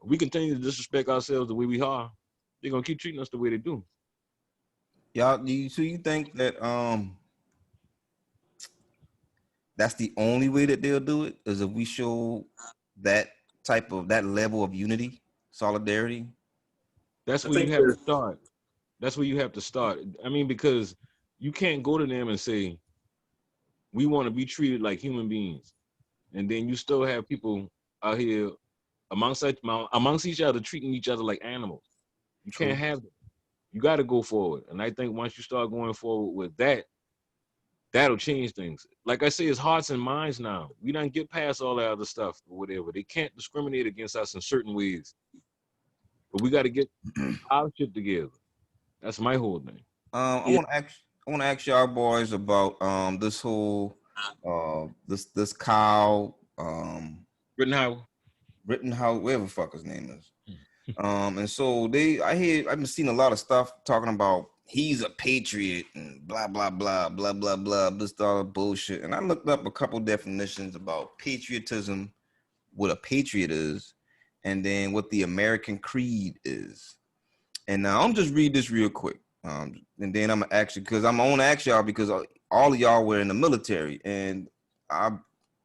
If we continue to disrespect ourselves the way we are, they're going to keep treating us the way they do. Y'all, so you think that that's the only way that they'll do it, is if we show that level of unity, solidarity? That's I where you think have to there's- start. That's where you have to start. I mean, because you can't go to them and say, we want to be treated like human beings. And then you still have people out here amongst each other treating each other like animals. You True. can't have it. You got to go forward. And I think once you start going forward with that, that'll change things. Like I say, it's hearts and minds now. We don't get past all that other stuff or whatever. They can't discriminate against us in certain ways. But we got to get our shit together. That's my whole thing. I want to ask y'all boys about this whole this Kyle Rittenhouse. whatever the fuck his name is. And so I've been seeing a lot of stuff talking about he's a patriot and blah blah blah blah blah blah this all bullshit. And I looked up a couple definitions about patriotism, what a patriot is, and then what the American creed is. And now I'm just read this real quick. And then I'm actually because I'm gonna ask y'all because all of y'all were in the military, and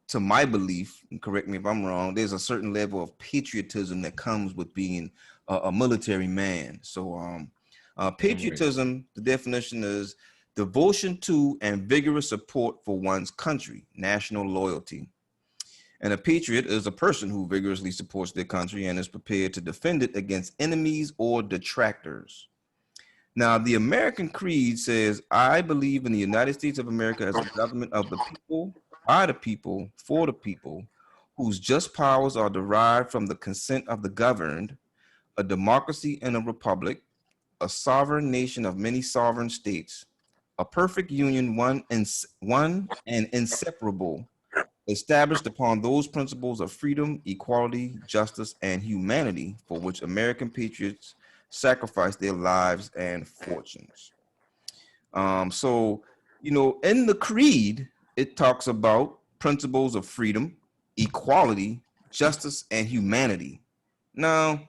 to my belief, and correct me if I'm wrong, there's a certain level of patriotism that comes with being a military man. So patriotism, the definition is devotion to and vigorous support for one's country, national loyalty. And a patriot is a person who vigorously supports their country and is prepared to defend it against enemies or detractors. Now, the American Creed says, I believe in the United States of America as a government of the people, by the people, for the people, whose just powers are derived from the consent of the governed, a democracy and a republic, a sovereign nation of many sovereign states, a perfect union, one and inseparable, established upon those principles of freedom, equality, justice, and humanity for which American patriots sacrifice their lives and fortunes. So, in the creed, it talks about principles of freedom, equality, justice, and humanity. Now,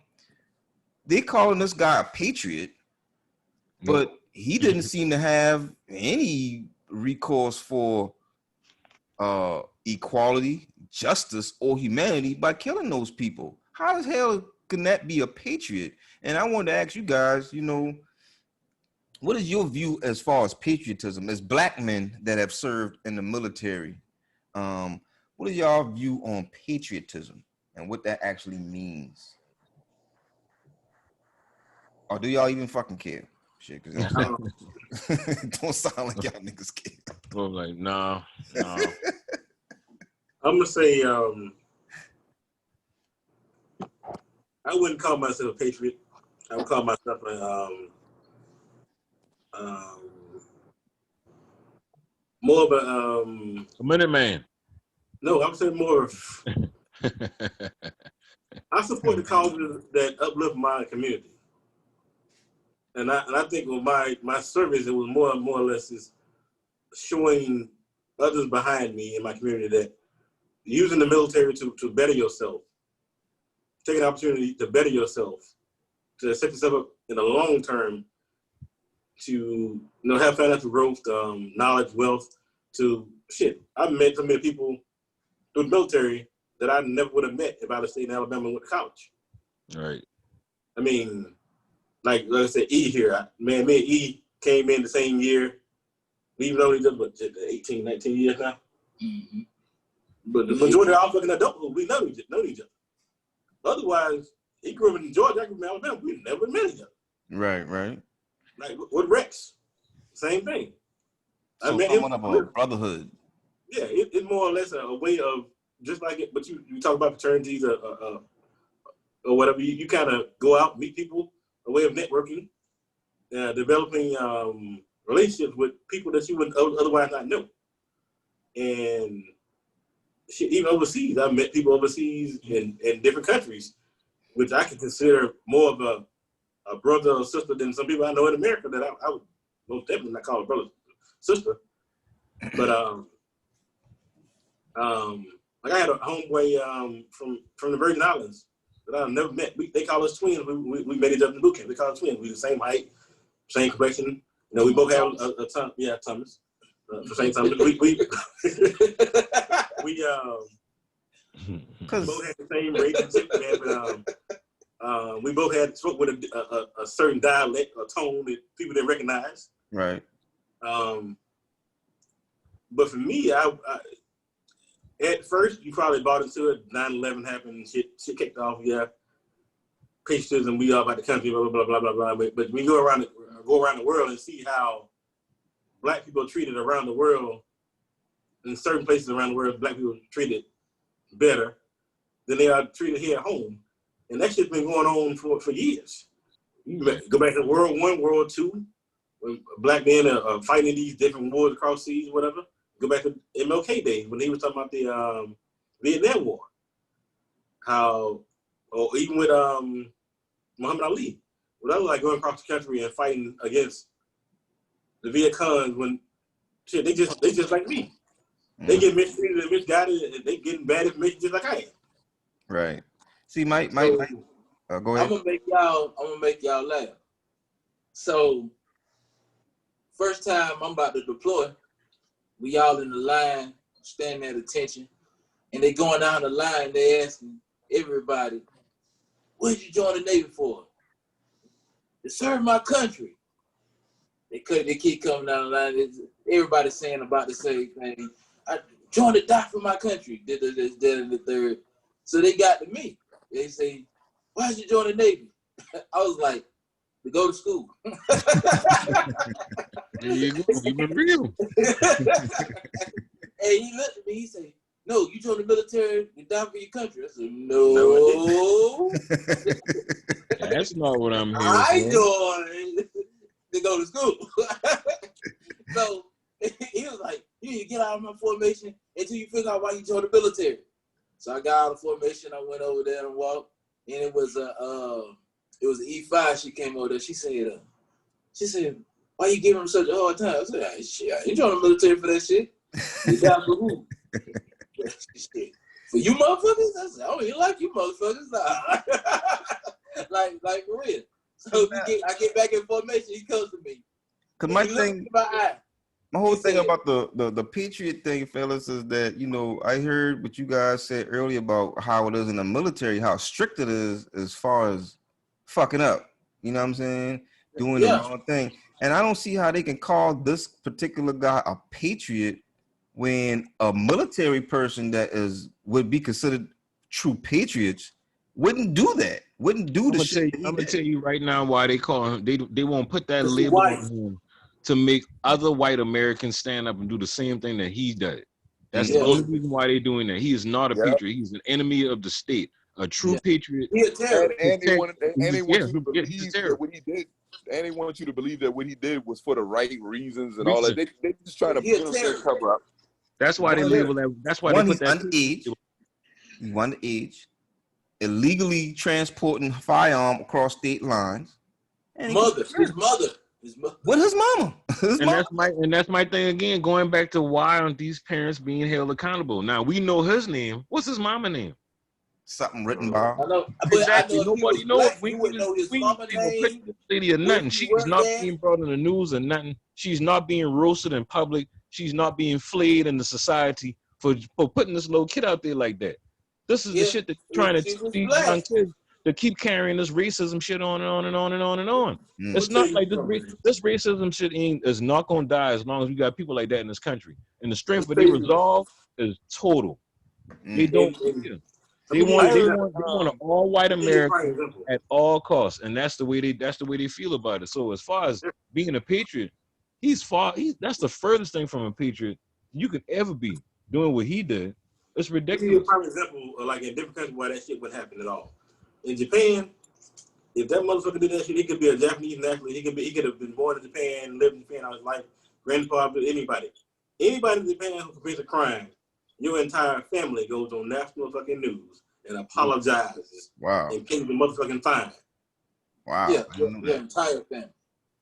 they calling this guy a patriot, but he didn't seem to have any recourse for equality, justice, or humanity by killing those people. How the hell can that be a patriot? And I wanted to ask you guys, what is your view as far as patriotism as black men that have served in the military? What is y'all view on patriotism and what that actually means? Or do y'all even fucking care? Shit, because it don't sound like y'all niggas care. I'm like, nah. I'm gonna say I wouldn't call myself a patriot. I would call myself more of a Minuteman. No, I'm saying more of I support the causes that uplift my community. And I think with my service, it was more or less is showing others behind me in my community that using the military to better yourself, take an opportunity to better yourself, to set yourself up in the long term, to have financial growth, knowledge, wealth. I've met so many people through the military that I never would have met if I'd have stayed in Alabama and went to college. Right. I mean, like I said, E here, me and E came in the same year. We've known each other for 18, 19 years now. Mm-hmm. But the majority of our fucking adulthood, we know each other. Otherwise, he grew up in Georgia, I grew up in Alabama. We never met each other. Right. Like with Rex, same thing. So I met someone him. of a brotherhood. Yeah, it's more or less a way of just like it. But you talk about fraternities or whatever. You kind of go out, meet people, a way of networking, developing relationships with people that you would otherwise not know. And even overseas, I've met people overseas in different countries, which I can consider more of a brother or sister than some people I know in America that I would most definitely not call a brother, sister. But like I had a homeboy from the Virgin Islands that I've never met. They call us twins. We met each other in the boot camp. They call us twins. We the same height, same complexion. We both have a ton. Yeah, Thomas. The same time. We We both had the same relationship. We both had spoke with a certain dialect or tone that people didn't recognize. Right. But for me, I at first you probably bought into it. 9/11 happened, shit kicked off. Yeah, patriotism, we all about the country, blah blah blah blah blah. But when you go around the world and see how black people are treated around the world, in certain places around the world, black people are treated better than they are treated here at home, and that shit's been going on for years. You go back to World I, World II, when black men are fighting these different wars across seas, whatever. Go back to MLK Day when he was talking about the Vietnam War. How, or even with Muhammad Ali, when I was like going across the country and fighting against the Viet Cong, when shit, they just like me. They get mistreated and misguided, and they getting bad information just like I am. Right. See, Mike, go ahead. I'm gonna make y'all laugh. So, first time I'm about to deploy, we all in the line, standing at attention, and they going down the line. They asking everybody, "What did you join the Navy for?" "To serve my country." They keep coming down the line. Everybody saying about the same thing. "I joined to die for my country." Did the third. So they got to me. They say, "Why did you join the Navy?" I was like, "To go to school." There you go. You been real. And he looked at me. He said, "No, you joined the military to die for your country." I said, "No, That's not what I'm here I for. joined to go to school." So he was like, "You need to get out of my formation until you figure out why you joined the military." So I got out of formation. I went over there and walked, and it was an E5. She came over there. She said, "Why you giving him such a hard time?" I said, "Shit, I ain't joined the military for that shit." "You down for who?" "Shit, for you motherfuckers?" I said, "I don't even like you motherfuckers." like for real. So I get back in formation. He comes to me. Cause my whole thing about the Patriot thing, fellas, is that, you know, I heard what you guys said earlier about how it is in the military, how strict it is as far as fucking up. You know what I'm saying? Doing the wrong thing. And I don't see how they can call this particular guy a patriot when a military person that would be considered true patriots wouldn't do that. Wouldn't do the shit. I'm gonna tell you right now why they call him. They won't put that label on him to make other white Americans stand up and do the same thing that he does. That's the only reason why they're doing that. He is not a patriot. He's an enemy of the state. A true patriot. And they want you to believe that what he did. And they want you to believe that what he did was for the right reasons and all that. They just trying to cover up. That's why they label that. That's why they put that. He's underage, illegally transporting firearm across state lines. And his mother. With his mama. That's my thing again. Going back to why aren't these parents being held accountable? Now we know his name. What's his mama name? Something written by. I know. Exactly. Nobody knows. We would know his mama name. Lady or nothing. She's not being brought in the news or nothing. She's not being roasted in public. She's not being flayed in the society for putting this little kid out there like that. This is the shit that trying to teach these young kids to keep carrying this racism shit on and on and on and on and on. It's not like this racism shit is not gonna die as long as we got people like that in this country. And the strength of their resolve is total. They don't. They want an all white America at all costs, and that's the way they feel about it. So as far as being a patriot, that's the furthest thing from a patriot you could ever be, doing what he did. It's ridiculous. For example, like in different countries where that shit wouldn't happen at all. In Japan, if that motherfucker did that shit, he could be a Japanese national. He could have been born in Japan, lived in Japan all his life, grandfather, anybody. Anybody in Japan who commits a crime, your entire family goes on national fucking news and apologizes. Wow. And pays the motherfucking fine. Wow. Yeah, your entire family.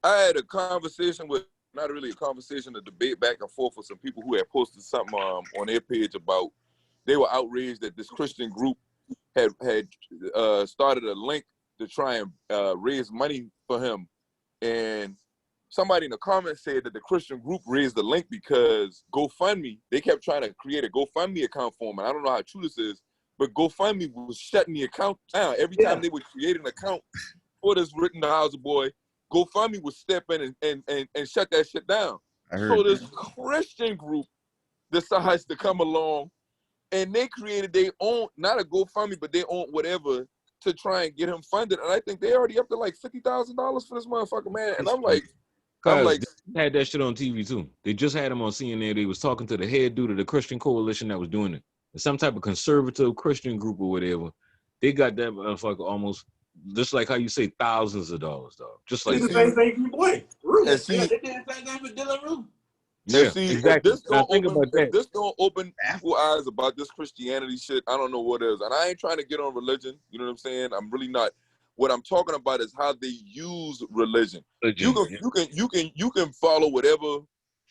I had a conversation with, not really a conversation, a debate back and forth with some people who had posted something on their page about, they were outraged that this Christian group had started a link to try and raise money for him. And somebody in the comments said that the Christian group raised the link because GoFundMe, they kept trying to create a GoFundMe account for him. And I don't know how true this is, but GoFundMe was shutting the account down. Every time they would create an account for this Written Hauser boy, GoFundMe would step in and shut that shit down. So this Christian group decides to come along, and they created their own, not a GoFundMe, but their own whatever to try and get him funded. And I think they already up to like $50,000 for this motherfucker, man. And I'm like, they had that shit on TV too. They just had him on CNN. They was talking to the head dude of the Christian coalition that was doing it. Some type of conservative Christian group or whatever. They got that motherfucker almost just like how you say thousands of dollars, dog. Just like the same thing for your boy. Rue. They did the same thing for Dylan Rue. Yeah, see, exactly. If this don't open people's eyes about this Christianity shit, I don't know what is. And I ain't trying to get on religion. You know what I'm saying? I'm really not. What I'm talking about is how they use religion. You can follow whatever.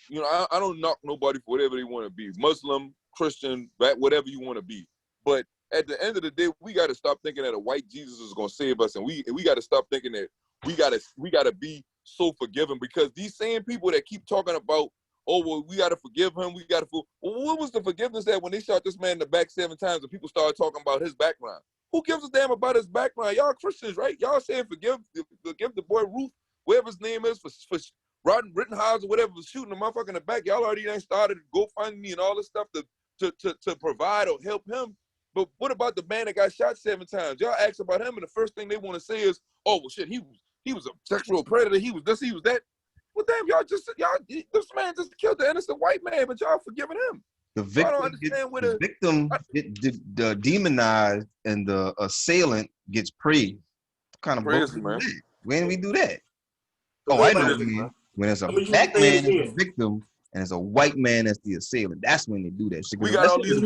You know, I don't knock nobody for whatever they want to be, Muslim, Christian, whatever you want to be. But at the end of the day, we got to stop thinking that a white Jesus is gonna save us, and we got to stop thinking that we gotta be so forgiving, because these same people that keep talking about, oh, well, we got to forgive him. We got to. Well, what was the forgiveness that when they shot this man in the back 7 times and people started talking about his background? Who gives a damn about his background? Y'all Christians, right? Y'all saying forgive the boy Ruth, whatever his name is, for Rittenhouse or whatever, was shooting the motherfucker in the back. Y'all already done started GoFundMe and all this stuff to provide or help him. But what about the man that got shot 7 times? Y'all ask about him, and the first thing they want to say is, oh, well, shit, he was a sexual predator. He was this, he was that. Well, damn, this man just killed the innocent white man, but y'all forgiving him. The victim get demonized and the assailant gets praised. What kind of crazy, man. When we do that? Oh, I know when it's a black man as the victim and it's a white man as the assailant. That's when they do that shit. We got all these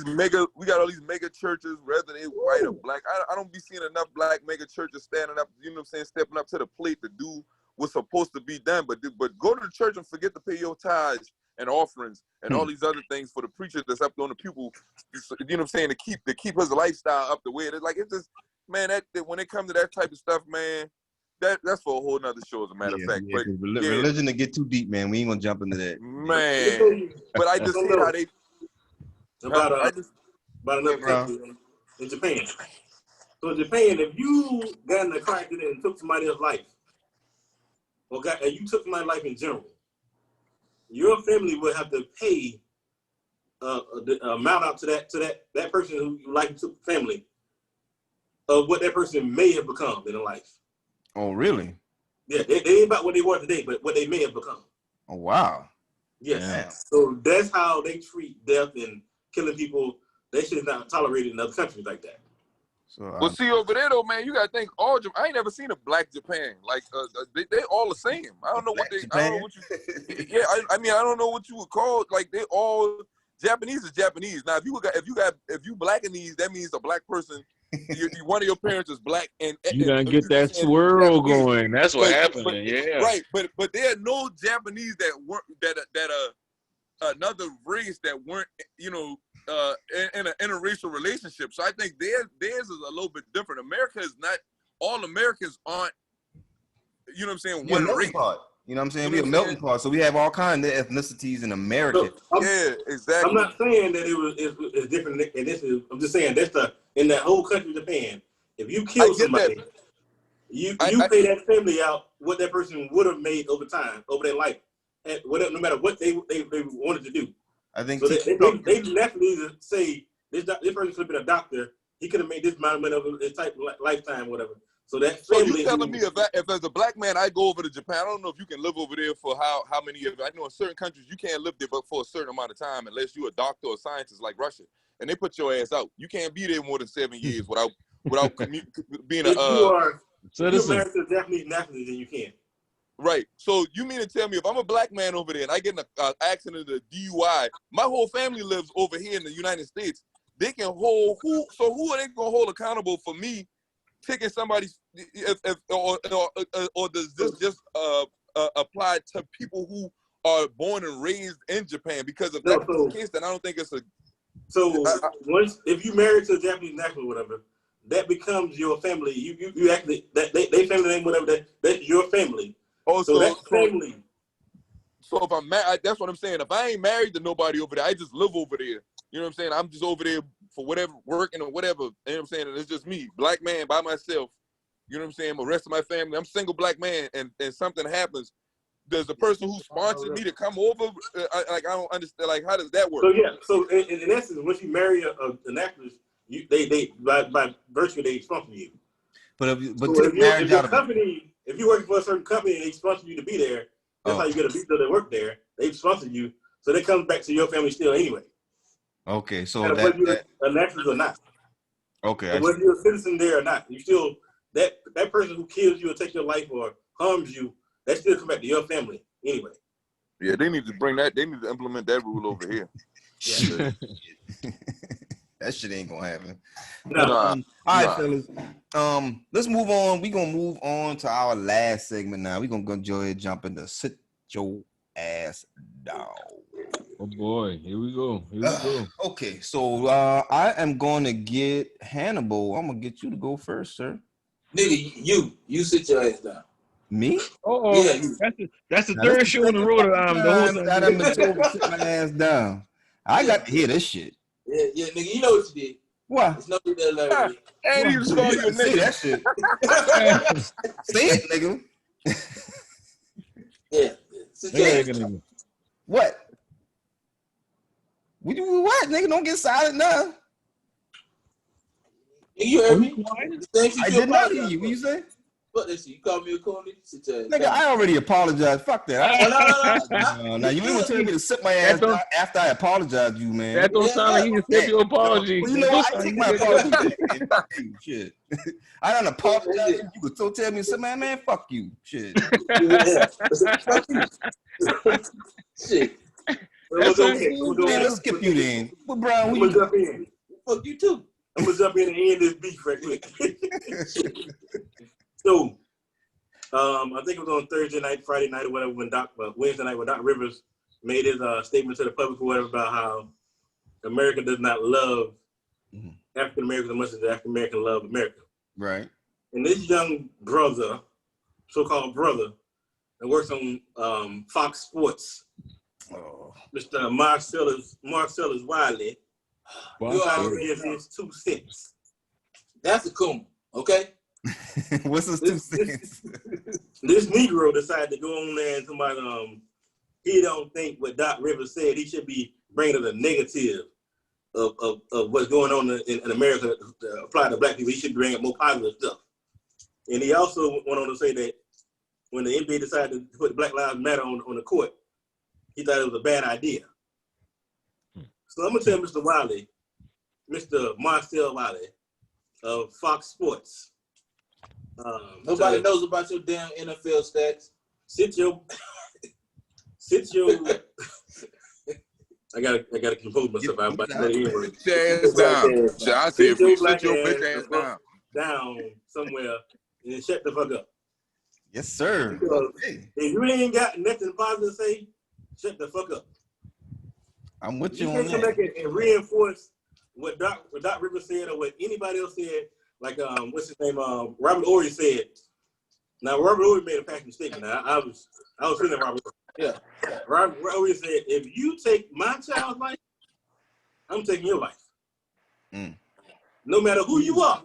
mega churches, whether they white or black. I don't be seeing enough black mega churches standing up, you know what I'm saying, stepping up to the plate to do what's supposed to be done. But go to the church and forget to pay your tithes and offerings and all these other things for the preacher that's up on the people, you know what I'm saying, to keep his lifestyle up the way it is. Like, it's just, man, that when it comes to that type of stuff, man, that's for a whole nother show, as a matter of fact. But religion to get too deep, man. We ain't gonna jump into that, man. But I just see how they about another country in Japan. So in Japan, if you got in a car accident and took somebody else's life, and you took my life in general, your family would have to pay the amount out to that person who you like took the family of what that person may have become in their life. Oh, really? Yeah, they ain't about what they were today, but what they may have become. Oh, wow. Yes. Yeah. So that's how they treat death and killing people. They should not tolerate it in other countries like that. So, well, see, over there though, man, you gotta think all Japan. I ain't never seen a black Japan. Like they all the same. I don't know what they. I don't know what you. Yeah, I mean, I don't know what you would call. Like, they all Japanese is Japanese. Now, if you Blackanese, that means a black person. One of your parents is black, and you done get that swirl going. That's what happened. Yeah, right. But there are no Japanese that weren't that another race that weren't, you know, in an interracial relationship. So I think theirs is a little bit different. America is not, all Americans aren't, you know what I'm saying, one race. You know what I'm saying? We're a melting pot, so we have all kinds of ethnicities in America. Yeah, exactly. I'm not saying that it's different, and I'm just saying that's in that whole country, Japan. If you kill somebody, you pay that family out what that person would have made over time, over their life, and whatever, no matter what they wanted to do. I think so. They naturally say this person could have been a doctor. He could have made this amount of money over his type of lifetime, whatever. So that family. So you telling me if as a black man I go over to Japan, I don't know if you can live over there for how many years. I know in certain countries you can't live there but for a certain amount of time unless you're a doctor or scientist like Russia, and they put your ass out. You can't be there more than 7 years without being if you are citizen. If you're Japanese nationally, then you can. Right. So you mean to tell me if I'm a black man over there and I get in an accident or DUI, my whole family lives over here in the United States. They can hold who? So who are they gonna hold accountable for me taking somebody's? Or does this just apply to people who are born and raised in Japan? Because if that's the case, then I don't think it's a. So once if you married to a Japanese national or whatever, that becomes your family. You actually they family name whatever that's your family. Oh, so that's family. So if I'm married, that's what I'm saying. If I ain't married to nobody over there, I just live over there. You know what I'm saying? I'm just over there for whatever working or whatever. You know what I'm saying? And it's just me, black man by myself. You know what I'm saying? The rest of my family, I'm single black man, and something happens. Does the person who sponsored me to come over, I don't understand, like, how does that work? So yeah, so in essence, once you marry an actress, they by virtue they sponsor you. But So take marriage out of it. company, if you're working for a certain company and they sponsor you to be there, that's how you get a visa to work there. They sponsor you, so that comes back to your family still anyway. Okay, so whether you're an actress or not. Okay, So whether you're a citizen there or not, you still that person who kills you or takes your life or harms you, that still come back to your family anyway. Yeah, they need to bring that. They need to implement that rule over here. Yeah. That shit ain't gonna happen. No. All right, fellas. Let's move on. We're gonna move on to our last segment now. We're gonna go ahead and jump into sit your ass down. Oh boy, here we go. Okay, so I am gonna get Hannibal. I'm gonna get you to go first, sir. Nigga, you sit your ass down. Me? Oh, Yeah, that's the third show in a row. The whole time that I'm told to sit my ass down. I got to hear this shit. Yeah, nigga, you know what you did. What? It's no big deal, like, And you just call you a Say nigga. that shit. Say it, nigga. yeah. Sit your ass down. What? What? Nigga, don't get silent now. You heard me? I did not hear you. What you say? Fuck that shit. You call me a coon, nigga? Sit your ass Nigga, down. I already apologized. Fuck that. No. Now you ain't gonna tell me to sit my ass down after I apologized, you man. That don't sound like you accept your apology. Well, you know what? I take my apology back, man. Fuck you, shit. I done apologized. You could still tell me, sit man, fuck you, shit. Fuck you. Shit. Man, let's skip you then. But Brown, I'm gonna jump in. Fuck you too. I'm gonna jump in and end this beef right quick. So, I think it was on Thursday night, Friday night, or whatever, Wednesday night, when Doc Rivers made his statement to the public or whatever about how America does not love African Americans as much as African Americans love America. Right. And this young brother, so-called brother, that works on Fox Sports, Mr. Marcellus Wiley, gives his 2 cents. That's a coon, okay? What's his 2 cents? This Negro decided to go on there and somebody, he don't think what Doc Rivers said. He should be bringing the negative of what's going on in America to apply to black people. He should bring up more positive stuff. And he also went on to say that when the NBA decided to put Black Lives Matter on the court, he thought it was a bad idea. So I'm gonna tell Mr. Wiley, Mr. Marcel Wiley of Fox Sports. Nobody knows about your damn NFL stats. Sit your. I gotta compose myself. I'm about to say it anyway. Sit your ass down. So I said, sit your bitch ass down. Down somewhere and shut the fuck up. Yes, sir. If you ain't got nothing positive to say, shut the fuck up. I'm with you You on can't come that. back and reinforce what Doc Rivers said or what anybody else said. Like what's his name? Robert Ory said. Now Robert Ory made a passionate statement. Now, I was feeling Robert Ory. Yeah. Robert Ory said, if you take my child's life, I'm taking your life. No matter who you are.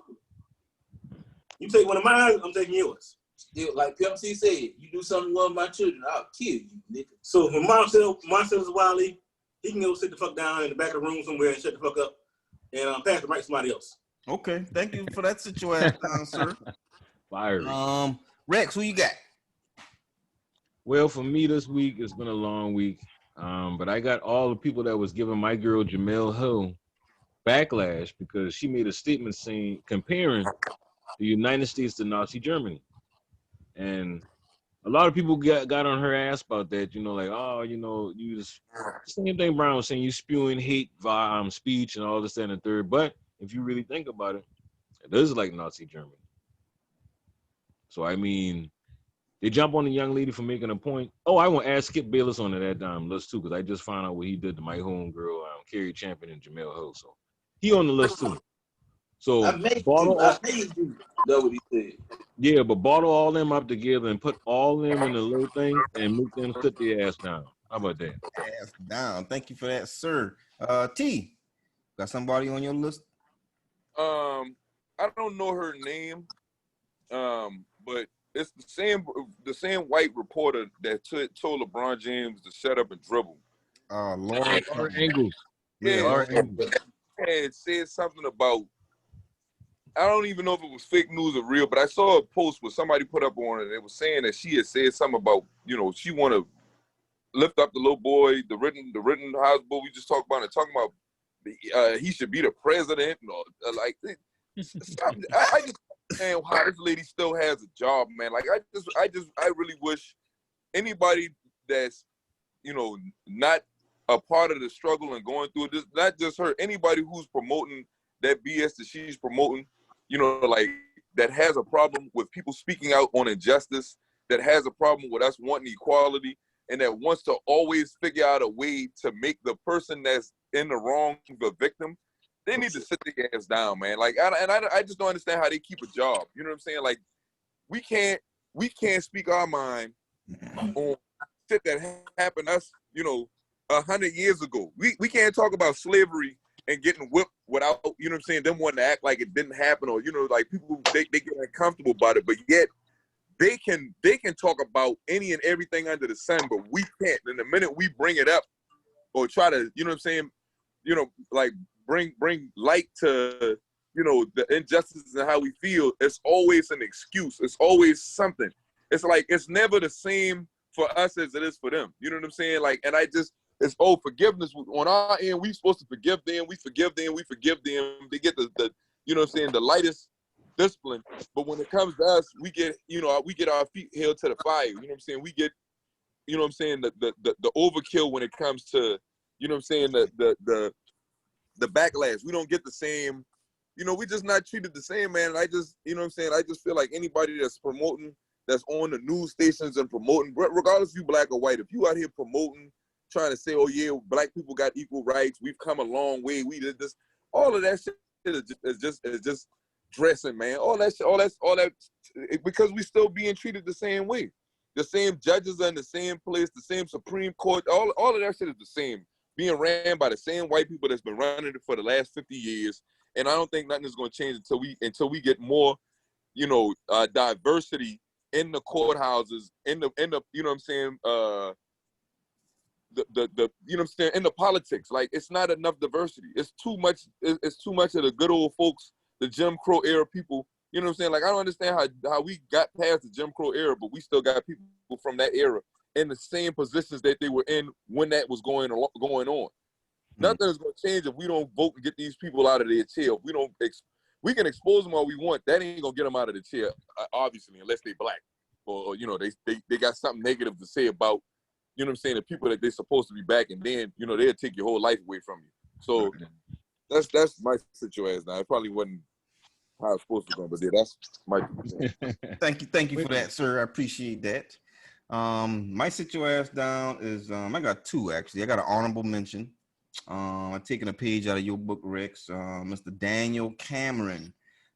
You take one of mine, I'm taking yours. Still, like Pimp C said, you do something to one of my children, I'll kill you, nigga. So for Marcellus Wiley, he can go sit the fuck down in the back of the room somewhere and shut the fuck up and pass the mic to somebody else. Okay, thank you for that situation, sir. Fire. Rex, who you got? Well, for me this week, it's been a long week. But I got all the people that was giving my girl Jemele Hill backlash because she made a statement saying comparing the United States to Nazi Germany. And a lot of people got on her ass about that, you know, like, oh, you know, you just same thing Brown was saying, you spewing hate via speech and all this, that, and the third. But if you really think about it, it is like Nazi Germany. So I mean, they jump on the young lady for making a point. Oh, I want to add Skip Bayless on to that damn list too, because I just found out what he did to my homegirl, Carrie Champion and Jemele Hill. So he on the list too. So I made you. That's what he said. Yeah, but bottle all them up together and put all them in a little thing and make them sit their ass down. How about that? Ass down. Thank you for that, sir. T, Got somebody on your list? I don't know her name, but it's the same white reporter that told LeBron James to shut up and dribble. Laura. Laura Ingalls. Yeah, Laura Laura. Ingalls. Had said something about, I don't even know if it was fake news or real, but I saw a post where somebody put up on it. It was saying that she had said something about, she want to lift up the little boy, the Rittenhouse boy we just talked about, and talking about he should be the president. Like, stop. I just understand how this lady still has a job, man. Like, I really wish anybody that's, not a part of the struggle and going through this, not just her, anybody who's promoting that BS that she's promoting, like, that has a problem with people speaking out on injustice, that has a problem with us wanting equality, and that wants to always figure out a way to make the person that's in the wrong the victim. They need to sit their ass down, man. Like, I just don't understand how they keep a job. You know what I'm saying? Like, we can't speak our mind on shit that happened to us, 100 years ago. We can't talk about slavery and getting whipped without, them wanting to act like it didn't happen, or, like, people, they get uncomfortable about it, but yet they can talk about any and everything under the sun, but we can't. And the minute we bring it up or try to, like, bring light to, the injustices and how we feel, it's always an excuse. It's always something. It's like, it's never the same for us as it is for them. You know what I'm saying? Like, and it's forgiveness on our end. We supposed to forgive them. We forgive them. We forgive them. They get the the lightest discipline. But when it comes to us, we get our feet held to the fire. You know what I'm saying? We get, the overkill when it comes to, the backlash. We don't get the same, we just not treated the same, man. And I just, I just feel like anybody that's promoting, that's on the news stations and promoting, regardless if you black or white, if you out here promoting, trying to say, oh yeah, black people got equal rights, we've come a long way, we did this, all of that shit is just dressing, man. All that, because we still being treated the same way. The same judges are in the same place, the same Supreme Court, all of that shit is the same. Being ran by the same white people that's been running it for the last 50 years. And I don't think nothing is going to change until we get more, diversity in the courthouses, in the in the politics. Like, it's not enough diversity. It's too much of the good old folks, the Jim Crow era people. You know what I'm saying? Like, I don't understand how we got past the Jim Crow era, but we still got people from that era in the same positions that they were in when that was going on. Mm-hmm. Nothing is going to change if we don't vote and get these people out of their chair. If we don't, we can expose them all we want. That ain't going to get them out of the chair, obviously, unless they black or they got something negative to say about, the people that they're supposed to be backing. Then, they'll take your whole life away from you. So that's my situation now. It probably wasn't how it's supposed to go, but yeah, that's my Thank you for that, sir. I appreciate that. My situation down is I got two actually. I got an honorable mention. I'm taking a page out of your book, Rex. Mr. Daniel Cameron,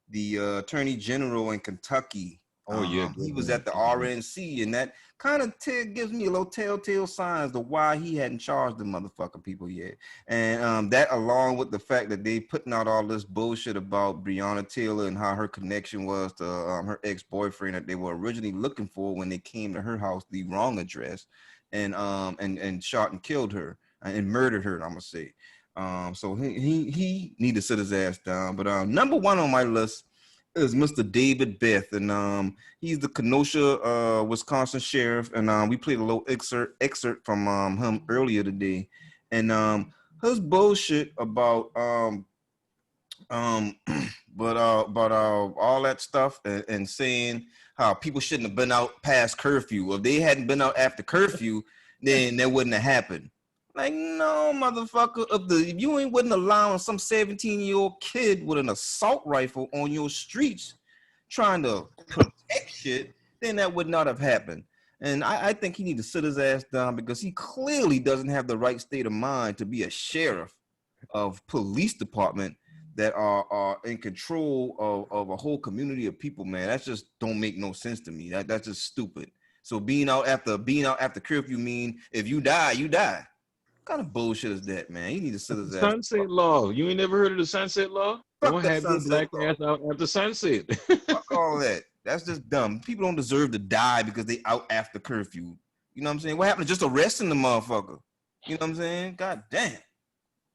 the Attorney General in Kentucky. Oh yeah, he was at the RNC, and that kind of gives me a little telltale signs to why he hadn't charged the motherfucking people yet. And that, along with the fact that they putting out all this bullshit about Breonna Taylor and how her connection was to her ex-boyfriend that they were originally looking for when they came to her house, the wrong address, and shot and killed her and murdered her, I'm gonna say. So he need to sit his ass down. But number one on my list is Mr. David Beth, and he's the Kenosha, Wisconsin sheriff, and we played a little excerpt from him earlier today, and his bullshit about but all that stuff and saying how people shouldn't have been out past curfew. If they hadn't been out after curfew, then that wouldn't have happened. Like, no, motherfucker, if you wasn't allowing some 17-year-old kid with an assault rifle on your streets trying to protect shit, then that would not have happened. And I think he need to sit his ass down because he clearly doesn't have the right state of mind to be a sheriff of police department that are in control of a whole community of people, man. That just don't make no sense to me. That's just stupid. So being out after curfew mean if you die, you die. kind of bullshit is that, man? He need to sit his ass. Sunset law. You ain't never heard of the sunset law? Fuck Don't that have your sunset black law. ass out after sunset. Fuck all that. That's just dumb. People don't deserve to die because they out after curfew. You know what I'm saying? What happened to just arresting the motherfucker? You know what I'm saying? God damn.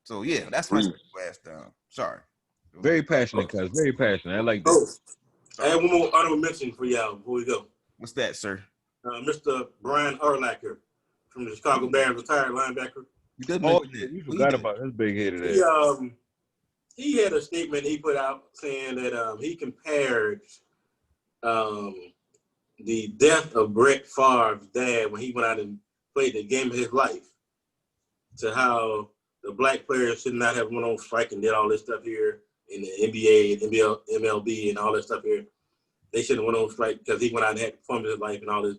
So yeah, that's my ass down. Sorry. Very passionate, cuz. Very passionate. I like that. Oh, I have one more honorable mention for y'all before we go. What's that, sir? Mr. Brian Urlacher from the Chicago Bears, retired linebacker. Oh, yeah, you forgot about his big headed ass. He had a statement he put out saying that he compared the death of Brett Favre's dad when he went out and played the game of his life to how the black players should not have went on strike and did all this stuff here in the NBA, MLB, and all that stuff here. They shouldn't have went on strike because he went out and had to perform his life and all this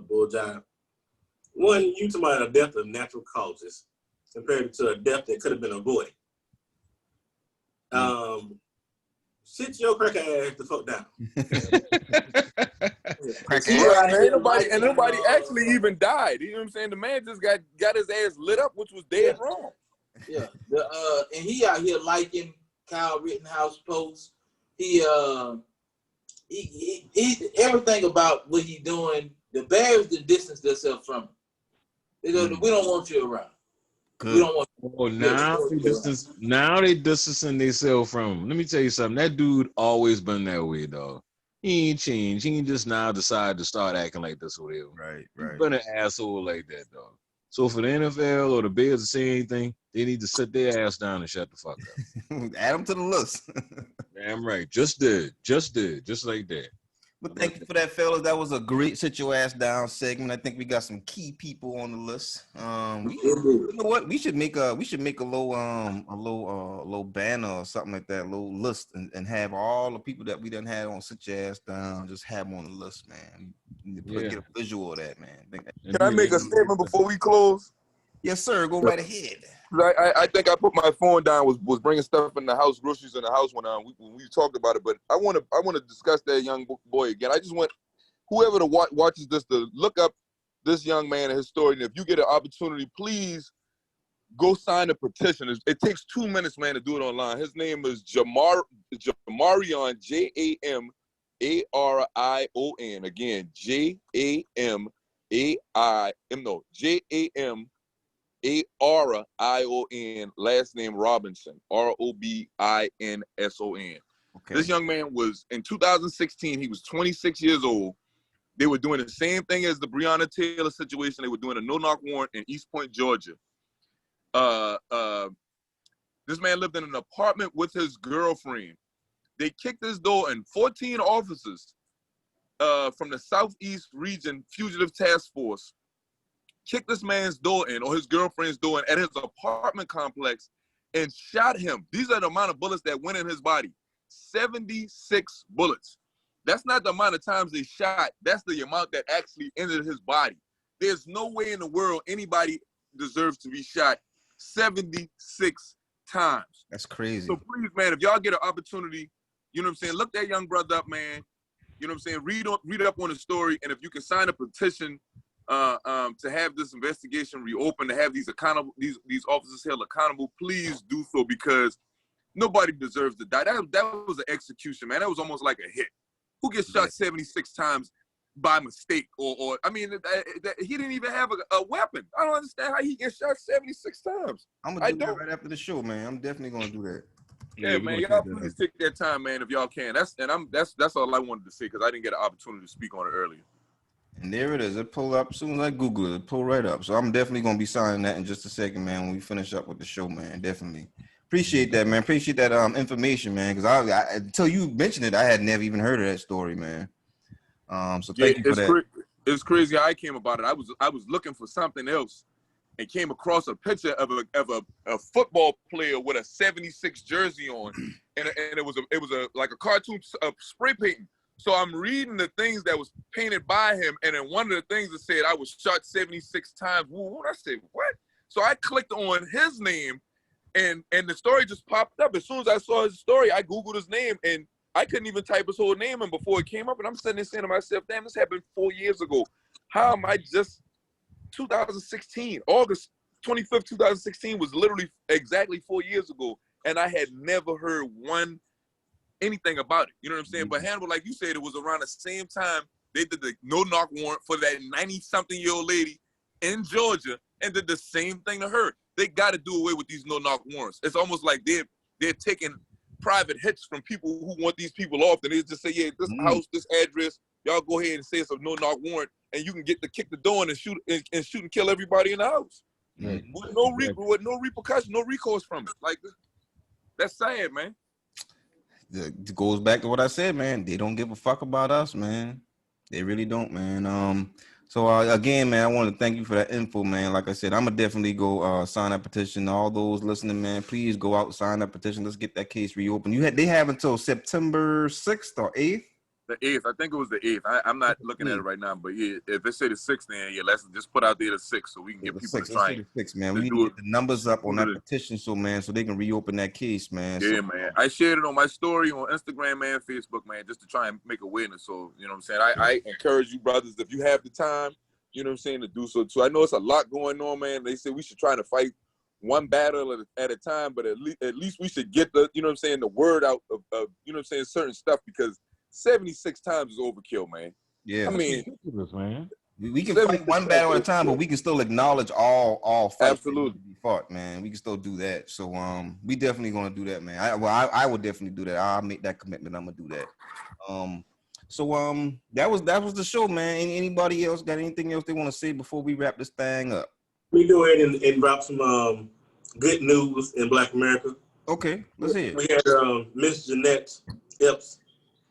bull job. One, you talking about a death of natural causes compared to a death that could have been avoided. Sit your crack ass the fuck down. And nobody actually even died. You know what I'm saying? The man just got his ass lit up, which was dead wrong. Yeah. And he out here liking Kyle Rittenhouse posts. He everything about what he doing. The Bears to distance themselves from him. We don't want you around. Good. We don't want. Oh, now they distancing themselves from him. Let me tell you something. That dude always been that way, dog. He ain't changed. He ain't just now decide to start acting like this or whatever. Right. He's been an asshole like that, dog. So for the NFL or the Bears to say anything, they need to sit their ass down and shut the fuck up. Add them to the list. Damn right. Just like that. But thank you for that, fellas. That was a great sit your ass down segment. I think we got some key people on the list. You know what? We should make a low banner or something like that, low list, and have all the people that we done had on sit your ass down. Just have them on the list, man. Get a visual of that, man. Can I make a statement before we close? Yes, sir. Go right ahead. I think I put my phone down, was bringing stuff in the house, groceries in the house when we talked about it. But I want to discuss that young boy again. I just want whoever watches this to look up this young man and his story. And if you get an opportunity, please go sign a petition. It takes 2 minutes, man, to do it online. His name is Jamarion, Jamarion. Again, Jamarion, last name Robinson, Robinson. Okay. This young man was, in 2016, he was 26 years old. They were doing the same thing as the Breonna Taylor situation. They were doing a no-knock warrant in East Point, Georgia. This man lived in an apartment with his girlfriend. They kicked his door and 14 officers from the Southeast Region Fugitive Task Force kicked this man's door in, or his girlfriend's door in, at his apartment complex and shot him. These are the amount of bullets that went in his body. 76 bullets. That's not the amount of times they shot. That's the amount that actually entered his body. There's no way in the world anybody deserves to be shot 76 times. That's crazy. So please, man, if y'all get an opportunity, you know what I'm saying, look that young brother up, man. You know what I'm saying? Read up on the story, and if you can sign a petition to have this investigation reopened, to have these officers held accountable, please do so, because nobody deserves to die. That was an execution, man. That was almost like a hit. Who gets shot 76 times by mistake? Or I mean, he didn't even have a weapon. I don't understand how he gets shot 76 times. I'm gonna do that right after the show, man. I'm definitely gonna do that. Yeah, man, y'all please take that time, man, if y'all can. That's all I wanted to say, because I didn't get an opportunity to speak on it earlier. And there it is. It pulled up as soon as I Google it. It pulled right up. So I'm definitely gonna be signing that in just a second, man. When we finish up with the show, man. Definitely appreciate that, man. Appreciate that information, man. Because I until you mentioned it, I had never even heard of that story, man. So thank you for that. It's crazy how I came about it. I was looking for something else and came across a picture of a football player with a 76 jersey on, and it was like a cartoon spray painting. So I'm reading the things that was painted by him, and then one of the things that said I was shot 76 times. Whoa, I said, what? So I clicked on his name, and the story just popped up. As soon as I saw his story, I Googled his name, and I couldn't even type his whole name in before it came up. And I'm sitting there saying to myself, damn, this happened 4 years ago. How am I just 2016, August 25th, 2016 was literally exactly 4 years ago, and I had never heard anything about it. You know what I'm saying? But Hannibal, like you said, it was around the same time they did the no-knock warrant for that 90-something-year-old lady in Georgia, and did the same thing to her. They got to do away with these no-knock warrants. It's almost like they're taking private hits from people who want these people off, and they just say, yeah, this house, this address, y'all go ahead and say it's a no-knock warrant, and you can get to kick the door in and shoot and kill everybody in the house. With no repercussion, no recourse from it. Like, that's sad, man. It goes back to what I said, man. They don't give a fuck about us, man. They really don't, man. So again, man, I want to thank you for that info, man. Like I said, I'm gonna definitely go sign that petition. All those listening, man, please go out, sign that petition. Let's get that case reopened. They have until September 6th or 8th. The 8th, I think it was the 8th. I'm not looking at it right now, but yeah, if it say the 6th, then yeah, let's just put out there the 6th so we can get people to sign. 6, man. We need to get the numbers up on that petition, so they can reopen that case, man. Yeah, man. I shared it on my story on Instagram and Facebook, man, just to try and make awareness. So, you know what I'm saying? I encourage you, brothers, if you have the time, you know what I'm saying, to do so too. I know it's a lot going on, man. They say we should try to fight one battle at a time, but at least we should get the, you know what I'm saying, the word out of you know what I'm saying, certain stuff, because 76 times is overkill, man. Yeah. I mean, man. We can fight one battle at a time, but we can still acknowledge all fights. Absolutely. Be fought, man. We can still do that. So we definitely gonna do that, man. I would definitely do that. I'll make that commitment. I'm gonna do that. So that was the show, man. Anybody else got anything else they want to say before we wrap this thing up? Let me go ahead and drop some good news in Black America. Okay, let's hear it. We had Miss Jeanette Epps,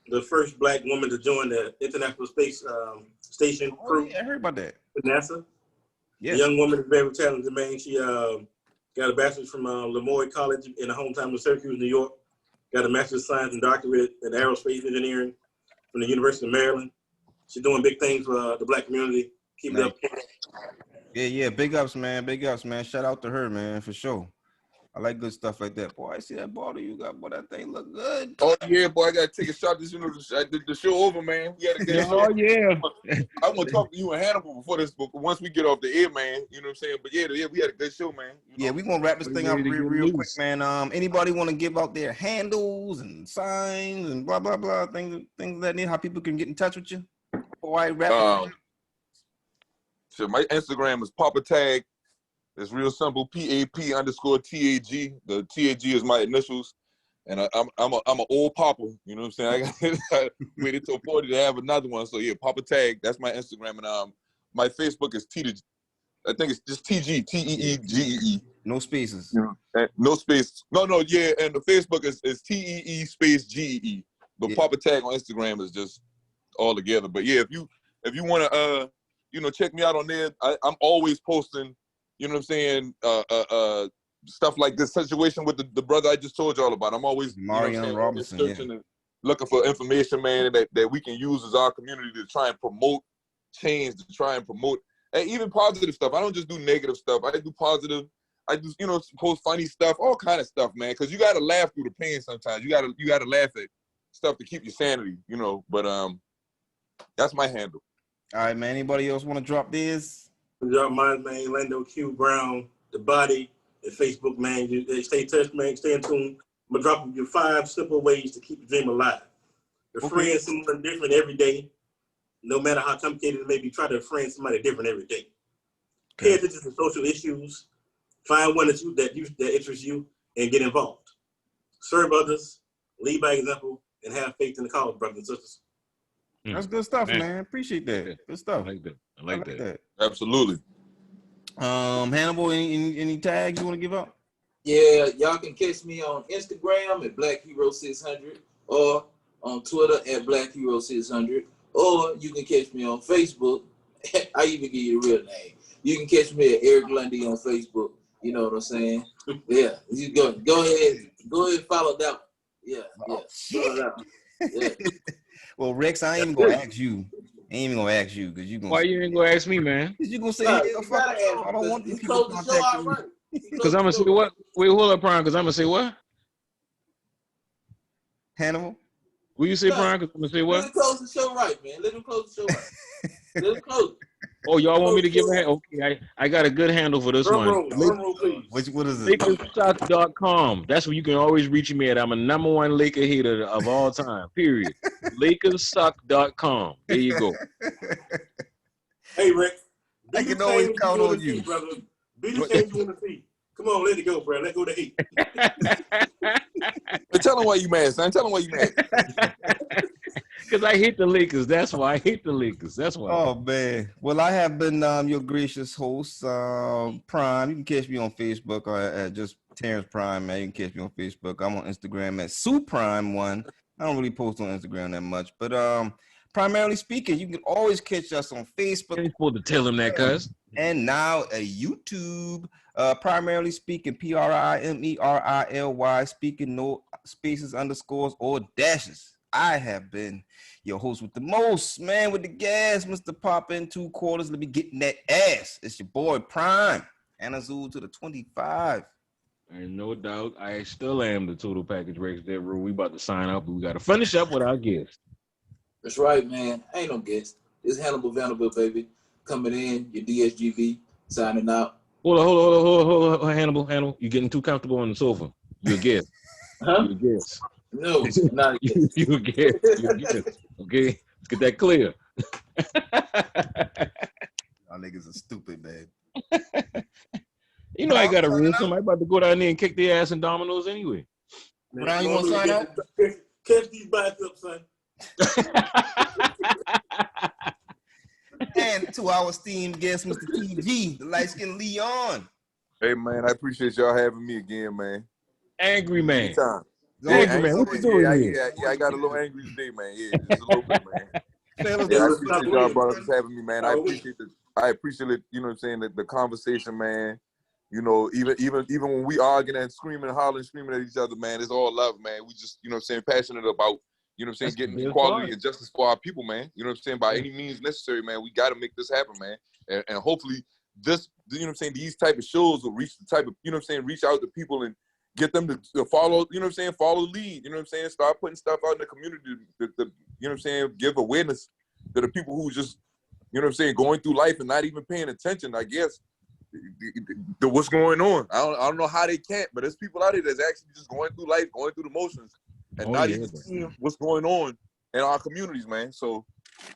the first Black woman to join the International Space Station crew. Yeah, I heard about that. NASA. Yeah. The young woman is very talented, man. She got a bachelor's from Lemoyne College in the hometown of Syracuse, New York. Got a master's of science and doctorate in aerospace engineering from the University of Maryland. She's doing big things for the Black community. Keep it up. Yeah. Big ups, man. Big ups, man. Shout out to her, man, for sure. I like good stuff like that. Boy, I see that bottle you got, boy. That thing look good. Oh yeah, boy, I gotta take a shot. The show over, man. We gotta get Oh yeah. I want to talk to you and Hannibal before this, but once we get off the air, man. You know what I'm saying? But yeah, we had a good show, man. Yeah, we gonna wrap this thing up real quick, man. Anybody want to give out their handles and signs and blah blah blah things that need, how people can get in touch with you? Before I wrap it up. So my Instagram is Papa Tag. It's real simple, PAP_TAG. The TAG is my initials, and I'm an old papa. You know what I'm saying? I waited till 40 to have another one. So yeah, Papa Tag. That's my Instagram, and my Facebook is I think it's just TG, TEEGEE. No spaces. No space. No. Yeah, and the Facebook is TEE space GEE. But yeah. Papa Tag on Instagram is just all together. But yeah, if you want to check me out on there, I'm always posting. You know what I'm saying? Stuff like this situation with the brother I just told y'all about. I'm always Marion Robinson, and looking for information, man, that we can use as our community to try and promote change, to try and promote, and even positive stuff. I don't just do negative stuff. I do positive. I do, post funny stuff, all kind of stuff, man. Because you got to laugh through the pain sometimes. You got to laugh at stuff to keep your sanity, But that's my handle. All right, man. Anybody else want to drop theirs? Drop mine, man. Lando Q Brown, The Body, and Facebook, man. You stay touched, man. Stay in tune. I'm gonna drop you 5 simple ways to keep the dream alive. Befriend someone different every day, no matter how complicated it may be. Try to befriend somebody different every day. Pay attention to social issues. Find one that interests you and get involved. Serve others, lead by example, and have faith in the cause, brothers and sisters. That's good stuff, man. Appreciate that. Good stuff. I like that. Absolutely. Hannibal, any tags you want to give out? Yeah, y'all can catch me on Instagram at Black Hero 600 or on Twitter at Black Hero 600, or you can catch me on Facebook. I even give you the real name. You can catch me at Eric Lundy on Facebook. You know what I'm saying? Yeah, you go ahead and follow that one. Yeah. Follow that one. Yeah. Well, Rex, I ain't even gonna ask you. I ain't even gonna ask you because you gonna. Why you ain't gonna ask me, man? Because you gonna say, I don't want these people to contact you. Because I'm gonna say what? Wait, hold up, Prime. Because I'm gonna say what? Hannibal. Will you say Prime? Because I'm gonna say what? Let him close the show right, man. Let him close the show right. Let him close. Oh, y'all want me to give a hand? Okay, I got a good handle for this Drum one. roll, please. What is it? LakersSock.com. That's where you can always reach me at. I'm a #1 Laker hater of all time, period. LakersSock.com. There you go. Hey, Rick. I can always count on you. Brother. Be the change you want to see. Come on, let it go, bro. Let go to 8. But tell him why you mad, son. Tell him why you mad. Because I hate the Lakers. That's why I hate the Lakers. That's why. Oh man. Well, I have been your gracious host, Prime. You can catch me on Facebook at just Terrence Prime, man. You can catch me on Facebook. I'm on Instagram at SuPrime1. I don't really post on Instagram that much, but primarily speaking, you can always catch us on Facebook. You ain't supposed to tell him that, cuz. And now a YouTube. Primarily speaking, PRIMERILY, speaking, no spaces, underscores, or dashes. I have been your host with the most, man with the gas, Mr. Pop in 2 quarters. Let me get in that ass. It's your boy Prime. And Azul to the 25. And no doubt, I still am the total package Rex Dead Rule. We about to sign up, but we got to finish up with our guest. That's right, man. Ain't no guest. It's Hannibal Vanderbilt, baby. Coming in, your DSGV, signing out. Hold on, Hannibal. You're getting too comfortable on the sofa. You're a guest. Huh? You're a guest. No, not a guest. You're a guest. You're a guest. Okay? Let's get that clear. Y'all niggas are stupid, man. You know I got a rule. Somebody about to go down there and kick their ass in dominoes anyway. Brown, you want to sign out? Catch these biceps, son. And to our esteemed guest, Mr. TG, the light-skinned Leon. Hey, man, I appreciate y'all having me again, man. Angry man. Anytime. Angry man. What you doing here? Yeah, I got a little angry today, man. Yeah, just a little bit, man. Fellas, Yeah, I appreciate y'all brothers having me, man. I appreciate it, you know what I'm saying, the conversation, man. You know, even when we arguing and screaming and hollering, screaming at each other, man, it's all love, man. We just, you know what I'm saying, passionate about, you know what I'm saying, getting equality and justice for our people, man. You know what I'm saying? By any means necessary, man. We got to make this happen, man. And hopefully this, you know what I'm saying, these type of shows will reach the type of, you know what I'm saying, reach out to people and get them to follow, you know what I'm saying, follow the lead. You know what I'm saying? Start putting stuff out in the community to you know what I'm saying, give awareness to the people who just, you know what I'm saying, going through life and not even paying attention, I guess, to what's going on. I don't know how they can't, but there's people out there that's actually just going through life, going through the motions, and not even seeing what's going on in our communities, man. So,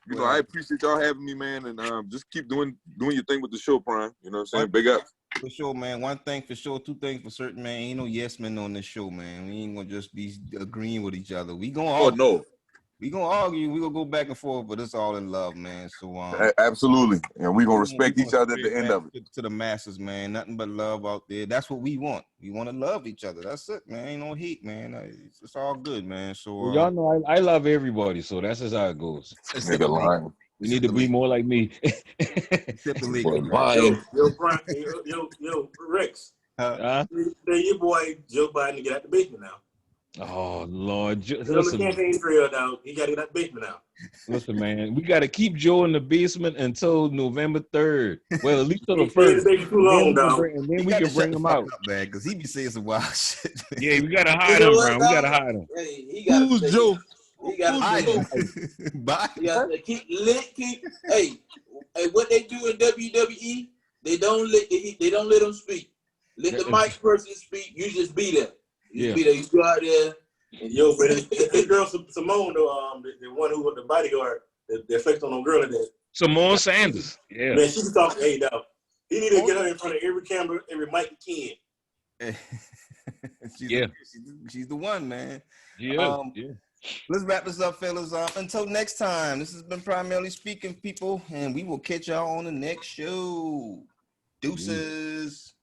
you know, I appreciate y'all having me, man, and just keep doing your thing with the show, Prime. You know what I'm saying? Big up. For sure, man. One thing for sure, 2 things for certain, man. Ain't no yes men on this show, man. We ain't gonna just be agreeing with each other. We gonna argue. Oh no. We gonna argue. We gonna go back and forth, but it's all in love, man. So absolutely, and we gonna respect each other at the end of it. To the masses, man. Nothing but love out there. That's what we want. We want to love each other. That's it, man. Ain't no hate, man. It's all good, man. So well, y'all know I love everybody, so that's just how it goes. Nigga lying. You need to be more like me. Yo, Rex. Your boy Joe Biden to get out the basement now. Oh Lord, listen. Campaign trail now. He got to get out the basement now. Listen, man, we got to keep Joe in the basement until November 3rd. Well, at least till the 1st. And then we can bring him out, man, because he be saying some wild shit. Yeah, we gotta hide him, bro. We gotta hide him. Hey, who's Joe? He got to keep lit. Hey, what they do in WWE? They don't let them speak. Let the mic person speak. You just be there. You be there. You go out there. And yo, but this girl Simone, the one who was the bodyguard, that flexed on girl in there. Simone Sanders. Yeah. Man, she can talk. Hey, now he need to get her in front of every camera, every mic he can. She's the one, man. Yeah. Let's wrap this up, fellas. Until next time, this has been Primarily Speaking, people, and we will catch y'all on the next show. Deuces.